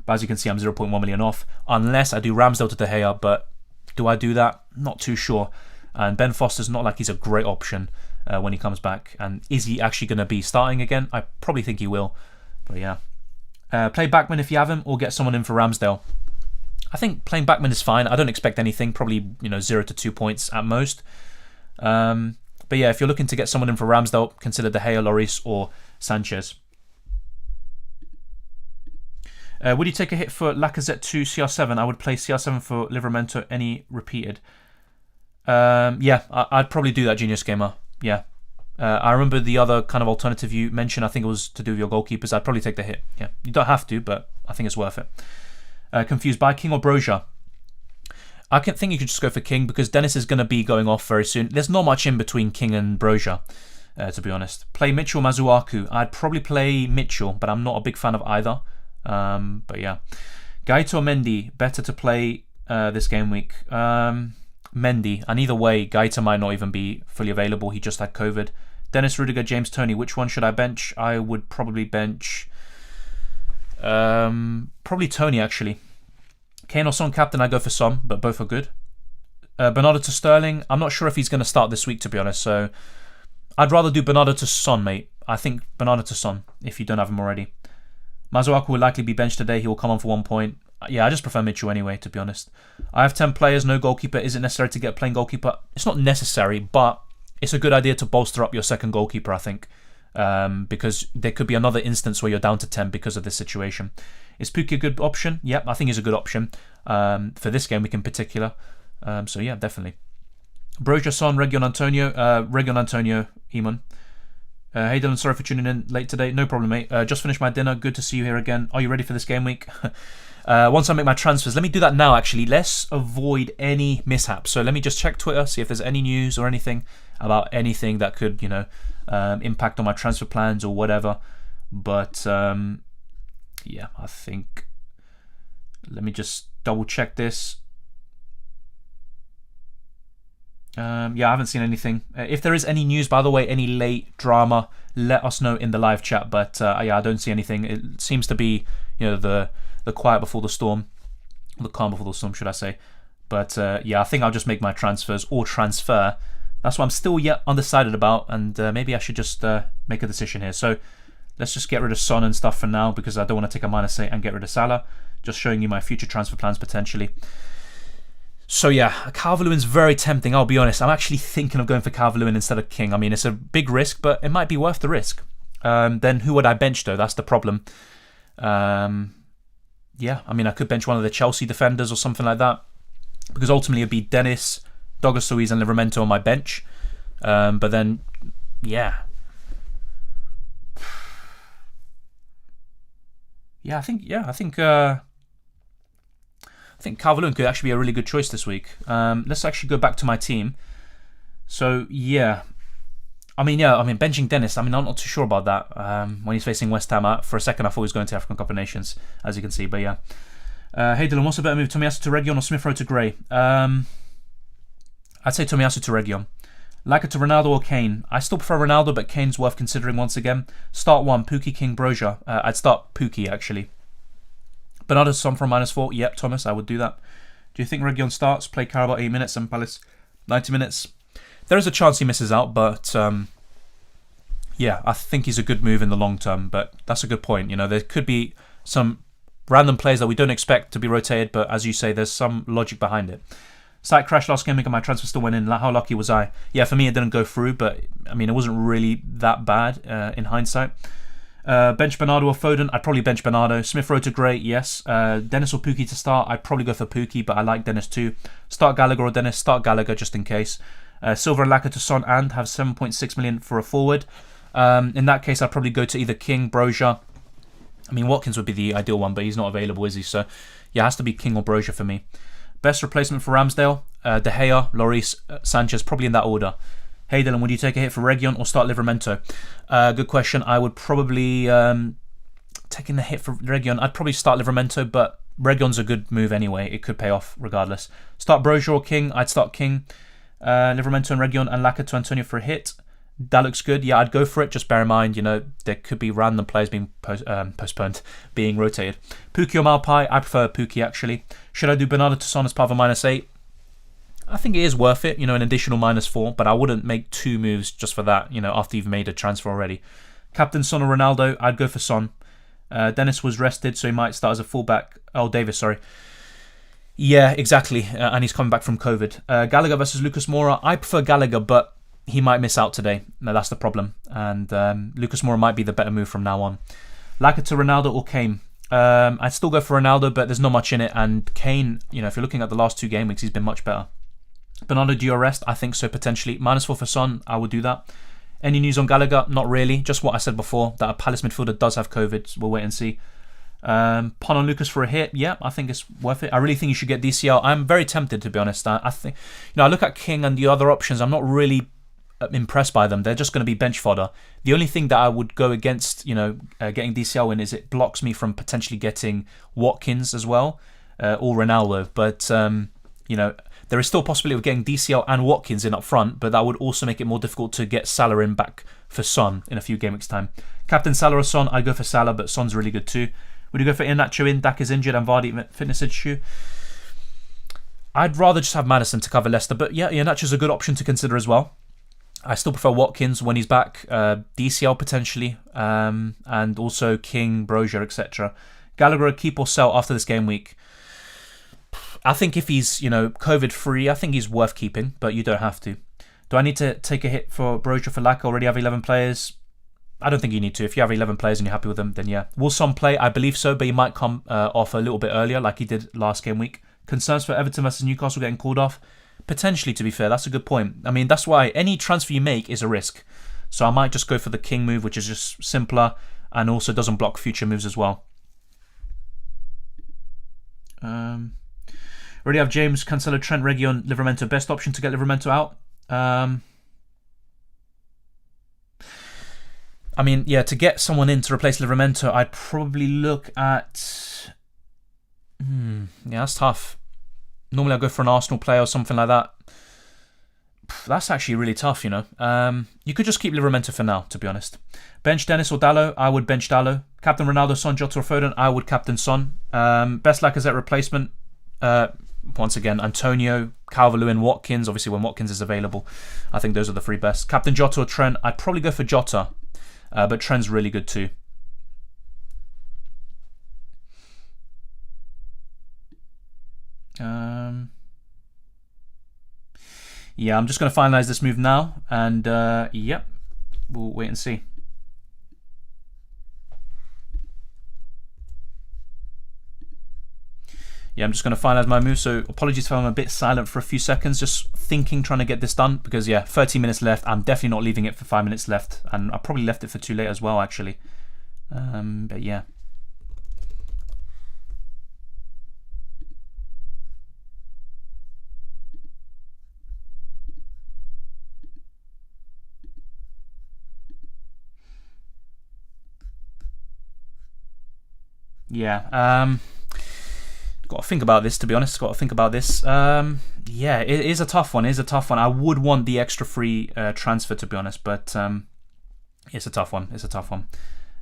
but as you can see, I'm 0.1 million off, unless I do Ramsdale to De Gea, but do I do that? Not too sure. And Ben Foster's not like he's a great option when he comes back. And is he actually going to be starting again? I probably think he will. But yeah. Play Backman if you have him, or get someone in for Ramsdale. I think playing Backman is fine. I don't expect anything. Probably 0 to 2 points at most. But yeah, if you're looking to get someone in for Ramsdale, consider De Gea, Lloris or Sanchez. Would you take a hit for Lacazette to CR7? I would play CR7 for Livramento any repeated. Yeah, I'd probably do that, Genius Gamer. Yeah. I remember the other kind of alternative you mentioned, I think it was to do with your goalkeepers. I'd probably take the hit. Yeah, you don't have to, but I think it's worth it. Confused by King or Brozier? I think you could just go for King, because Dennis is going to be going off very soon. There's not much in between King and Brozier, to be honest. Play Mitchell or Masuaku? I'd probably play Mitchell, but I'm not a big fan of either. But yeah, Gaita or Mendy, better to play this game week. Mendy, and either way, Gaita might not even be fully available. He just had COVID. Dennis, Rudiger, James, Tony. Which one should I bench? I would probably bench probably Tony, actually. Kane or Son captain? I go for Son, but both are good. Bernardo to Sterling. I'm not sure if he's going to start this week, to be honest. So I'd rather do Bernardo to Son, mate. I think Bernardo to Son, if you don't have him already. Masuaku will likely be benched today. He will come on for 1 point. Yeah, I just prefer Mitchell anyway, to be honest. I have 10 players, no goalkeeper. Is it necessary to get a playing goalkeeper? It's not necessary, but it's a good idea to bolster up your second goalkeeper, I think. because there could be another instance where you're down to 10 because of this situation. Is Pukki a good option? Yep, I think he's a good option for this game week in particular. So yeah, definitely. Broja, Son, Region Antonio, Eamon. Hey Dylan, sorry for tuning in late today. No problem, mate. Just finished my dinner. Good to see you here again. Are you ready for this game week? Once I make my transfers, let me do that now actually. Let's avoid any mishaps. So let me just check Twitter, see if there's any news or anything about anything that could, impact on my transfer plans or whatever. But yeah, I think, let me just double check this. Yeah, I haven't seen anything. If there is any news, by the way, any late drama, let us know in the live chat. But yeah, I don't see anything. It seems to be, the quiet before the storm, the calm before the storm, should I say? But yeah, I think I'll just make my transfers or transfer. That's what I'm still yet undecided about, and maybe I should just make a decision here. So let's just get rid of Son and stuff for now, because I don't want to take a -8 and get rid of Salah. Just showing you my future transfer plans potentially. So yeah, Calvert-Lewin's very tempting, I'll be honest. I'm actually thinking of going for Calvert-Lewin instead of King. I mean, it's a big risk, but it might be worth the risk. Then who would I bench though? That's the problem. Yeah, I mean, I could bench one of the Chelsea defenders or something like that, because ultimately it'd be Dennis, Douglas Luiz and Livramento on my bench. But then, yeah. I think Calvert-Lewin could actually be a really good choice this week. Let's actually go back to my team. So yeah, I mean benching Dennis. I mean, I'm not too sure about that. When he's facing West Ham, for a second I thought he was going to African Cup of Nations, as you can see. But yeah, hey Dylan, what's a better move, Tomiyasu to Region or Smith Rowe to Gray? I'd say Tomiyasu to Region. Laka to Ronaldo or Kane? I still prefer Ronaldo, but Kane's worth considering once again. Start one, Pukki, King, Broja. I'd start Pukki actually. Bernardo Son from -4. Yep, Thomas, I would do that. Do you think Region starts? Play Carabao 8 minutes and Palace 90 minutes? There is a chance he misses out, but yeah, I think he's a good move in the long term. But that's a good point. There could be some random players that we don't expect to be rotated, but as you say, there's some logic behind it. Site crash last game, and my transfer still went in. How lucky was I? Yeah, for me it didn't go through, but I mean, it wasn't really that bad in hindsight. Bench Bernardo or Foden? I'd probably bench Bernardo. Smith Rowe to Gray, yes. Dennis or Pukki to start? I'd probably go for Pukki, but I like Dennis too. Start Gallagher or Dennis? Start Gallagher just in case. Silva and Laka to Son and have 7.6 million for a forward. In that case, I'd probably go to either King, Broja. I mean, Watkins would be the ideal one, but he's not available, is he? So yeah, it has to be King or Broja for me. Best replacement for Ramsdale? De Gea, Lloris, Sanchez, probably in that order. Hey Dylan, would you take a hit for Region or start Livramento? Good question. I would probably, taking the hit for Region, I'd probably start Livramento, but Region's a good move anyway. It could pay off regardless. Start Broja or King? I'd start King. Livramento and Region and Laka to Antonio for a hit. That looks good. Yeah, I'd go for it. Just bear in mind, there could be random players being postponed, being rotated. Pukki or Malpai? I prefer Pukki actually. Should I do Bernardo to Son as part of a -8? I think it is worth it, an additional -4, but I wouldn't make two moves just for that, after you've made a transfer already. Captain Son or Ronaldo? I'd go for Son. Dennis was rested, so he might start as a fullback. Oh, Davis, sorry. Yeah, exactly, and he's coming back from COVID. Gallagher versus Lucas Moura? I prefer Gallagher, but he might miss out today. No, that's the problem. And Lucas Moura might be the better move from now on. Laka to Ronaldo or Kane? I'd still go for Ronaldo, but there's not much in it. And Kane, if you're looking at the last 2 game weeks, he's been much better. Bernardo, do you rest? I think so, potentially. -4 for Son, I would do that. Any news on Gallagher? Not really. Just what I said before, that a Palace midfielder does have COVID. So we'll wait and see. Pun on Lucas for a hit? Yeah, I think it's worth it. I really think you should get DCL. I'm very tempted, to be honest. I think, I look at King and the other options. I'm not really impressed by them. They're just going to be bench fodder. The only thing that I would go against, getting DCL in is it blocks me from potentially getting Watkins as well, or Ronaldo. But, there is still a possibility of getting DCL and Watkins in up front, but that would also make it more difficult to get Salah in back for Son in a few game weeks' time. Captain Salah or Son? I'd go for Salah, but Son's really good too. Would you go for Iheanacho in? Dak is injured and Vardy fitness issue. I'd rather just have Maddison to cover Leicester, but yeah, Iheanacho's a good option to consider as well. I still prefer Watkins when he's back, DCL potentially, and also King, Broja, etc. Gallagher, keep or sell after this game week? I think if he's, COVID-free, I think he's worth keeping, but you don't have to. Do I need to take a hit for Broja for Laka? Already have 11 players. I don't think you need to. If you have 11 players and you're happy with them, then yeah. Will Son play? I believe so, but he might come off a little bit earlier like he did last game week. Concerns for Everton versus Newcastle getting called off? Potentially, to be fair. That's a good point. I mean, that's why any transfer you make is a risk. So I might just go for the King move, which is just simpler and also doesn't block future moves as well. Already have James, Cancelo, Trent, Reguilon, Livramento. Best option to get Livramento out? I mean, yeah, to get someone in to replace Livramento, I'd probably look at... yeah, that's tough. Normally I'd go for an Arsenal player or something like that. That's actually really tough, you know. You could just keep Livramento for now, to be honest. Bench Dennis or Dallo? I would bench Dallo. Captain Ronaldo, Son, Jota or Foden? I would captain Son. Best Lacazette replacement? Once again, Antonio, Calvert-Lewin, Watkins. Obviously, when Watkins is available, I think those are the three best. Captain Jota or Trent? I'd probably go for Jota. But Trent's really good too. Yeah, I'm just going to finalize this move now. And, yep, we'll wait and see. Yeah, I'm just going to finalize my move. So apologies if I'm a bit silent for a few seconds. Just thinking, trying to get this done. Because, yeah, 30 minutes left. I'm definitely not leaving it for 5 minutes left. And I probably left it for too late as well, actually. But, yeah. Yeah, got to think about this, to be honest. Got to think about this. Yeah, it is a tough one. It is a tough one. I would want the extra free transfer, to be honest, but it's a tough one. It's a tough one.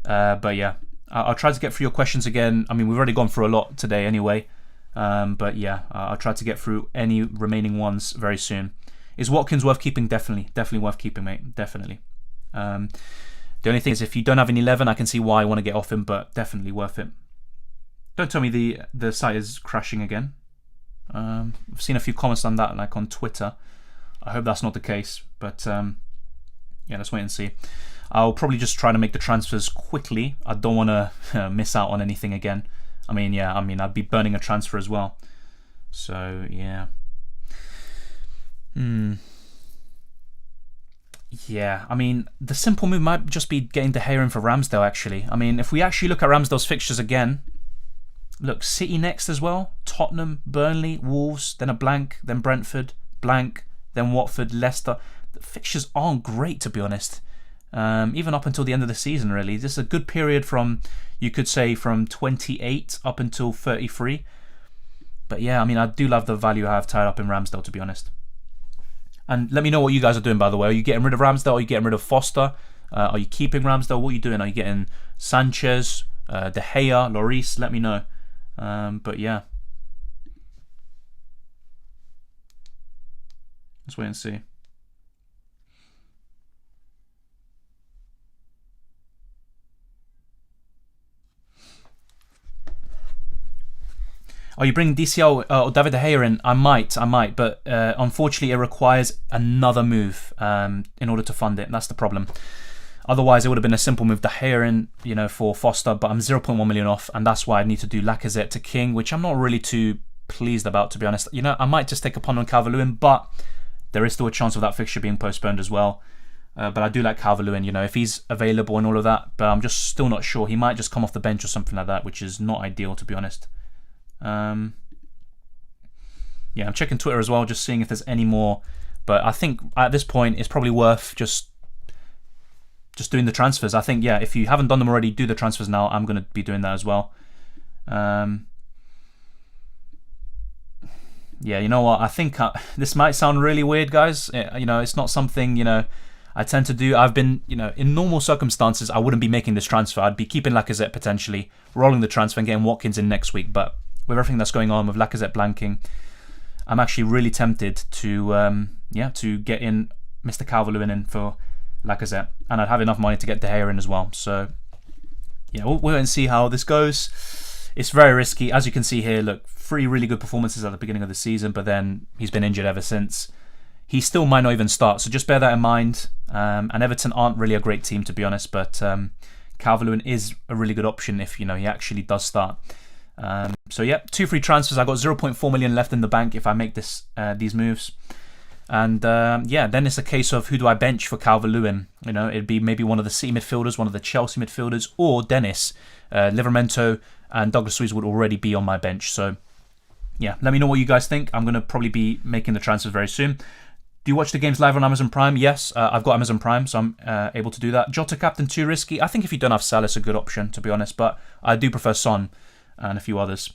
But yeah, I'll try to get through your questions again. I mean, we've already gone through a lot today anyway. But yeah, I'll try to get through any remaining ones very soon. Is Watkins worth keeping? Definitely. Definitely worth keeping, mate. Definitely. The only thing is, if you don't have an 11, I can see why I want to get off him, but definitely worth it. Don't tell me the site is crashing again. I've seen a few comments on that, like on Twitter. I hope that's not the case, but yeah, let's wait and see. I'll probably just try to make the transfers quickly. I don't want to miss out on anything again. I mean, yeah, I'd be burning a transfer as well. So, yeah. Yeah, I mean, the simple move might just be getting De Gea in for Ramsdale, actually. I mean, if we actually look at Ramsdale's fixtures again, look, City next as well, Tottenham, Burnley, Wolves, then a blank, then Brentford, blank, then Watford, Leicester. The fixtures aren't great, to be honest. Even up until the end of the season, really. This is a good period from, you could say, from 28 up until 33. But yeah, I mean, I do love the value I have tied up in Ramsdale, to be honest. And let me know what you guys are doing, by the way. Are you getting rid of Ramsdale? Are you getting rid of Foster? Are you keeping Ramsdale? What are you doing? Are you getting Sanchez, De Gea, Lloris? Let me know. But yeah, let's wait and see. Are you bringing DCL or David De Gea in? I might, but unfortunately it requires another move in order to fund it. That's the problem. Otherwise, it would have been a simple move. De Gea in, you know, for Foster, but I'm 0.1 million off, and that's why I need to do Lacazette to King, which I'm not really too pleased about, to be honest. You know, I might just take a punt on Calvert-Lewin, but there is still a chance of that fixture being postponed as well. But I do like Calvert-Lewin, you know, if he's available and all of that, but I'm just still not sure. He might just come off the bench or something like that, which is not ideal, to be honest. Yeah, I'm checking Twitter as well, just seeing if there's any more. But I think at this point, it's probably worth just doing the transfers. I think, yeah, if you haven't done them already, do the transfers now. I'm going to be doing that as well. Yeah, you know what? I think this might sound really weird, guys. You know, it's not something, you know, I tend to do. I've been, you know, in normal circumstances, I wouldn't be making this transfer. I'd be keeping Lacazette potentially, rolling the transfer and getting Watkins in next week. But with everything that's going on with Lacazette blanking, I'm actually really tempted to, to get in Mr. Calvert-Lewin in for Lacazette, and I'd have enough money to get De Gea in as well. So yeah, we'll wait and see how this goes. It's very risky, as you can see here. Look, 3 really good performances at the beginning of the season, but then he's been injured ever since. He still might not even start, so just bear that in mind. And Everton aren't really a great team, to be honest, but Calvert-Lewin is a really good option if, he actually does start. So yeah, 2 free transfers. I got 0.4 million left in the bank if I make these moves. And yeah, then it's a case of who do I bench for Calvert-Lewin? It'd be maybe one of the City midfielders, one of the Chelsea midfielders, or Dennis. Livramento and Douglas Luiz would already be on my bench. So yeah, let me know what you guys think. I'm going to probably be making the transfers very soon. Do you watch the games live on Amazon Prime? Yes, I've got Amazon Prime, so I'm able to do that. Jota captain, too risky. I think if you don't have Salah, it's a good option, to be honest, but I do prefer Son and a few others.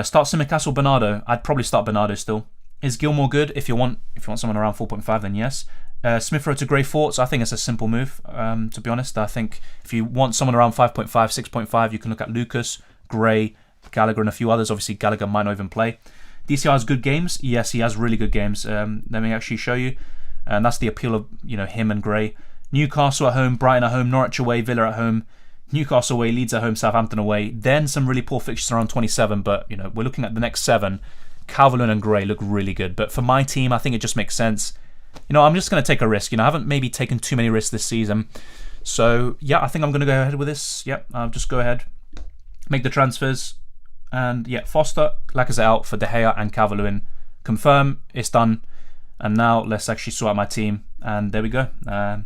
Start Simicast or Bernardo? I'd probably start Bernardo still. Is Gilmore good? If you want someone around 4.5, then yes. Smith Rowe to Grey Forts, I think it's a simple move, to be honest. I think if you want someone around 5.5, 6.5, you can look at Lucas, Gray, Gallagher, and a few others. Obviously, Gallagher might not even play. DCR has good games. Yes, he has really good games. Let me actually show you. And that's the appeal of him and Gray. Newcastle at home, Brighton at home, Norwich away, Villa at home, Newcastle away, Leeds at home, Southampton away. Then some really poor fixtures around 27. But we're looking at the next 7. Calvert-Lewin and Gray look really good. But for my team, I think it just makes sense. I'm just going to take a risk. I haven't maybe taken too many risks this season. So yeah, I think I'm going to go ahead with this. Yep, I'll just go ahead, make the transfers. And yeah, Foster, Lacazette out for De Gea and Calvert-Lewin. Confirm, it's done. And now let's actually sort out my team. And there we go. And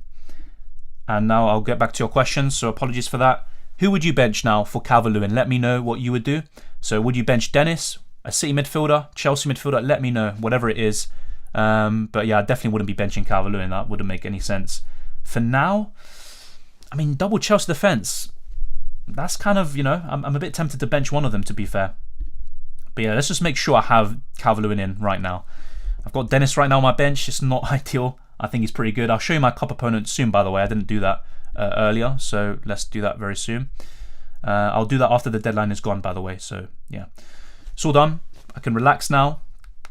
now I'll get back to your questions. So apologies for that. Who would you bench now for Calvert-Lewin? Let me know what you would do. So would you bench Dennis, a City midfielder, Chelsea midfielder? Let me know, whatever it is. But yeah, I definitely wouldn't be benching Calvert-Lewin. That wouldn't make any sense. For now, double Chelsea defence. That's kind of, I'm a bit tempted to bench one of them, to be fair. But yeah, let's just make sure I have Calvert-Lewin in right now. I've got Dennis right now on my bench. It's not ideal. I think he's pretty good. I'll show you my cup opponent soon, by the way. I didn't do that earlier, so let's do that very soon. I'll do that after the deadline is gone, by the way. So yeah, it's all done. I can relax now.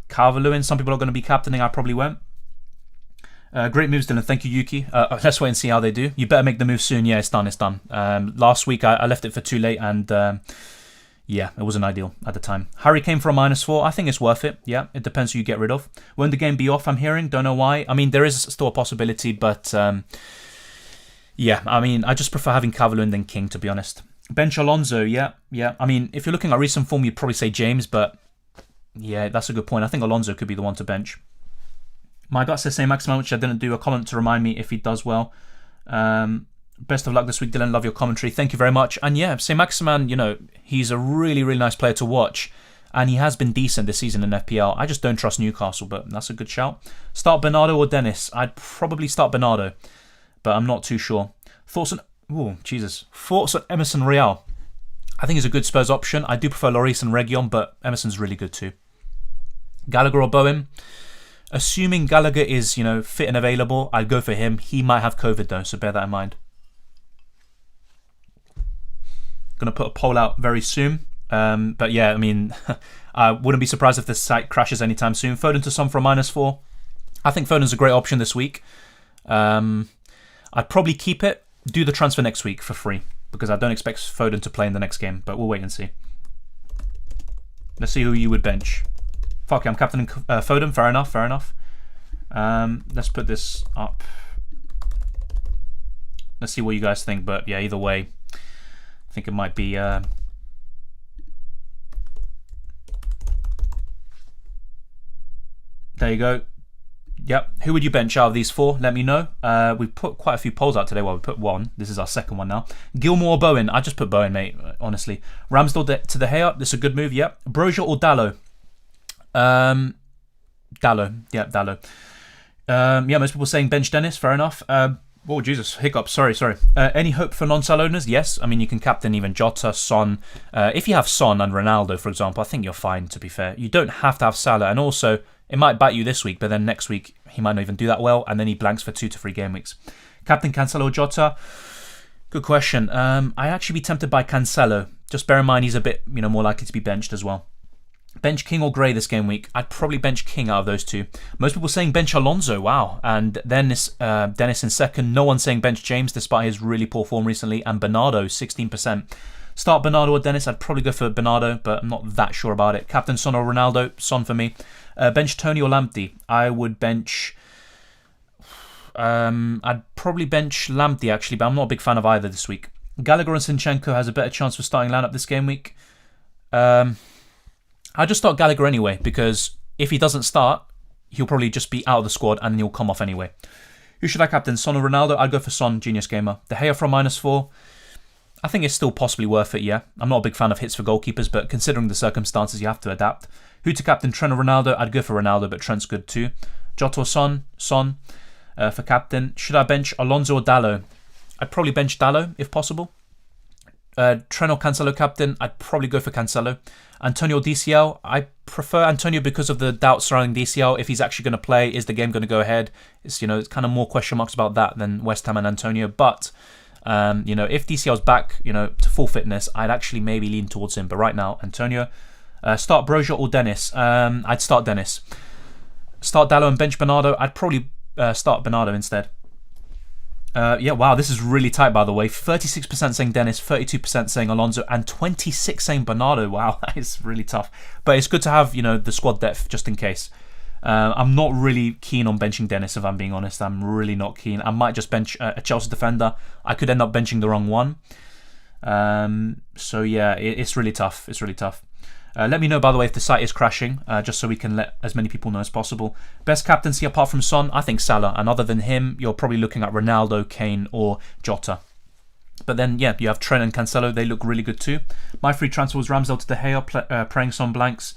Calvert-Lewin, some people are going to be captaining. I probably won't. Great moves, Dylan. Thank you, Yuki. Let's wait and see how they do. You better make the move soon. Yeah, it's done. It's done. Last week I left it for too late, and yeah, it wasn't ideal at the time. Harry came for a -4. I think it's worth it. Yeah, it depends who you get rid of. Won't the game be off? I'm hearing. Don't know why. There is still a possibility, but yeah, I just prefer having Calvert-Lewin than King, to be honest. Bench Alonso. Yeah. If you're looking at recent form, you'd probably say James, but yeah, that's a good point. I think Alonso could be the one to bench. My gut says Saint-Maximin, which I didn't do a comment to remind me if he does well. Best of luck this week, Dylan. Love your commentary. Thank you very much. And yeah, Saint-Maximin, he's a really, really nice player to watch. And he has been decent this season in FPL. I just don't trust Newcastle, but that's a good shout. Start Bernardo or Dennis? I'd probably start Bernardo, but I'm not too sure. Thoughts on Emerson Real? I think he's a good Spurs option. I do prefer Lloris and Reguilon, but Emerson's really good too. Gallagher or Bowen? Assuming Gallagher is, fit and available, I'd go for him. He might have COVID though, so bear that in mind. Going to put a poll out very soon. But yeah, I wouldn't be surprised if the site crashes anytime soon. Foden to Son for a -4. I think Foden's a great option this week. I'd probably keep it, do the transfer next week for free, because I don't expect Foden to play in the next game, but we'll wait and see. Let's see who you would bench. Fuck, I'm captaining Foden. Fair enough. Let's put this up. Let's see what you guys think. But yeah, either way, I think it might be. There you go. Yep. Who would you bench out of these 4? Let me know. We put quite a few polls out today. Well, we put 1. This is our second one now. Gilmore or Bowen? I just put Bowen, mate. Honestly. Ramsdale to De Gea. This is a good move. Yep. Brozier or Dalot? Dalot. Yeah, Dalot. Yeah, most people saying bench Dennis. Fair enough. Oh, Jesus. Hiccup. Sorry. Any hope for non-Sal owners? Yes. You can captain even Jota, Son. If you have Son and Ronaldo, for example, I think you're fine, to be fair. You don't have to have Salah. And also, it might bite you this week, but then next week, he might not even do that well. And then he blanks for 2 to 3 game weeks. Captain Cancelo or Jota? Good question. I'd actually be tempted by Cancelo. Just bear in mind, he's a bit more likely to be benched as well. Bench King or Gray this game week? I'd probably bench King out of those 2. Most people saying bench Alonso, wow. And then Dennis in second. No one saying bench James despite his really poor form recently. And Bernardo, 16%. Start Bernardo or Dennis? I'd probably go for Bernardo, but I'm not that sure about it. Captain Son or Ronaldo? Son for me. Bench Tony or Lamptey? I would bench I'd probably bench Lamptey actually, but I'm not a big fan of either this week. Gallagher and Zinchenko has a better chance for starting lineup this game week. I'll just start Gallagher anyway, because if he doesn't start, he'll probably just be out of the squad and then he'll come off anyway. Who should I captain? Son or Ronaldo? I'd go for Son, Genius Gamer. De Gea from -4. I think it's still possibly worth it, yeah. I'm not a big fan of hits for goalkeepers, but considering the circumstances, you have to adapt. Who to captain? Trent or Ronaldo? I'd go for Ronaldo, but Trent's good too. Jota or Son? Son for captain. Should I bench Alonso or Dalot? I'd probably bench Dalot if possible. Trent or Cancelo captain? I'd probably go for Cancelo. Antonio or DCL? I prefer Antonio because of the doubts surrounding DCL. If he's actually going to play, is the game going to go ahead? It's kind of more question marks about that than West Ham and Antonio. But if DCL's back, to full fitness, I'd actually maybe lean towards him. But right now, Antonio. Start Broja or Dennis? I'd start Dennis. Start Dalot and bench Bernardo? I'd probably start Bernardo instead. Wow, this is really tight, by the way. 36% saying Dennis, 32% saying Alonso, and 26% saying Bernardo. Wow, that is really tough. But it's good to have, the squad depth just in case. I'm not really keen on benching Dennis, if I'm being honest. I'm really not keen. I might just bench a Chelsea defender. I could end up benching the wrong one. So yeah, it's really tough. It's really tough. Let me know, by the way, if the site is crashing, just so we can let as many people know as possible. Best captaincy apart from Son, I think Salah. And other than him, you're probably looking at Ronaldo, Kane, or Jota. But then, yeah, you have Trent and Cancelo. They look really good too. My free transfer was Ramsdale to De Gea, praying Son blanks.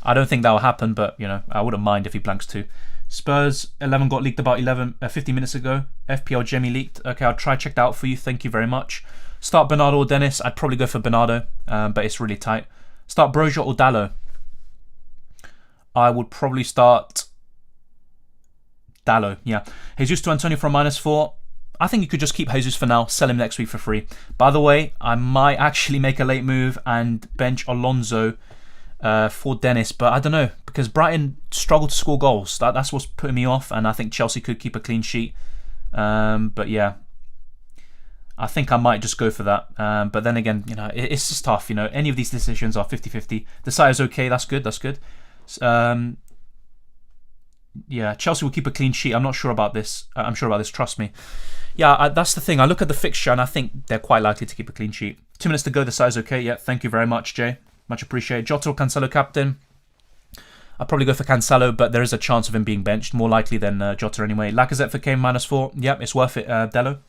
I don't think that will happen, but, I wouldn't mind if he blanks too. Spurs 11 got leaked about 50 minutes ago. FPL Jamie leaked. Okay, I'll try check that out for you. Thank you very much. Start Bernardo or Dennis. I'd probably go for Bernardo, but it's really tight. Start Broja or Dalot? I would probably start Dalot, yeah. Jesus to Antonio from -4. I think you could just keep Jesus for now, sell him next week for free. By the way, I might actually make a late move and bench Alonso for Dennis, but I don't know, because Brighton struggled to score goals. That's what's putting me off, and I think Chelsea could keep a clean sheet. But yeah, I think I might just go for that. But then again, it's just tough. Any of these decisions are 50-50. The side is okay. That's good. That's good. Yeah, Chelsea will keep a clean sheet. I'm not sure about this. I'm sure about this. Trust me. Yeah, that's the thing. I look at the fixture and I think they're quite likely to keep a clean sheet. 2 minutes to go. The side is okay. Yeah, thank you very much, Jay. Much appreciated. Jota or Cancelo captain? I'll probably go for Cancelo, but there is a chance of him being benched. More likely than Jota anyway. Lacazette for Kane -4. Yep, it's worth it. Dalot.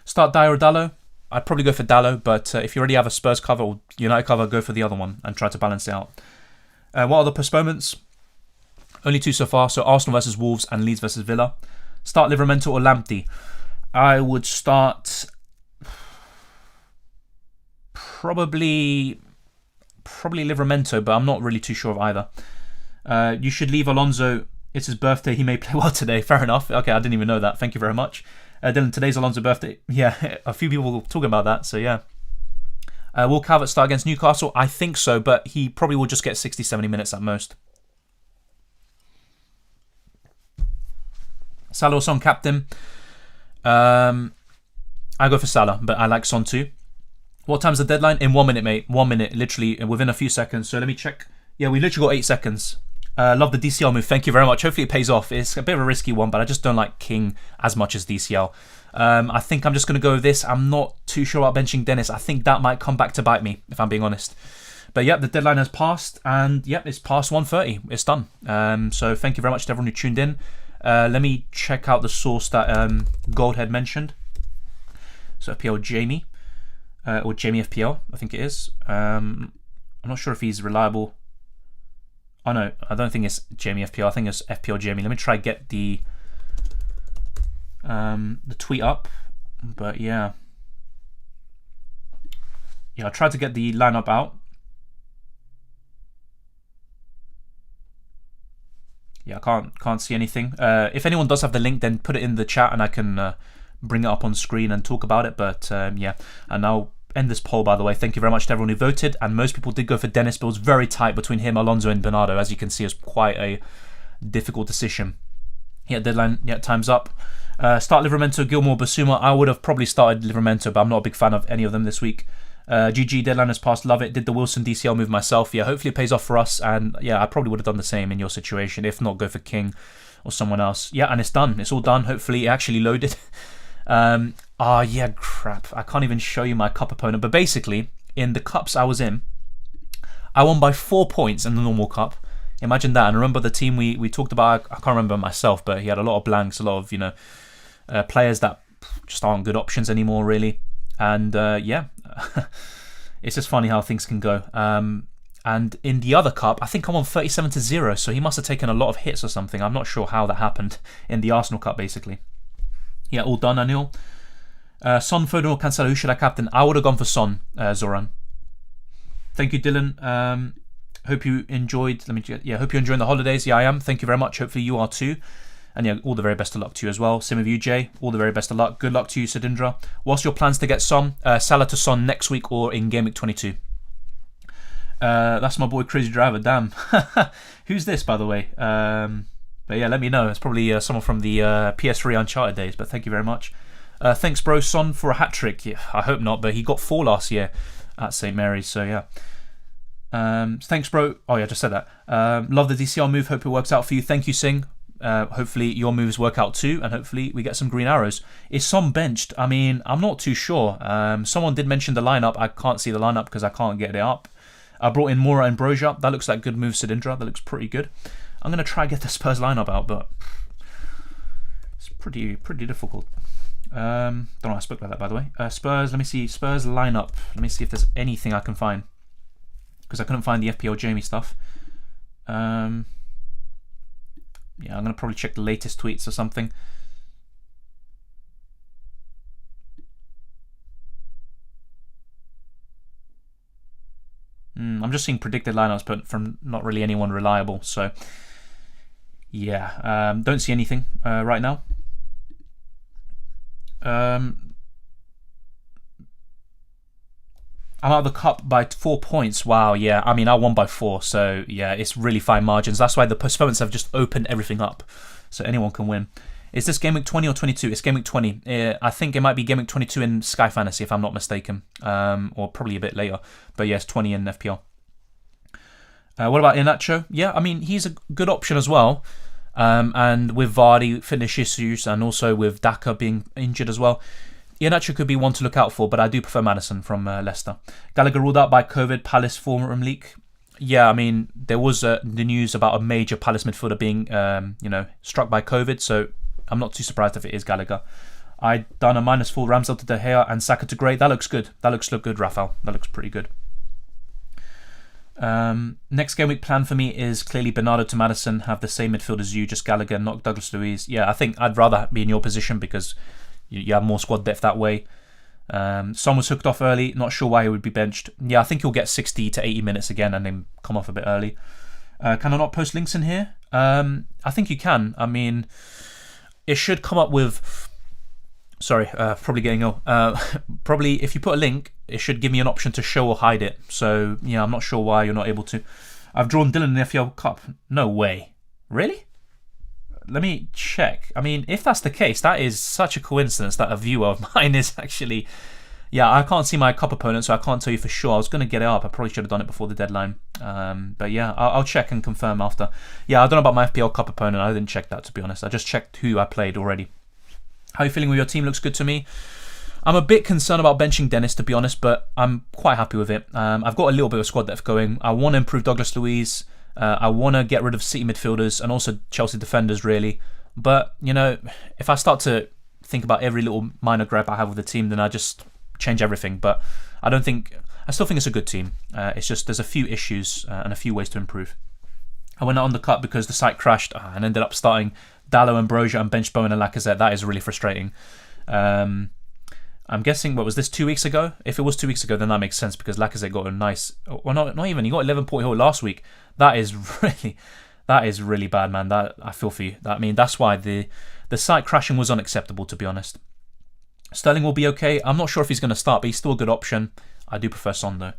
Start Dyer or Dalot? I'd probably go for Dalot, but if you already have a Spurs cover or United cover, go for the other one and try to balance it out. What are the postponements? Only 2 so far, so Arsenal versus Wolves and Leeds versus Villa. Start Livramento or Lamptey? I would start probably Livramento, but I'm not really too sure of either. You should leave Alonso. It's his birthday. He may play well today. Fair enough. Okay, I didn't even know that. Thank you very much. Dylan, today's Alonso's birthday. Yeah, a few people were talking about that, so yeah. Will Calvert start against Newcastle? I think so, but he probably will just get 60-70 minutes at most. Salah or Son captain? I go for Salah, but I like Son too. What time's the deadline? In 1 minute, mate. 1 minute, literally within a few seconds. So let me check. Yeah, we literally got 8 seconds. Love the DCL move. Thank you very much. Hopefully it pays off. It's a bit of a risky one, but I just don't like King as much as DCL. I think I'm just going to go with this. I'm not too sure about benching Dennis. I think that might come back to bite me, if I'm being honest. But yeah, the deadline has passed, and yeah, it's past 1:30. It's done. So thank you very much to everyone who tuned in. Let me check out the source that Goldhead mentioned. So FPL Jamie, or Jamie FPL, I think it is. I'm not sure if he's reliable. Oh no, I don't think it's Jamie FPL. I think it's FPL Jamie. Let me try get the tweet up. But yeah, I tried to get the lineup out. Yeah, I can't see anything. If anyone does have the link, then put it in the chat and I can bring it up on screen and talk about it. But yeah, and I'll end this poll, by the way. Thank you very much to everyone who voted, and most people did go for Dennis, but it was very tight between him, Alonso and Bernardo. As you can see, it's quite a difficult decision. Yeah, deadline, yeah, time's up. Start Livramento, Gilmore, Basuma. I would have probably started Livramento, but I'm not a big fan of any of them this week. GG, deadline has passed, love it. Did the Wilson DCL move myself. Yeah, hopefully it pays off for us, and yeah, I probably would have done the same in your situation. If not, go for King or someone else. Yeah, and it's done. It's all done. Hopefully it actually loaded. Yeah, crap. I can't even show you my cup opponent. But basically, in the cups I was in, I won by 4 points in the normal cup. Imagine that. And remember the team we talked about? I can't remember myself, but he had a lot of blanks, a lot of, players that just aren't good options anymore, really. And yeah, it's just funny how things can go. And in the other cup, I think I'm on 37-0, so he must have taken a lot of hits or something. I'm not sure how that happened in the Arsenal Cup, basically. Yeah, all done, Anil. Son, Foden or Cancelo, who should I captain? I would have gone for Son, Zoran. Thank you, Dylan. Hope you enjoyed. Hope you're enjoying the holidays. Yeah, I am. Thank you very much. Hopefully you are too. And yeah, all the very best of luck to you as well. Same with you, Jay. All the very best of luck. Good luck to you, Sadindra. What's your plans to get Son? Salah to Son next week or in Game Week 22? That's my boy Crazy Driver. Damn. Who's this, by the way? But yeah, let me know. It's probably someone from the PS3 Uncharted days. But thank you very much. Thanks, bro. Son for a hat trick. Yeah, I hope not, but he got 4 last year at St. Mary's. So yeah. Thanks, bro. Oh yeah, I just said that. Love the DCL move. Hope it works out for you. Thank you, Singh. Hopefully your moves work out too, and hopefully we get some green arrows. Is Son benched? I mean, I'm not too sure. Someone did mention the lineup. I can't see the lineup because I can't get it up. I brought in Mora and Broja. That looks like good move, Sidindra. That looks pretty good. I'm gonna try and get the Spurs lineup out, but it's pretty difficult. Don't know how I spoke like that, by the way. Spurs. Let me see. Spurs lineup. Let me see if there's anything I can find, because I couldn't find the FPL Jamie stuff. Yeah, I'm going to probably check the latest tweets or something. I'm just seeing predicted lineups, but from not really anyone reliable. So, yeah, don't see anything right now. I'm out of the cup by 4 points. Wow, yeah. I mean, I won by 4, so yeah, it's really fine margins. That's why the postponements have just opened everything up, so anyone can win. Is this Game Week 20 or 22? It's Game Week 20. I think it might be Game Week 22 in Sky Fantasy, if I'm not mistaken, or probably a bit later. But yes, 20 in FPL. What about Iheanacho? Yeah, I mean, he's a good option as well. And with Vardy finish issues, and also with Daka being injured as well, Iheanacho could be one to look out for, but I do prefer Maddison from Leicester. Gallagher ruled out by COVID, Palace forum leak. Yeah, I mean, there was the news about a major Palace midfielder being, struck by COVID, so I'm not too surprised if it is Gallagher. I done a -4 Ramsdale to De Gea and Saka to Gray. That looks good. That looks good, Rafael. That looks pretty good. Next game week plan for me is clearly Bernardo to Maddison, have the same midfield as you, just Gallagher, not Douglas Luiz. Yeah, I think I'd rather be in your position because you have more squad depth that way. Son was hooked off early. Not sure why he would be benched. Yeah, I think he'll get 60 to 80 minutes again and then come off a bit early. Can I not post links in here? I think you can. I mean, it should come up with... Sorry, probably getting ill. Probably if you put a link, it should give me an option to show or hide it. So, yeah, I'm not sure why you're not able to. I've drawn Dylan in the FPL Cup. No way. Really? Let me check. I mean, if that's the case, that is such a coincidence that a viewer of mine is actually... Yeah, I can't see my cup opponent, so I can't tell you for sure. I was going to get it up. I probably should have done it before the deadline. But yeah, I'll check and confirm after. Yeah, I don't know about my FPL Cup opponent. I didn't check that, to be honest. I just checked who I played already. How are you feeling with your team? Looks good to me. I'm a bit concerned about benching Dennis, to be honest, but I'm quite happy with it. I've got a little bit of squad depth going. I want to improve Douglas Luiz. I want to get rid of City midfielders and also Chelsea defenders, really. But, if I start to think about every little minor gripe I have with the team, then I just change everything. But I still think it's a good team. It's just there's a few issues and a few ways to improve. I went out on the cut because the site crashed and ended up starting Dallo and Broja and bench Bowen and Lacazette. That is really frustrating. I'm guessing, what was this, 2 weeks ago? If it was 2 weeks ago, then that makes sense because Lacazette got a nice... Well, not even. He got 11-point haul last week. That is really bad, man. That I feel for you. That's why the site crashing was unacceptable, to be honest. Sterling will be okay. I'm not sure if he's going to start, but he's still a good option. I do prefer Son, though.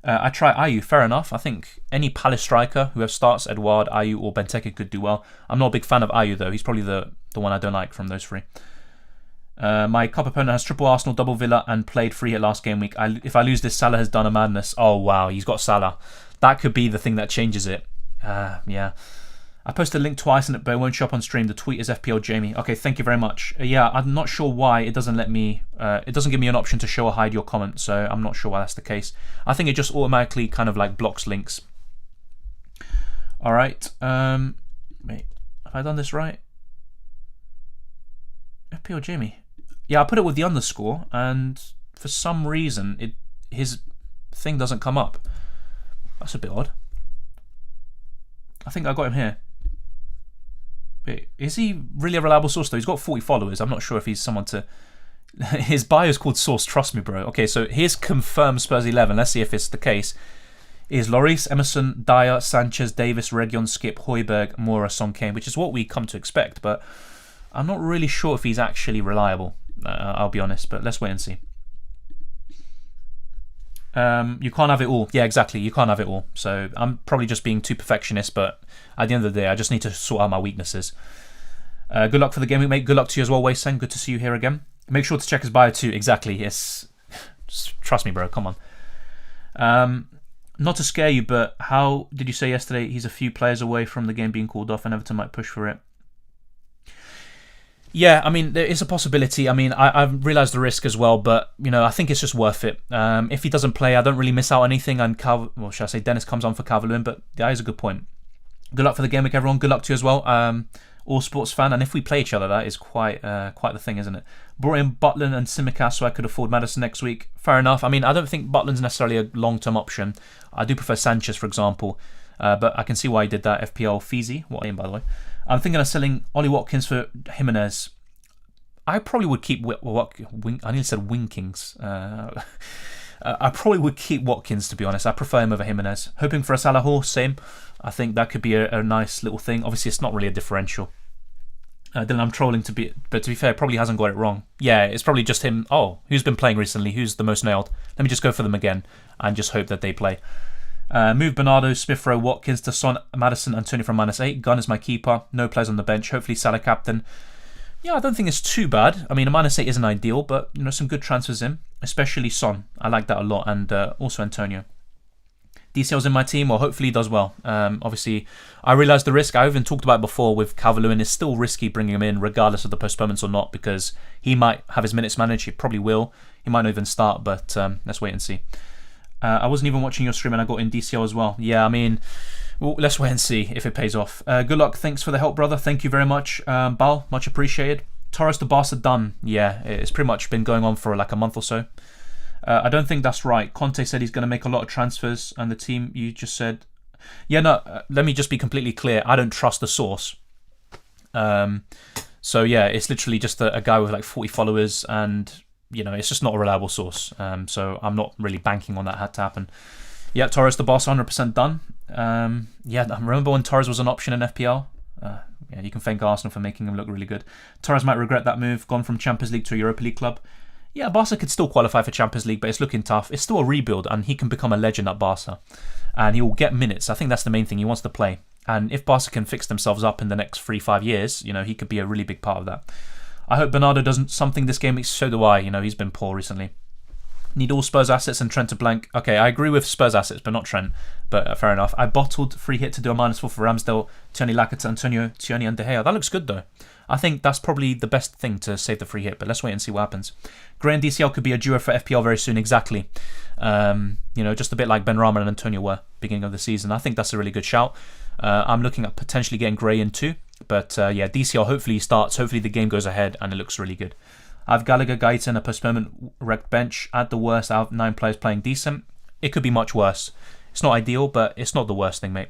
I try Ayew, fair enough. I think any Palace striker who starts Edouard, Ayew or Benteke could do well. I'm not a big fan of Ayew, though. He's probably the one I don't like from those three. My cup opponent has triple Arsenal, double Villa, and played free hit last game week. If I lose this, Salah has done a madness. Oh, wow, he's got Salah. That could be the thing that changes it. Yeah. I posted a link twice, but it won't show up on stream. The tweet is FPL Jamie. Okay, thank you very much. Yeah, I'm not sure why it doesn't let me. It doesn't give me an option to show or hide your comment, so I'm not sure why that's the case. I think it just automatically kind of like blocks links. All right. Wait, have I done this right? FPL Jamie. Yeah, I put it with the underscore, and for some reason, his thing doesn't come up. That's a bit odd. I think I got him here. Wait, is he really a reliable source though? He's got 40 followers. I'm not sure if he's someone to... His bio is called Source, trust me, bro. Okay, so here's confirmed Spurs 11. Let's see if it's the case. Is Lloris, Emerson, Dyer, Sanchez, Davis, Region, Skip, Højbjerg, Mora, Son, Kane, which is what we come to expect, but I'm not really sure if he's actually reliable. I'll be honest, but let's wait and see. You can't have it all. Yeah, exactly. You can't have it all. So I'm probably just being too perfectionist, but at the end of the day, I just need to sort out my weaknesses. Good luck for the game week, mate. Good luck to you as well, Wei-Sen. Good to see you here again. Make sure to check his bio too. Exactly. Yes. Trust me, bro. Come on. Not to scare you, but how did you say yesterday he's a few players away from the game being called off and Everton might push for it? Yeah, I mean, there is a possibility. I mean, I've realised the risk as well, but, you know, I think it's just worth it. If he doesn't play, I don't really miss out on anything, and well, should I say Dennis comes on for Calvert-Lewin, but that is a good point. Good luck for the game week, everyone. Good luck to you as well. All sports fan, and if we play each other, that is quite the thing, isn't it? Brought in Butland and Tsimikas so I could afford Maddison next week. Fair enough. I mean, I don't think Butland's necessarily a long-term option. I do prefer Sanchez, for example, but I can see why he did that. FPL Feezy, what name, by the way. I'm thinking of selling Ollie Watkins for Jimenez. I probably would keep I nearly said Winkings. I probably would keep Watkins, to be honest. I prefer him over Jimenez. Hoping for a Salah horse, same. I think that could be a nice little thing. Obviously, it's not really a differential. Dylan, I'm trolling but to be fair, probably hasn't got it wrong. Yeah, it's probably just him. Oh, who's been playing recently? Who's the most nailed? Let me just go for them again and just hope that they play. Move Bernardo, Smith Rowe, Watkins to Son, Maddison, Antonio from -8. Gunn is my keeper. No players on the bench. Hopefully Salah captain. Yeah, I don't think it's too bad. I mean, a -8 isn't ideal, but you know, some good transfers in, especially Son. I like that a lot, and also Antonio. DCL's in my team. Well, hopefully he does well. Obviously, I realise the risk. I even talked about it before with Calvert-Lewin. It's still risky bringing him in, regardless of the postponements or not, because he might have his minutes managed. He probably will. He might not even start, but let's wait and see. I wasn't even watching your stream and I got in DCL as well. Yeah, I mean, well, let's wait and see if it pays off. Good luck. Thanks for the help, brother. Thank you very much, Bal. Much appreciated. Torres to Barca done. Yeah, it's pretty much been going on for like a month or so. I don't think that's right. Conte said he's going to make a lot of transfers, and the team you just said... Yeah, no, let me just be completely clear. I don't trust the source. So yeah, it's literally just a guy with like 40 followers, and you know, it's just not a reliable source. So I'm not really banking on that had to happen. Yeah, Torres to Barca 100% done. Yeah, I remember when Torres was an option in FPL. Yeah, you can thank Arsenal for making him look really good. Torres might regret that move, gone from Champions League to a Europa League club. Yeah, Barca could still qualify for Champions League, but it's looking tough. It's still a rebuild, and he can become a legend at Barca. And he will get minutes. I think that's the main thing. He wants to play. And if Barca can fix themselves up in the next 3-5 years, you know, he could be a really big part of that. I hope Bernardo doesn't something this game. So do I. You know, he's been poor recently. Need all Spurs assets and Trent to blank. Okay, I agree with Spurs assets, but not Trent. But fair enough. I bottled free hit to do a -4 for Ramsdale, Tierney, Lacazette, Antonio, Tierney and De Gea. That looks good though. I think that's probably the best thing to save the free hit, but let's wait and see what happens. Gray and DCL could be a duo for FPL very soon, exactly. You know, just a bit like Benrahma and Antonio were beginning of the season. I think that's a really good shout. I'm looking at potentially getting Gray in too, but yeah, DCL hopefully he starts. Hopefully the game goes ahead and it looks really good. I have Gallagher, Gaitan, a postponement wrecked bench. At the worst, I have 9 players playing decent. It could be much worse. It's not ideal, but it's not the worst thing, mate.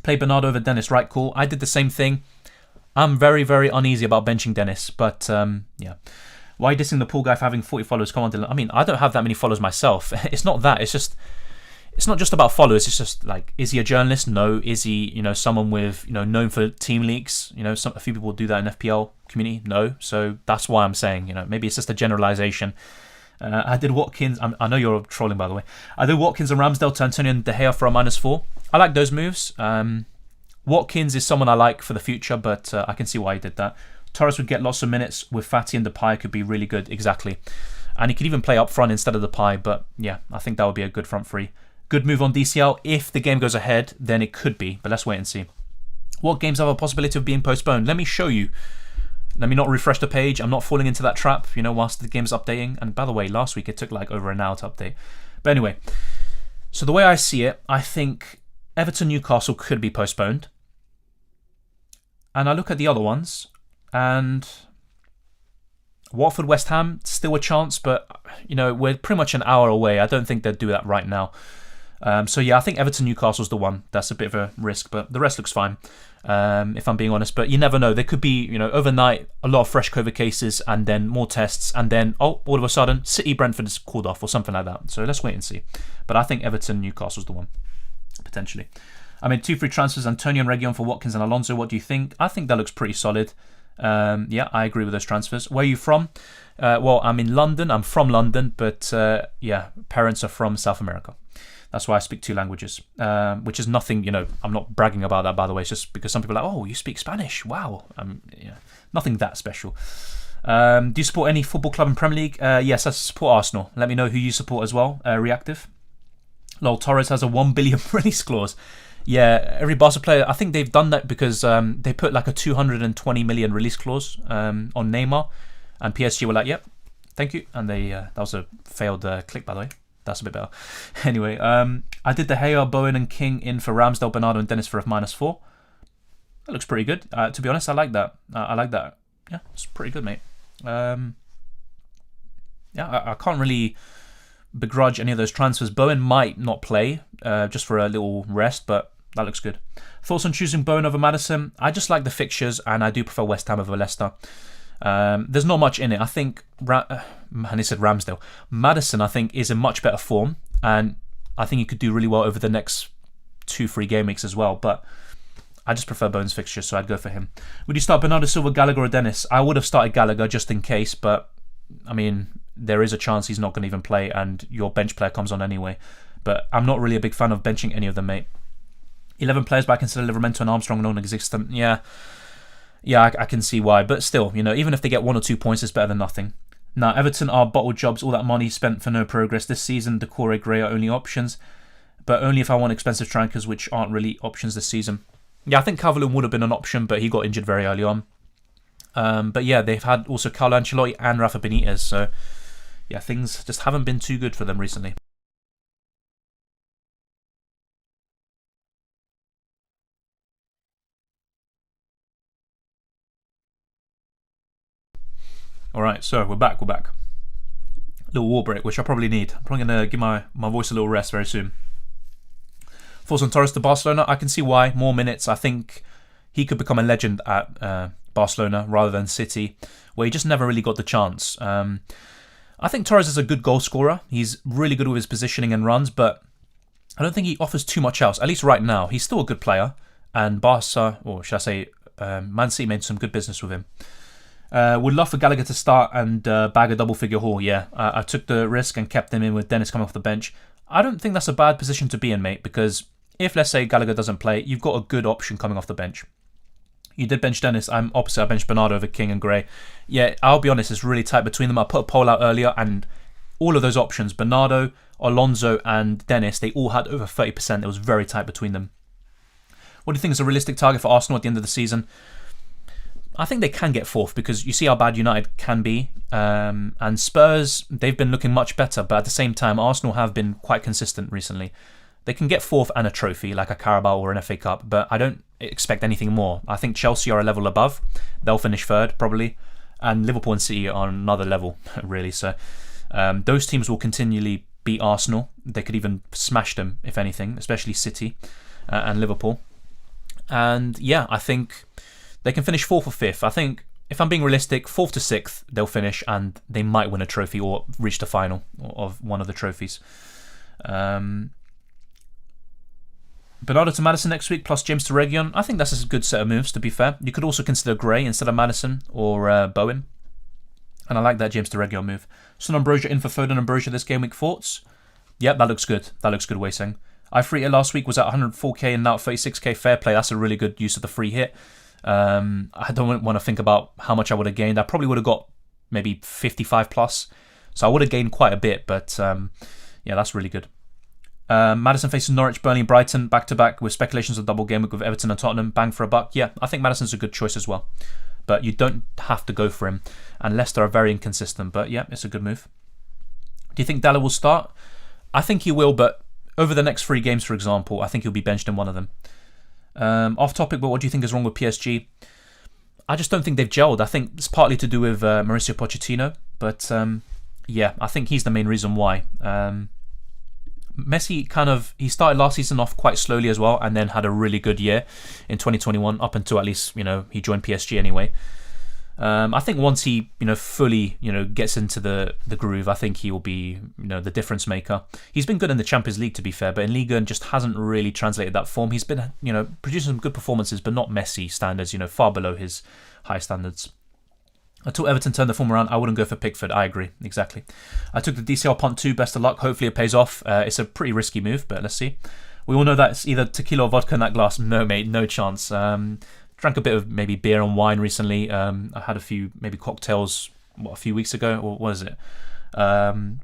Play Bernardo over Dennis, right? Cool. I did the same thing. I'm very, very uneasy about benching Dennis, but yeah. Why are you dissing the pool guy for having 40 followers? Come on, Dylan. I mean, I don't have that many followers myself. It's not that. It's not just about followers. It's just like, is he a journalist? No. Is he, you know, someone with, you know, known for team leaks? You know, a few people do that in FPL community. No. So that's why I'm saying, you know, maybe it's just a generalization. I did Watkins. I know you're trolling, by the way. I did Watkins and Ramsdale to Antonio and De Gea for a -4. I like those moves. Watkins is someone I like for the future, but I can see why he did that. Torres would get lots of minutes with Fati and Depay could be really good, exactly. And he could even play up front instead of Depay, but yeah, I think that would be a good front three. Good move on DCL. If the game goes ahead, then it could be, but let's wait and see. What games have a possibility of being postponed? Let me show you. Let me not refresh the page. I'm not falling into that trap, whilst the game's updating. And by the way, last week it took like over an hour to update. But anyway, so the way I see it, I think Everton-Newcastle could be postponed. And I look at the other ones, and Watford-West Ham, still a chance, but, we're pretty much an hour away. I don't think they'd do that right now. So yeah, I think Everton-Newcastle's the one. That's a bit of a risk, but the rest looks fine, if I'm being honest. But you never know. There could be, overnight, a lot of fresh COVID cases, and then more tests, and then, all of a sudden, City-Brentford is called off, or something like that. So let's wait and see. But I think Everton-Newcastle's the one, potentially. I made 2 free transfers, Antonio and Reguilon for Watkins and Alonso. What do you think? I think that looks pretty solid. Yeah, I agree with those transfers. Where are you from? Well, I'm in London. I'm from London, but yeah, parents are from South America. That's why I speak 2 languages, which is nothing, I'm not bragging about that, by the way. It's just because some people are like, oh, you speak Spanish. Wow. Yeah, nothing that special. Do you support any football club in Premier League? Yes, I support Arsenal. Let me know who you support as well. Reactive. Lol, Torres has a 1 billion release clause. Yeah, every Barca player, I think they've done that because they put like a 220 million release clause on Neymar, and PSG were like, yep, thank you. And that was a failed click, by the way. That's a bit better. Anyway, I did De Gea, Bowen and King in for Ramsdale, Bernardo and Dennis for a -4. That looks pretty good. To be honest, I like that. I like that. Yeah, it's pretty good, mate. Yeah, I can't really begrudge any of those transfers. Bowen might not play just for a little rest, but that looks good. Thoughts on choosing Bowen over Maddison? I just like the fixtures, and I do prefer West Ham over Leicester. There's not much in it. I think, and he said Ramsdale. Maddison, I think, is in much better form, and I think he could do really well over the next 2 free game weeks as well. But I just prefer Bowen's fixture, so I'd go for him. Would you start Bernardo Silva, Gallagher, or Dennis? I would have started Gallagher just in case, but I mean, there is a chance he's not going to even play, and your bench player comes on anyway. But I'm not really a big fan of benching any of them, mate. 11 players, but I consider Livramento and Armstrong non-existent. Yeah, I can see why. But still, even if they get 1 or 2 points, it's better than nothing. Now, Everton are bottle jobs. All that money spent for no progress this season. Decore, Gray are only options, but only if I want expensive strikers, which aren't really options this season. Yeah, I think Calvert-Lewin would have been an option, but he got injured very early on. But yeah, they've had also Carlo Ancelotti and Rafa Benitez, so yeah, things just haven't been too good for them recently. Alright, so we're back. Little war break, which I probably need. I'm probably going to give my voice a little rest very soon. Thoughts on Torres to Barcelona? I can see why. More minutes. I think he could become a legend at Barcelona rather than City, where he just never really got the chance. I think Torres is a good goal scorer. He's really good with his positioning and runs, but I don't think he offers too much else, at least right now. He's still a good player, and Barca, or should I say Man City, made some good business with him. Would love for Gallagher to start and bag a double-figure haul. Yeah, I took the risk and kept him in with Dennis coming off the bench. I don't think that's a bad position to be in, mate, because if, let's say, Gallagher doesn't play, you've got a good option coming off the bench. You did bench Dennis. I'm opposite. I benched Bernardo over King and Gray. Yeah, I'll be honest, it's really tight between them. I put a poll out earlier, and all of those options, Bernardo, Alonso, and Dennis, they all had over 30%. It was very tight between them. What do you think is a realistic target for Arsenal at the end of the season? I think they can get 4th because you see how bad United can be. And Spurs, they've been looking much better, but at the same time, Arsenal have been quite consistent recently. They can get 4th and a trophy, like a Carabao or an FA Cup, but I don't expect anything more. I think Chelsea are a level above. They'll finish 3rd, probably. And Liverpool and City are on another level, really. So those teams will continually beat Arsenal. They could even smash them, if anything, especially City and Liverpool. And yeah, I think they can finish 4th or 5th. I think, if I'm being realistic, 4th to 6th they'll finish, and they might win a trophy or reach the final of one of the trophies. Bernardo to Maddison next week, plus James to Reguilon. I think that's a good set of moves, to be fair. You could also consider Gray instead of Maddison or Bowen. And I like that James to Reguilon move. Son Ambrosia in for Foden Ambrosia this game week. Thoughts? Yep, that looks good. That looks good, Wei Seng. I free hit last week, was at 104k and now at 36k. Fair play. That's a really good use of the free hit. I don't want to think about how much I would have gained. I probably would have got maybe 55 plus. So I would have gained quite a bit, but yeah, that's really good. Maddison faces Norwich, Burnley, Brighton back-to-back with speculations of double game week with Everton and Tottenham. Bang for a buck. Yeah, I think Maddison's a good choice as well. But you don't have to go for him. And Leicester are very inconsistent. But yeah, it's a good move. Do you think Dalla will start? I think he will, but over the next 3 games, for example, I think he'll be benched in one of them. Off topic, but what do you think is wrong with PSG? I just don't think they've gelled. I think it's partly to do with Mauricio Pochettino. But yeah, I think he's the main reason why. Messi he started last season off quite slowly as well, and then had a really good year in 2021 up until at least he joined PSG anyway. I think once he fully gets into the groove, I think he will be the difference maker. He's been good in the Champions League, to be fair, but in Liga and just hasn't really translated that form. He's been producing some good performances, but not Messi standards. Far below his high standards. Until Everton turned the form around, I wouldn't go for Pickford. I agree, exactly. I took the DCL punt too, best of luck. Hopefully it pays off. It's a pretty risky move, but let's see. We all know that it's either tequila or vodka in that glass. No, mate, no chance. Drank a bit of maybe beer and wine recently. I had a few maybe cocktails a few weeks ago, or what is it?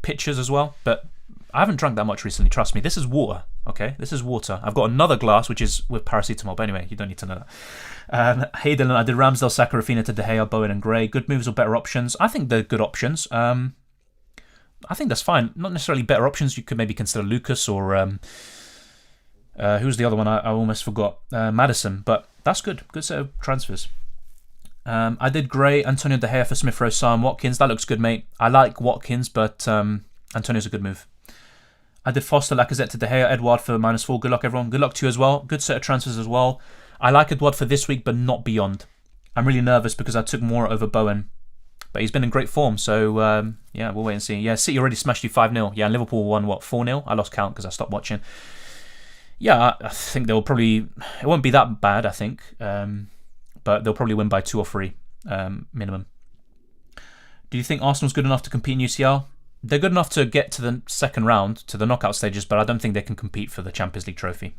Pitchers as well, but I haven't drunk that much recently, trust me. This is water, okay? This is water. I've got another glass, which is with paracetamol, but anyway, you don't need to know that. Hey Dylan, I did Ramsdale, Saka, Rafinha to De Gea, Bowen and Gray. Good moves or better options? I think they're good options. I think that's fine. Not necessarily better options. You could maybe consider Lucas or who's the other one? I almost forgot. Maddison, but that's good. Good set of transfers. I did Gray, Antonio De Gea for Smith Rowe, Sam Watkins. That looks good, mate. I like Watkins, but Antonio's a good move. I did Foster, Lacazette to De Gea, Edouard for -4. Good luck, everyone. Good luck to you as well. Good set of transfers as well. I like Edouard for this week, but not beyond. I'm really nervous because I took Moura over Bowen. But he's been in great form, so yeah, we'll wait and see. Yeah, City already smashed you 5-0. Yeah, and Liverpool won, 4-0? I lost count because I stopped watching. Yeah, I think they'll probably... It won't be that bad, I think. But they'll probably win by 2 or 3 minimum. Do you think Arsenal's good enough to compete in UCL? They're good enough to get to the second round, to the knockout stages, but I don't think they can compete for the Champions League trophy.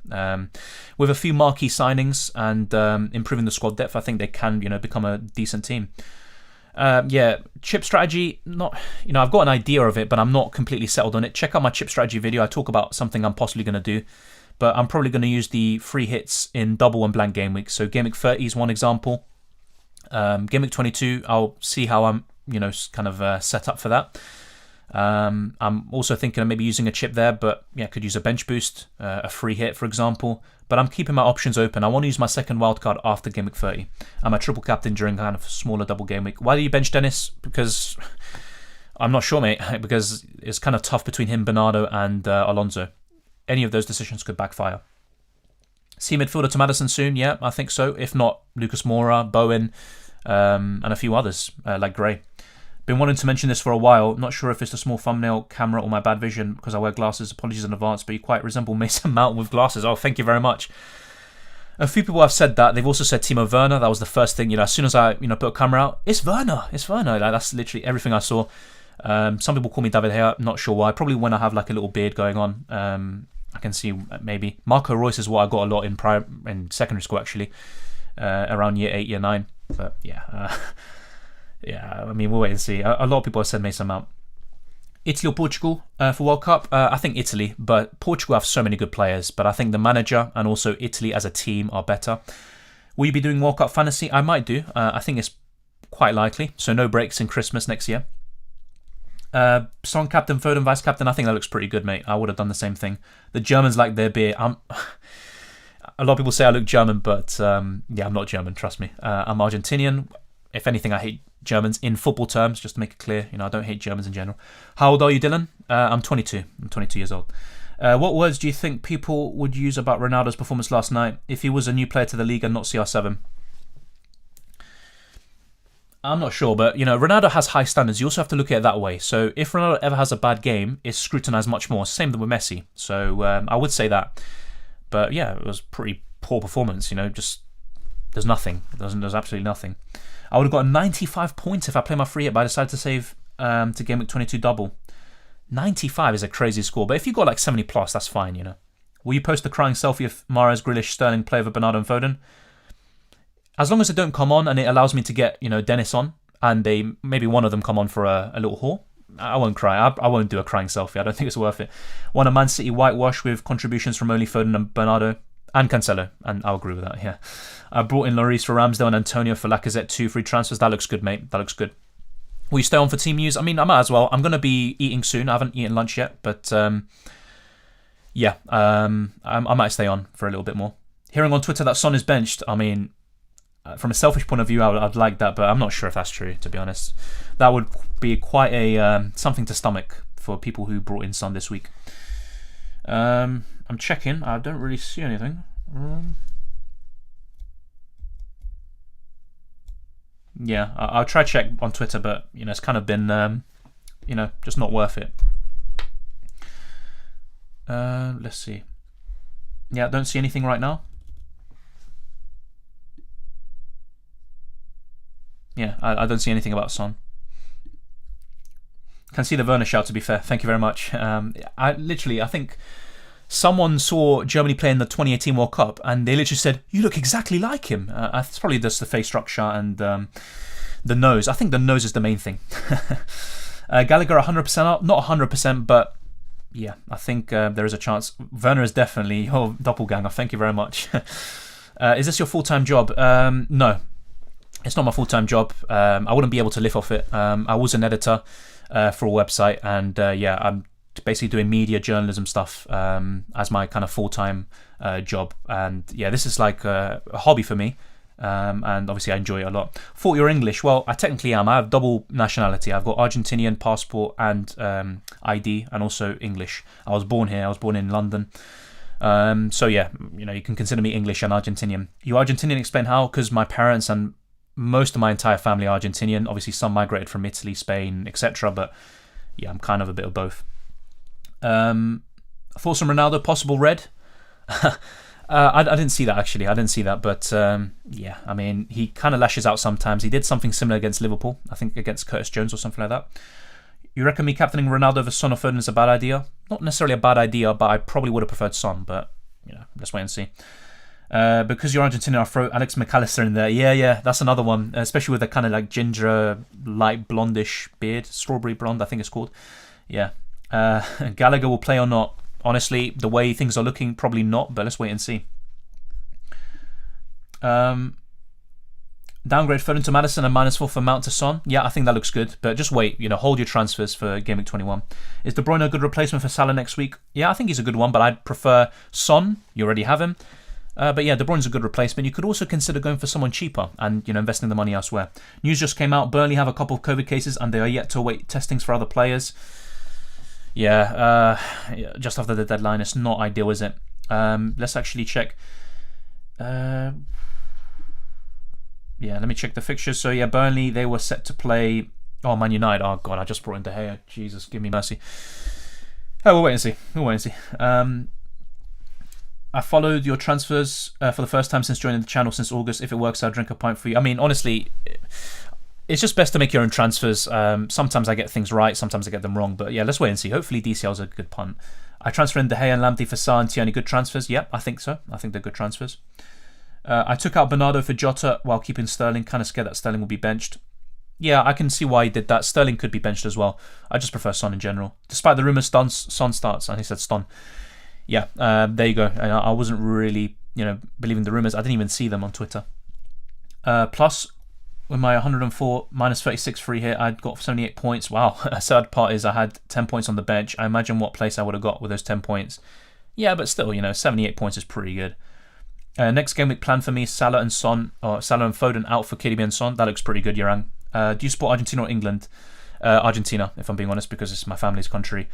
With a few marquee signings and improving the squad depth, I think they can, become a decent team. Yeah, chip strategy, not, I've got an idea of it, but I'm not completely settled on it. Check out my chip strategy video. I talk about something I'm possibly going to do, but I'm probably going to use the free hits in double and blank game week. So game week 30 is one example. Game week 22, I'll see how I'm, set up for that. I'm also thinking of maybe using a chip there, but yeah, could use a bench boost, a free hit, for example. But I'm keeping my options open. I want to use my second wildcard after game week 30. I'm a triple captain during kind of smaller double game week. Why do you bench Dennis? Because I'm not sure, mate. Because it's kind of tough between him, Bernardo, and Alonso. Any of those decisions could backfire. See midfielder to Maddison soon? Yeah, I think so. If not, Lucas Moura, Bowen, and a few others like Gray. Been wanting to mention this for a while. Not sure if it's the small thumbnail camera or my bad vision because I wear glasses. Apologies in advance, but you quite resemble Mason Mount with glasses. Oh, thank you very much. A few people have said that. They've also said Timo Werner. That was the first thing. As soon as I put a camera out, it's Werner. It's Werner. Like, that's literally everything I saw. Some people call me David Gea. Not sure why. Probably when I have like a little beard going on. I can see maybe Marco Reus is what I got a lot in secondary school actually, around year 8, year 9. But yeah. Yeah, I mean, we'll wait and see. A lot of people have said Mason Mount. Italy or Portugal for World Cup? I think Italy, but Portugal have so many good players. But I think the manager and also Italy as a team are better. Will you be doing World Cup fantasy? I might do. I think it's quite likely. So no breaks in Christmas next year. Song captain, Foden vice captain. I think that looks pretty good, mate. I would have done the same thing. The Germans like their beer. A lot of people say I look German, but yeah, I'm not German. Trust me. I'm Argentinian. If anything, I hate Germans in football terms, just to make it clear. I don't hate Germans in general. How old are you, Dylan? I'm 22. I'm 22 years old. What words do you think people would use about Ronaldo's performance last night if he was a new player to the league and not CR7? I'm not sure, but Ronaldo has high standards. You also have to look at it that way. So if Ronaldo ever has a bad game, it's scrutinised much more. Same with Messi. So I would say that. But yeah, it was pretty poor performance. Just there's nothing. There's absolutely nothing. I would have got 95 points if I play my free hit, but I decided to save to game week 22 double. 95 is a crazy score, but if you got like 70 plus, that's fine, Will you post the crying selfie of Mahrez, Grealish, Sterling play over Bernardo and Foden? As long as they don't come on and it allows me to get, Dennis on, and maybe one of them come on for a little haul, I won't cry. I won't do a crying selfie. I don't think it's worth it. Won a Man City whitewash with contributions from only Foden and Bernardo and Cancelo, and I'll agree with that. Yeah, I brought in Lloris for Ramsdale and Antonio for Lacazette. 2 free transfers. That looks good, mate. That looks good. Will you stay on for team news? I mean, I might as well. I'm going to be eating soon. I haven't eaten lunch yet, but yeah, I might stay on for a little bit more. Hearing on Twitter that Son is benched. I mean, from a selfish point of view, I'd like that, but I'm not sure if that's true, to be honest. That would be quite a something to stomach for people who brought in Son this week. I'm checking. I don't really see anything. Yeah, I'll try to check on Twitter, but it's kind of been just not worth it. Let's see. Yeah, don't see anything right now. Yeah, I don't see anything about Son. Can see the Werner shout, to be fair. Thank you very much. I think someone saw Germany play in the 2018 World Cup and they literally said, "You look exactly like him." It's probably just the face structure and the nose. I think the nose is the main thing. Gallagher 100% up. Not 100%, but yeah, I think there is a chance. Werner is definitely your doppelganger. Thank you very much. Is this your full-time job? No. It's not my full-time job. I wouldn't be able to live off it. I was an editor for a website, and I'm basically doing media journalism stuff as my kind of full-time job. And yeah, this is like a hobby for me, and obviously I enjoy it a lot. Thought you're English. Well, I technically am. I have double nationality. I've got Argentinian passport and ID, and also English. I was born here. I was born in London. So yeah, you can consider me English and Argentinian. You Argentinian? Explain how? Because my parents and most of my entire family are Argentinian. Obviously, some migrated from Italy, Spain, etc. But yeah, I'm kind of a bit of both. Thoughts on Ronaldo? Possible red? I didn't see that, actually. I didn't see that. But yeah, I mean, he kind of lashes out sometimes. He did something similar against Liverpool. I think against Curtis Jones or something like that. You reckon me captaining Ronaldo over Son or Foden is a bad idea? Not necessarily a bad idea, but I probably would have preferred Son. But, let's wait and see. Because you're Argentinian, I'll throw Alex McAllister in there. Yeah, that's another one, especially with a kind of like ginger, light blondish beard, strawberry blonde, I think it's called. Yeah. Gallagher will play or not? Honestly, the way things are looking, probably not, but let's wait and see. Downgrade Foden to Maddison and -4 for Mount to Son. Yeah, I think that looks good, but just wait. Hold your transfers for Game Week 21. Is De Bruyne a good replacement for Salah next week? Yeah, I think he's a good one, but I'd prefer Son. You already have him. But yeah, De Bruyne's a good replacement. You could also consider going for someone cheaper and investing the money elsewhere. News just came out. Burnley have a couple of COVID cases and they are yet to await testings for other players. Yeah, just after the deadline, it's not ideal, is it? Let's actually check. Yeah, let me check the fixtures. So yeah, Burnley, they were set to play. Oh, Man United. Oh god, I just brought in De Gea. Jesus, give me mercy. Oh, we'll wait and see. I followed your transfers for the first time since joining the channel since August. If it works, I'll drink a pint for you. I mean, honestly, it's just best to make your own transfers. Sometimes I get things right, sometimes I get them wrong. But yeah, let's wait and see. Hopefully DCL's a good punt. I transferred in De Gea and Lamptey for Sarr and Tierney. Good transfers? Yeah, I think so. I think they're good transfers. I took out Bernardo for Jota while keeping Sterling. Kind of scared that Sterling will be benched. Yeah, I can see why he did that. Sterling could be benched as well. I just prefer Son in general. Despite the rumours, Son starts. And he said Ston. Yeah, there you go. I wasn't really, believing the rumours. I didn't even see them on Twitter. Plus, with my 104 minus 36 free hit, I'd got 78 points. Wow. A sad part is I had 10 points on the bench. I imagine what place I would have got with those 10 points. Yeah, but still, 78 points is pretty good. Next game week plan for me, Salah and Foden out for KDB and Son. That looks pretty good, Yoran. Do you support Argentina or England? Argentina, if I'm being honest, because it's my family's country.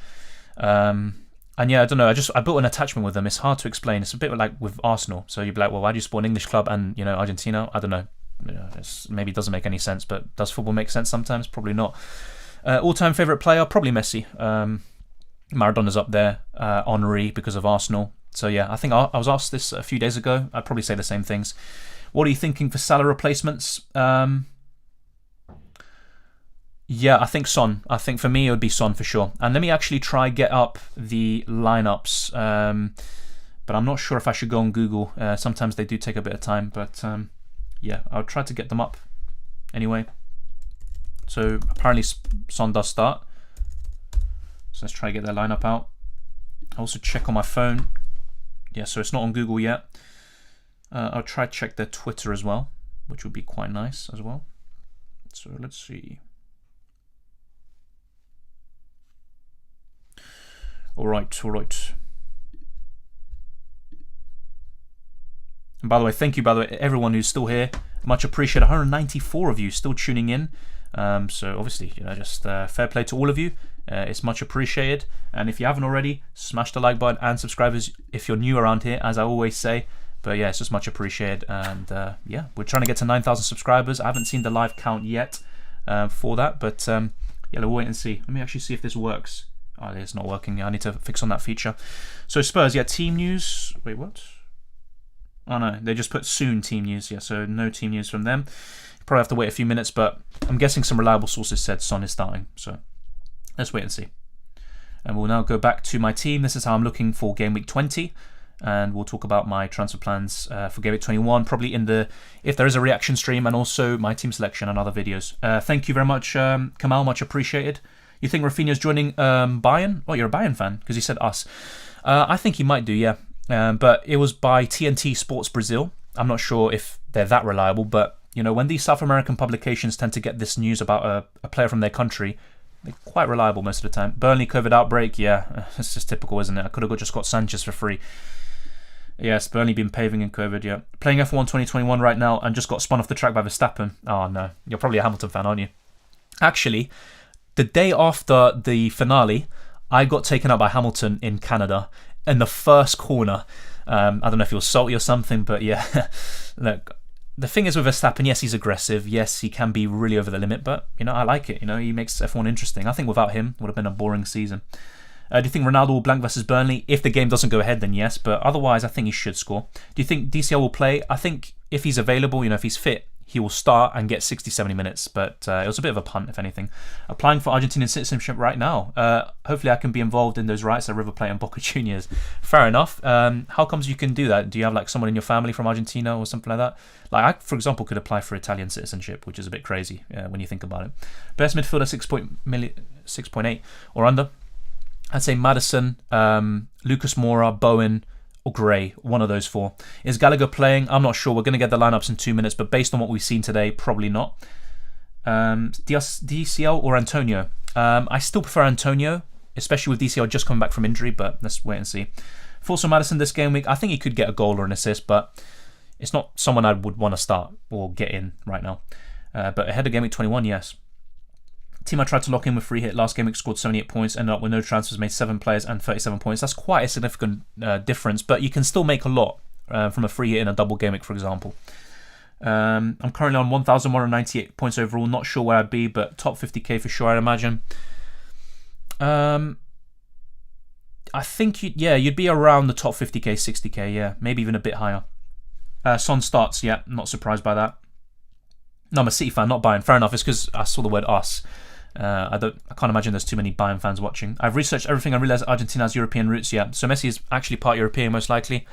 And yeah, I don't know. I built an attachment with them. It's hard to explain. It's a bit like with Arsenal. So you'd be like, well, why do you support an English club and Argentina? I don't know. Maybe it doesn't make any sense. But does football make sense sometimes? Probably not. All-time favorite player, probably Messi. Maradona's up there. Henry because of Arsenal. So yeah, I think I was asked this a few days ago. I'd probably say the same things. What are you thinking for Salah replacements? Yeah, I think Son. I think for me it would be Son for sure. And let me actually try get up the lineups. But I'm not sure if I should go on Google. Sometimes they do take a bit of time. But yeah, I'll try to get them up anyway. So apparently Son does start. let's try to get their lineup out. I also check on my phone. Yeah, so it's not on Google yet. I'll try to check their Twitter as well, which would be quite nice as well. So let's see. All right. And by the way, thank you, everyone who's still here. Much appreciated. 194 of you still tuning in. So obviously, just fair play to all of you. It's much appreciated. And if you haven't already, smash the like button and subscribe if you're new around here, as I always say. But yeah, it's just much appreciated. And yeah, we're trying to get to 9,000 subscribers. I haven't seen the live count yet for that. But yeah, we'll wait and see. Let me actually see if this works. Oh, it's not working. I need to fix on that feature. So Spurs, yeah, team news. Wait, what? Oh no, they just put soon team news. Yeah, so no team news from them. Probably have to wait a few minutes, but I'm guessing some reliable sources said Son is starting. So let's wait and see. And we'll now go back to my team. This is how I'm looking for Game Week 20. And we'll talk about my transfer plans for Game Week 21, probably if there is a reaction stream, and also my team selection and other videos. Thank you very much, Kamal, much appreciated. You think Rafinha's joining Bayern? Oh, you're a Bayern fan, because he said us. I think he might do, yeah. But it was by TNT Sports Brazil. I'm not sure if they're that reliable, but when these South American publications tend to get this news about a player from their country, they're quite reliable most of the time. Burnley COVID outbreak, yeah, it's just typical, isn't it? I could have just got Sanchez for free. Yes, Burnley been paving in COVID, yeah. Playing F1 2021 right now and just got spun off the track by Verstappen. Oh no, you're probably a Hamilton fan, aren't you? Actually, the day after the finale, I got taken out by Hamilton in Canada in the first corner. I don't know if he was salty or something, but yeah. Look, the thing is with Verstappen, yes, he's aggressive. Yes, he can be really over the limit, but I like it. He makes F1 interesting. I think without him, it would have been a boring season. Do you think Ronaldo will blank versus Burnley? If the game doesn't go ahead, then yes, but otherwise, I think he should score. Do you think DCL will play? I think if he's available, if he's fit, he will start and get 60, 70 minutes, but it was a bit of a punt, if anything. Applying for Argentinian citizenship right now. Hopefully I can be involved in those rights at River Plate and Boca Juniors. Fair enough. How comes you can do that? Do you have someone in your family from Argentina or something like that? I, for example, could apply for Italian citizenship, which is a bit crazy when you think about it. Best midfielder 6.8 or under. I'd say Maddison, Lucas Moura, Bowen, or Gray, one of those four. Is Gallagher playing? I'm not sure. We're going to get the lineups in 2 minutes, but based on what we've seen today, probably not. DCL or Antonio? I still prefer Antonio, especially with DCL just coming back from injury, but let's wait and see. Forza Maddison this game week, I think he could get a goal or an assist, but it's not someone I would want to start or get in right now. But ahead of game week 21, yes. Team I tried to lock in with free hit last game week scored 78 points, ended up with no transfers, made 7 players and 37 points. That's quite a significant difference, but you can still make a lot from a free hit in a double game week, for example. I'm currently on 1,198 points overall. Not sure where I'd be, but top 50k for sure, I'd imagine. I think you'd be around the top 50k, 60k, yeah, maybe even a bit higher. Son starts, yeah, not surprised by that. No, I'm a City fan, not Bayern. Fair enough. It's because I saw the word us. I can't imagine there's too many Bayern fans watching. I've researched everything. I realised Argentina has European roots. Yeah, so Messi is actually part European, most likely.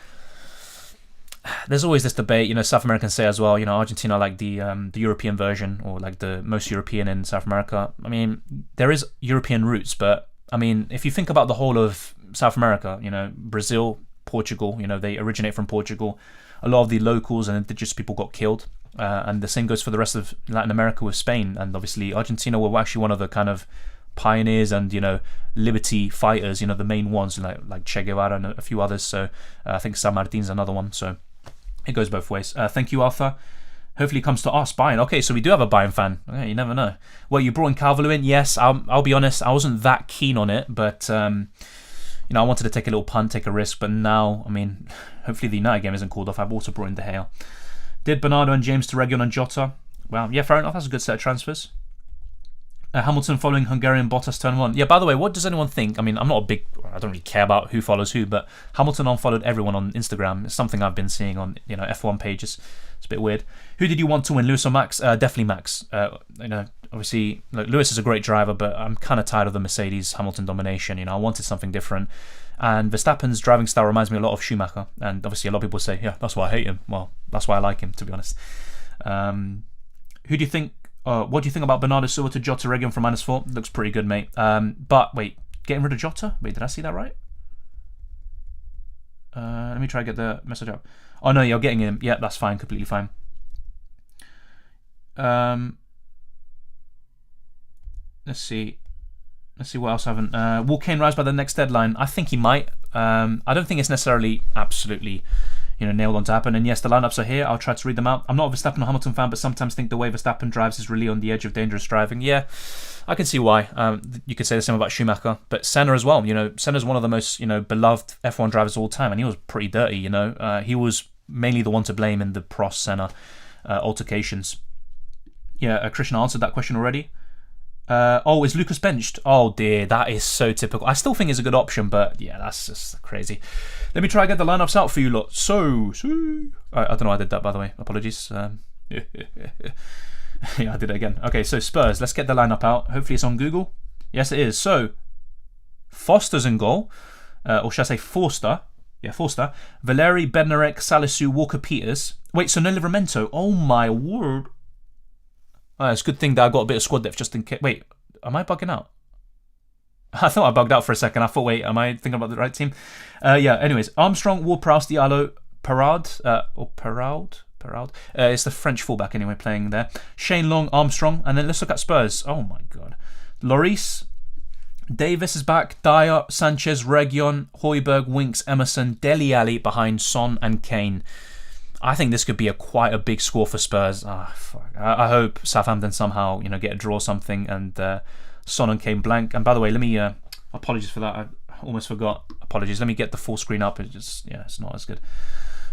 There's always this debate. South Americans say as well. Argentina like the European version, or like the most European in South America. I mean, there is European roots, but I mean, if you think about the whole of South America, Brazil, Portugal, they originate from Portugal. A lot of the locals and indigenous people got killed. And the same goes for the rest of Latin America with Spain, and obviously Argentina were actually one of the kind of pioneers and liberty fighters, the main ones like Che Guevara and a few others. So I think San Martin's another one. So it goes both ways. Thank you, Arthur. Hopefully it comes to us, Bayern. Okay, so we do have a Bayern fan. Okay, you never know. Well, you brought in Calvert-Lewin in. Yes, I'll be honest, I wasn't that keen on it, but I wanted to take a little punt, take a risk. But now, I mean, hopefully the United game isn't called off. I've also brought in De Gea. Did Bernardo and James to Region and Jota? Well, yeah, fair enough. That's a good set of transfers. Hamilton following Hungarian Bottas turn 1. Yeah, by the way, what does anyone think? I mean, I don't really care about who follows who, but Hamilton unfollowed everyone on Instagram. It's something I've been seeing on F1 pages. It's a bit weird. Who did you want to win, Lewis or Max? Definitely Max. Obviously, Lewis is a great driver, but I'm kind of tired of the Mercedes Hamilton domination. I wanted something different. And Verstappen's driving style reminds me a lot of Schumacher. And obviously a lot of people say, yeah, that's why I hate him. Well, that's why I like him, to be honest. Who do you think... what do you think about Bernardo Silva to Jota Region from -4? Looks pretty good, mate. But wait, getting rid of Jota. Wait, did I see that right? Let me try to get the message up. Oh no, you're getting him. Yeah, that's fine, completely fine. Let's see what else I haven't. Will Kane rise by the next deadline? I think he might. I don't think it's necessarily absolutely, nailed on to happen. And yes, the lineups are here. I'll try to read them out. I'm not a Verstappen or Hamilton fan, but sometimes think the way Verstappen drives is really on the edge of dangerous driving. Yeah, I can see why. You could say the same about Schumacher, but Senna as well. Senna's one of the most beloved F1 drivers of all time, and he was pretty dirty. He was mainly the one to blame in the Prost-Senna altercations. Yeah, Christian answered that question already. Is Lucas benched? Oh dear, that is so typical. I still think it's a good option, but yeah, that's just crazy. Let me try and get the lineups out for you lot. I don't know why I did that, by the way. Apologies. Yeah, I did it again. Okay, so Spurs. Let's get the lineup out. Hopefully it's on Google. Yes, it is. So, Foster's in goal. Or should I say Forster? Yeah, Forster. Valeri, Bednarek, Salisu, Walker-Peters. Wait, so no Livramento. Oh my word. It's a good thing that I got a bit of squad depth just in case. Wait, am I bugging out? I thought I bugged out for a second. I thought, wait, am I thinking about the right team? Yeah, anyways. Armstrong, Ward-Prowse, Diallo, Perraud. It's the French fullback anyway playing there. Shane Long, Armstrong. And then let's look at Spurs. Oh my God. Lloris. Davis is back. Dyer, Sanchez, Reguilon, Højbjerg, Winks, Emerson, Dele Alli behind Son and Kane. I think this could be quite a big score for Spurs. I hope Southampton somehow get a draw or something, and Son and Kane blank. And by the way, let me apologies for that. I almost forgot. Apologies. Let me get the full screen up. It's not as good.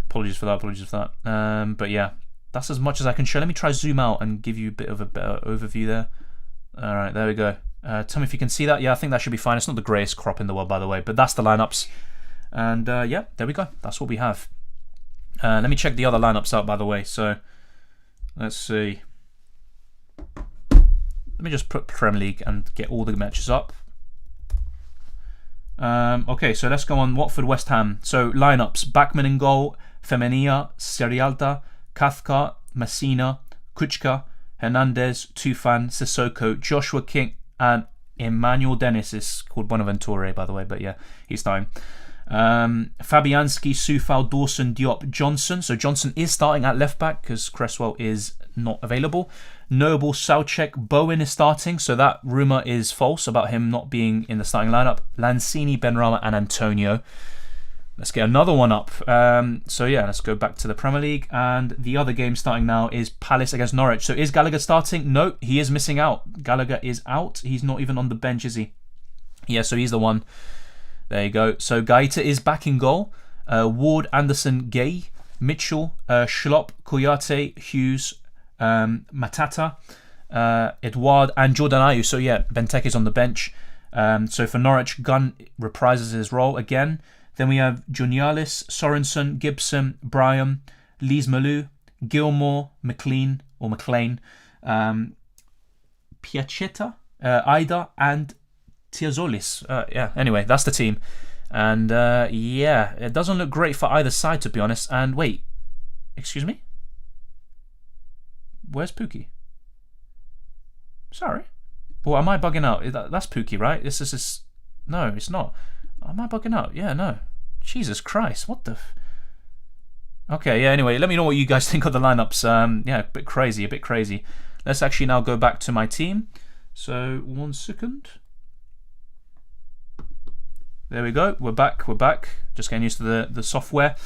Apologies for that. But yeah, that's as much as I can show. Let me try zoom out and give you a bit of a better overview there. All right, there we go. Tell me if you can see that. Yeah, I think that should be fine. It's not the greatest crop in the world, by the way, but that's the lineups. And yeah, there we go. That's what we have. Let me check the other lineups out, by the way. So, let's see. Let me just put Premier League and get all the matches up. Okay, so let's go on Watford, West Ham. So, lineups. Backman in goal. Femenia, Serialta, Cathcart, Messina, Kuchka, Hernandez, Tufan, Sissoko, Joshua King, and Emmanuel Dennis is called Bonaventure, by the way, but yeah, he's starting. Fabianski, Soufal, Dawson, Diop, Johnson. So Johnson is starting at left back because Cresswell is not available. Noble, Soucek, Bowen is starting, so that rumour is false about him not being in the starting lineup. Lanzini, Benrahma, and Antonio. Let's get another one up. So yeah, let's go back to the Premier League, and the other game starting now is Palace against Norwich. So is Gallagher starting? No, he is missing out. Gallagher is out. He's not even on the bench, is he? Yeah, so he's the one. There you go. So Gaeta is back in goal. Ward, Anderson, Gay, Mitchell, Schlopp, Kouyaté, Hughes, Matata, Edouard, and Jordan Ayew. So yeah, Benteke's on the bench. So for Norwich, Gunn reprises his role again. Then we have Junialis, Sorensen, Gibson, Bryan, Lees-Malou, Gilmore, McLean, Piachetta, Ida, and Tiazolis. Yeah, anyway, that's the team. And yeah, it doesn't look great for either side, to be honest. And wait, excuse me? Where's Pookie? Sorry. Well, am I bugging out? That's Pookie, right? This is... No, it's not. Am I bugging out? Yeah, no. Jesus Christ, what the... Okay, yeah, anyway, let me know what you guys think of the lineups. Yeah, a bit crazy. Let's actually now go back to my team. So, 1 second. There we go. We're back. Just getting used to the software.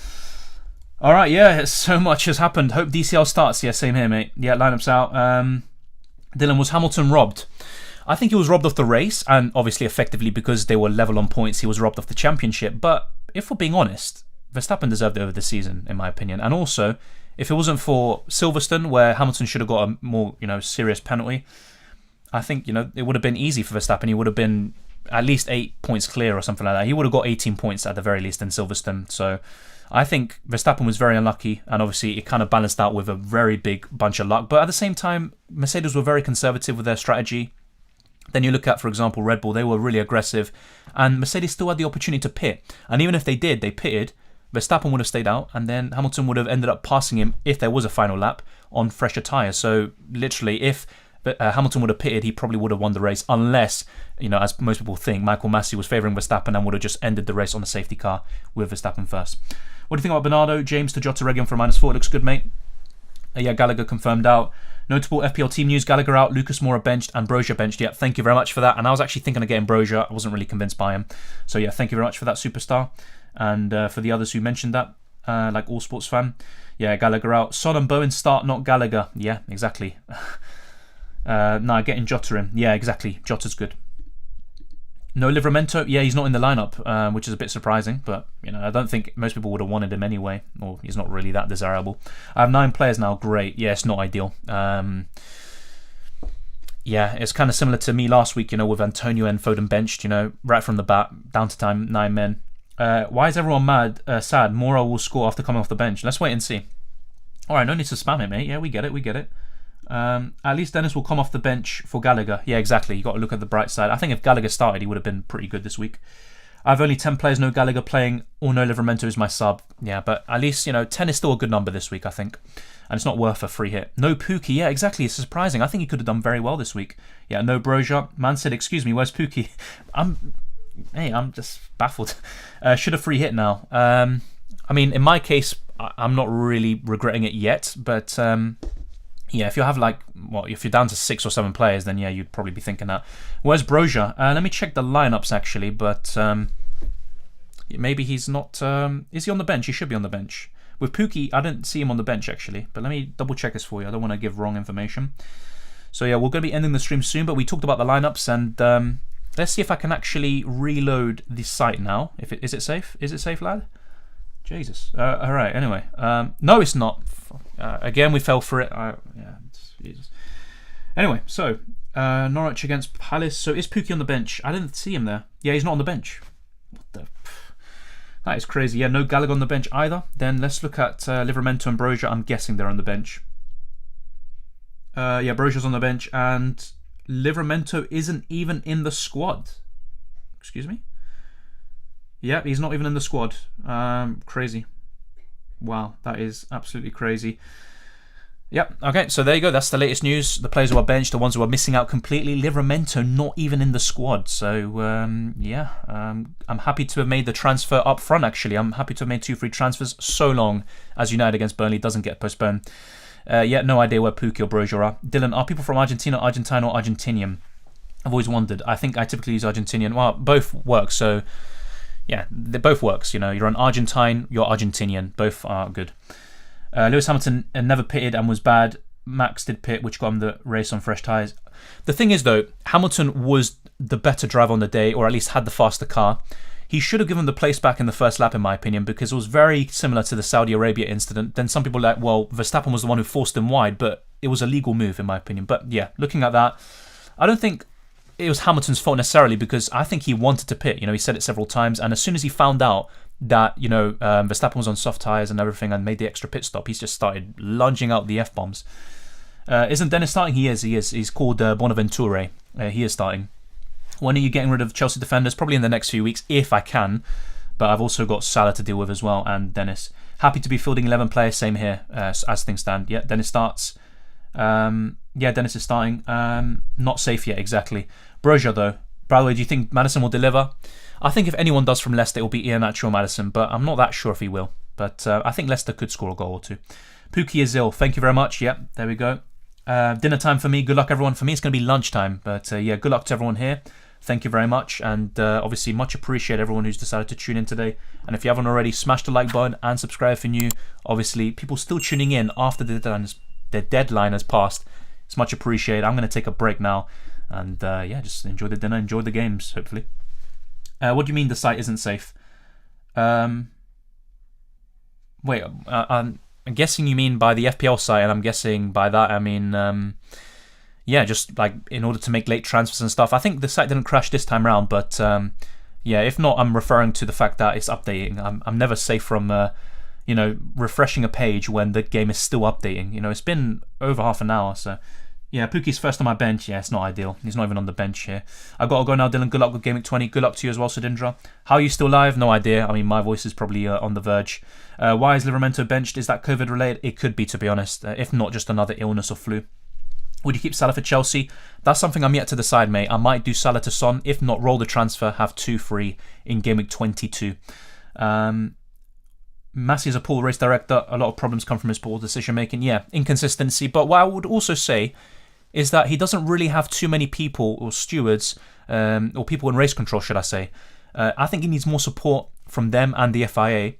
All right, yeah, so much has happened. Hope DCL starts. Yeah, same here, mate. Yeah, lineups out. Dylan, was Hamilton robbed? I think he was robbed of the race, and obviously effectively because they were level on points, he was robbed of the championship. But if we're being honest, Verstappen deserved it over the season, in my opinion. And also, if it wasn't for Silverstone, where Hamilton should have got a more, serious penalty, I think, it would have been easy for Verstappen. He would have been at least 8 points clear or something like that. He would have got 18 points at the very least in Silverstone. So I think Verstappen was very unlucky, and obviously it kind of balanced out with a very big bunch of luck. But at the same time, Mercedes were very conservative with their strategy. Then you look at, for example, Red Bull, they were really aggressive, and Mercedes still had the opportunity to pit. And even if they did, they pitted, Verstappen would have stayed out, and then Hamilton would have ended up passing him if there was a final lap on fresher tyres. So literally, if But Hamilton would have pitted, he probably would have won the race, unless, as most people think, Michael Masi was favouring Verstappen and would have just ended the race on the safety car with Verstappen first. What do you think about Bernardo? James to Jota Region for -4. Looks good, mate. Yeah, Gallagher confirmed out. Notable FPL team news: Gallagher out, Lucas Moura benched, and Brozier benched. Yeah, thank you very much for that. And I was actually thinking of getting Brozier. I wasn't really convinced by him. So yeah, thank you very much for that, superstar. And for the others who mentioned that, like All Sports Fan. Yeah, Gallagher out. Son and Bowen start, not Gallagher. Yeah, exactly. Getting Jota in. Yeah, exactly. Jota's good. No Livramento. Yeah, he's not in the lineup, which is a bit surprising. But, I don't think most people would have wanted him anyway. Or he's not really that desirable. I have 9 players now. Great. Yeah, it's not ideal. Yeah, it's kind of similar to me last week, with Antonio and Foden benched, right from the bat, down to time, 9 men. Why is everyone sad? Moura will score after coming off the bench. Let's wait and see. Alright, no need to spam it, mate. Yeah, we get it. At least Dennis will come off the bench for Gallagher. Yeah, exactly. You got to look at the bright side. I think if Gallagher started, he would have been pretty good this week. I have only 10 players, no Gallagher playing, or no Livramento is my sub. Yeah, but at least, 10 is still a good number this week, I think. And it's not worth a free hit. No Pookie. Yeah, exactly. It's surprising. I think he could have done very well this week. Yeah, no Brozier. Man said, excuse me, where's Pookie? I'm just baffled. Should have free hit now. In my case, I'm not really regretting it yet, but yeah, if you have if you're down to 6 or 7 players, then yeah, you'd probably be thinking that. Where's Brozier? Let me check the lineups actually, but maybe he's not. Is he on the bench? He should be on the bench. With Pookie, I didn't see him on the bench actually, but let me double check this for you. I don't want to give wrong information. So yeah, we're going to be ending the stream soon, but we talked about the lineups, and let's see if I can actually reload the site now. Is it safe? Is it safe, lad? Jesus. All right. Anyway, no, it's not. Again, we fell for it. Jesus. Anyway, so Norwich against Palace. So is Pookie on the bench? I didn't see him there. Yeah, he's not on the bench. What the? That is crazy. Yeah, no Gallagher on the bench either. Then let's look at Livramento and Brozier. I'm guessing they're on the bench. Yeah, Brozier's on the bench, and Livramento isn't even in the squad. Excuse me? Yeah, he's not even in the squad. Crazy. Wow, that is absolutely crazy. Yep, okay, so there you go. That's the latest news. The players who are benched, the ones who are missing out completely. Livramento not even in the squad. So, I'm happy to have made the transfer up front, actually. I'm happy to have made 2 free transfers so long as United against Burnley doesn't get postponed. No idea where Pookie or Brozier are. Dylan, are people from Argentina, Argentine, or Argentinian? I've always wondered. I think I typically use Argentinian. Well, both work, so yeah, they both works. You're an Argentine, you're Argentinian. Both are good. Lewis Hamilton never pitted and was bad. Max did pit, which got him the race on fresh tyres. The thing is, though, Hamilton was the better driver on the day, or at least had the faster car. He should have given the place back in the first lap, in my opinion, because it was very similar to the Saudi Arabia incident. Then some people are like, well, Verstappen was the one who forced him wide, but it was a legal move, in my opinion. But yeah, looking at that, I don't think it was Hamilton's fault necessarily, because I think he wanted to pit. He said it several times, and as soon as he found out that Verstappen was on soft tyres and everything and made the extra pit stop, he's just started lunging out the F-bombs. Isn't Dennis starting? He is. He's called Bonaventure. He is starting. When are you getting rid of Chelsea defenders? Probably in the next few weeks, if I can. But I've also got Salah to deal with as well, and Dennis. Happy to be fielding 11 players, same here, as things stand. Yeah, Dennis starts. Dennis is starting. Not safe yet, exactly. Brozier, though. By the way, do you think Maddison will deliver? I think if anyone does from Leicester, it will be Iheanacho or Maddison, but I'm not that sure if he will. But I think Leicester could score a goal or two. Pookie is ill. Thank you very much. Yep, there we go. Dinner time for me. Good luck, everyone. For me, it's going to be lunchtime. But good luck to everyone here. Thank you very much. And obviously, much appreciate everyone who's decided to tune in today. And if you haven't already, smash the like button and subscribe if you're new. Obviously, people still tuning in after the deadline has passed. It's much appreciated. I'm going to take a break now. And just enjoy the dinner, enjoy the games, hopefully. What do you mean the site isn't safe? I'm guessing you mean by the FPL site, and I'm guessing by that I mean, just like in order to make late transfers and stuff. I think the site didn't crash this time around, but if not, I'm referring to the fact that it's updating. I'm never safe from, refreshing a page when the game is still updating. It's been over half an hour, so. Yeah, Pookie's first on my bench. Yeah, it's not ideal. He's not even on the bench here. I've got to go now, Dylan. Good luck with Gameweek 20. Good luck to you as well, Sudindra. How are you still live? No idea. I mean, my voice is probably on the verge. Why is Livramento benched? Is that COVID related? It could be, to be honest. If not, just another illness or flu. Would you keep Salah for Chelsea? That's something I'm yet to decide, mate. I might do Salah to Son. If not, roll the transfer, have 2 free in Game Week 22. Massey is a poor race director. A lot of problems come from his poor decision making. Yeah, inconsistency. But what I would also say is that he doesn't really have too many people or stewards, or people in race control, should I say. I think he needs more support from them and the FIA.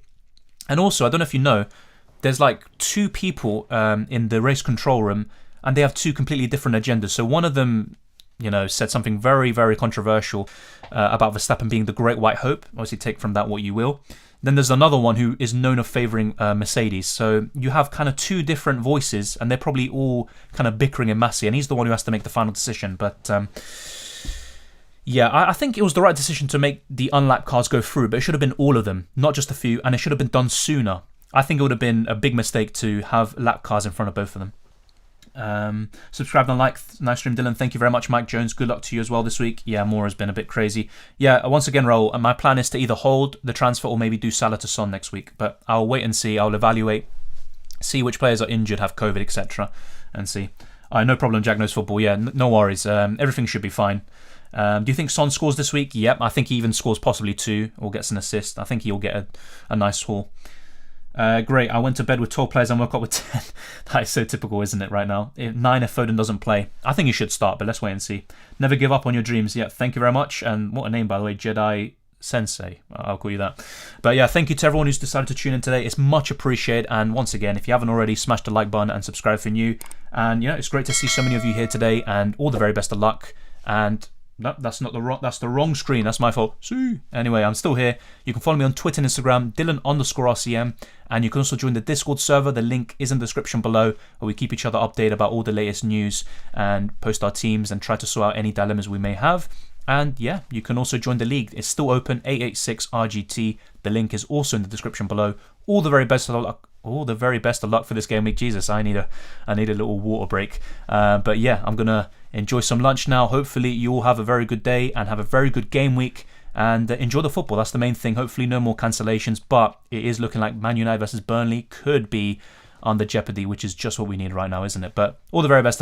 And also, I don't know if you know, there's like 2 people in the race control room, and they have 2 completely different agendas. So one of them, said something very, very controversial about Verstappen being the Great White Hope. Obviously, take from that what you will. Then there's another one who is known of favouring Mercedes. So you have kind of 2 different voices, and they're probably all kind of bickering in Massey, and he's the one who has to make the final decision. But yeah, I think it was the right decision to make the unlapped cars go through, but it should have been all of them, not just a few, and it should have been done sooner. I think it would have been a big mistake to have lap cars in front of both of them. Subscribe and like. Nice stream, Dylan. Thank you very much, Mike Jones. Good luck to you as well this week. Yeah, more has been a bit crazy. Yeah, once again, Raul, my plan is to either hold the transfer or maybe do Salah to Son next week. But I'll wait and see. I'll evaluate, see which players are injured, have COVID, etc. and see. No problem, Jack Knows Football. Yeah, no worries. Everything should be fine. Do you think Son scores this week? Yep, I think he even scores possibly 2 or gets an assist. I think he'll get a nice haul. Great, I went to bed with 12 players and woke up with 10. That is so typical, isn't it, right now? 9 if Foden doesn't play. I think he should start, but let's wait and see. Never give up on your dreams. Yeah, thank you very much. And what a name, by the way, Jedi Sensei. I'll call you that. But yeah, thank you to everyone who's decided to tune in today. It's much appreciated. And once again, if you haven't already, smash the like button and subscribe for new. And it's great to see so many of you here today. And all the very best of luck. And no, that's the wrong screen. That's my fault. See. Anyway, I'm still here. You can follow me on Twitter and Instagram, Dylan_RCM, and you can also join the Discord server. The link is in the description below, where we keep each other updated about all the latest news and post our teams and try to sort out any dilemmas we may have. And yeah, you can also join the league. It's still open, 886 RGT. The link is also in the description below. All the very best of luck. All the very best of luck for this game week. Jesus, I need a little water break. But yeah, I'm gonna enjoy some lunch now. Hopefully you all have a very good day and have a very good game week and enjoy the football. That's the main thing. Hopefully no more cancellations, but it is looking like Man United versus Burnley could be under jeopardy, which is just what we need right now, isn't it? But all the very best of luck.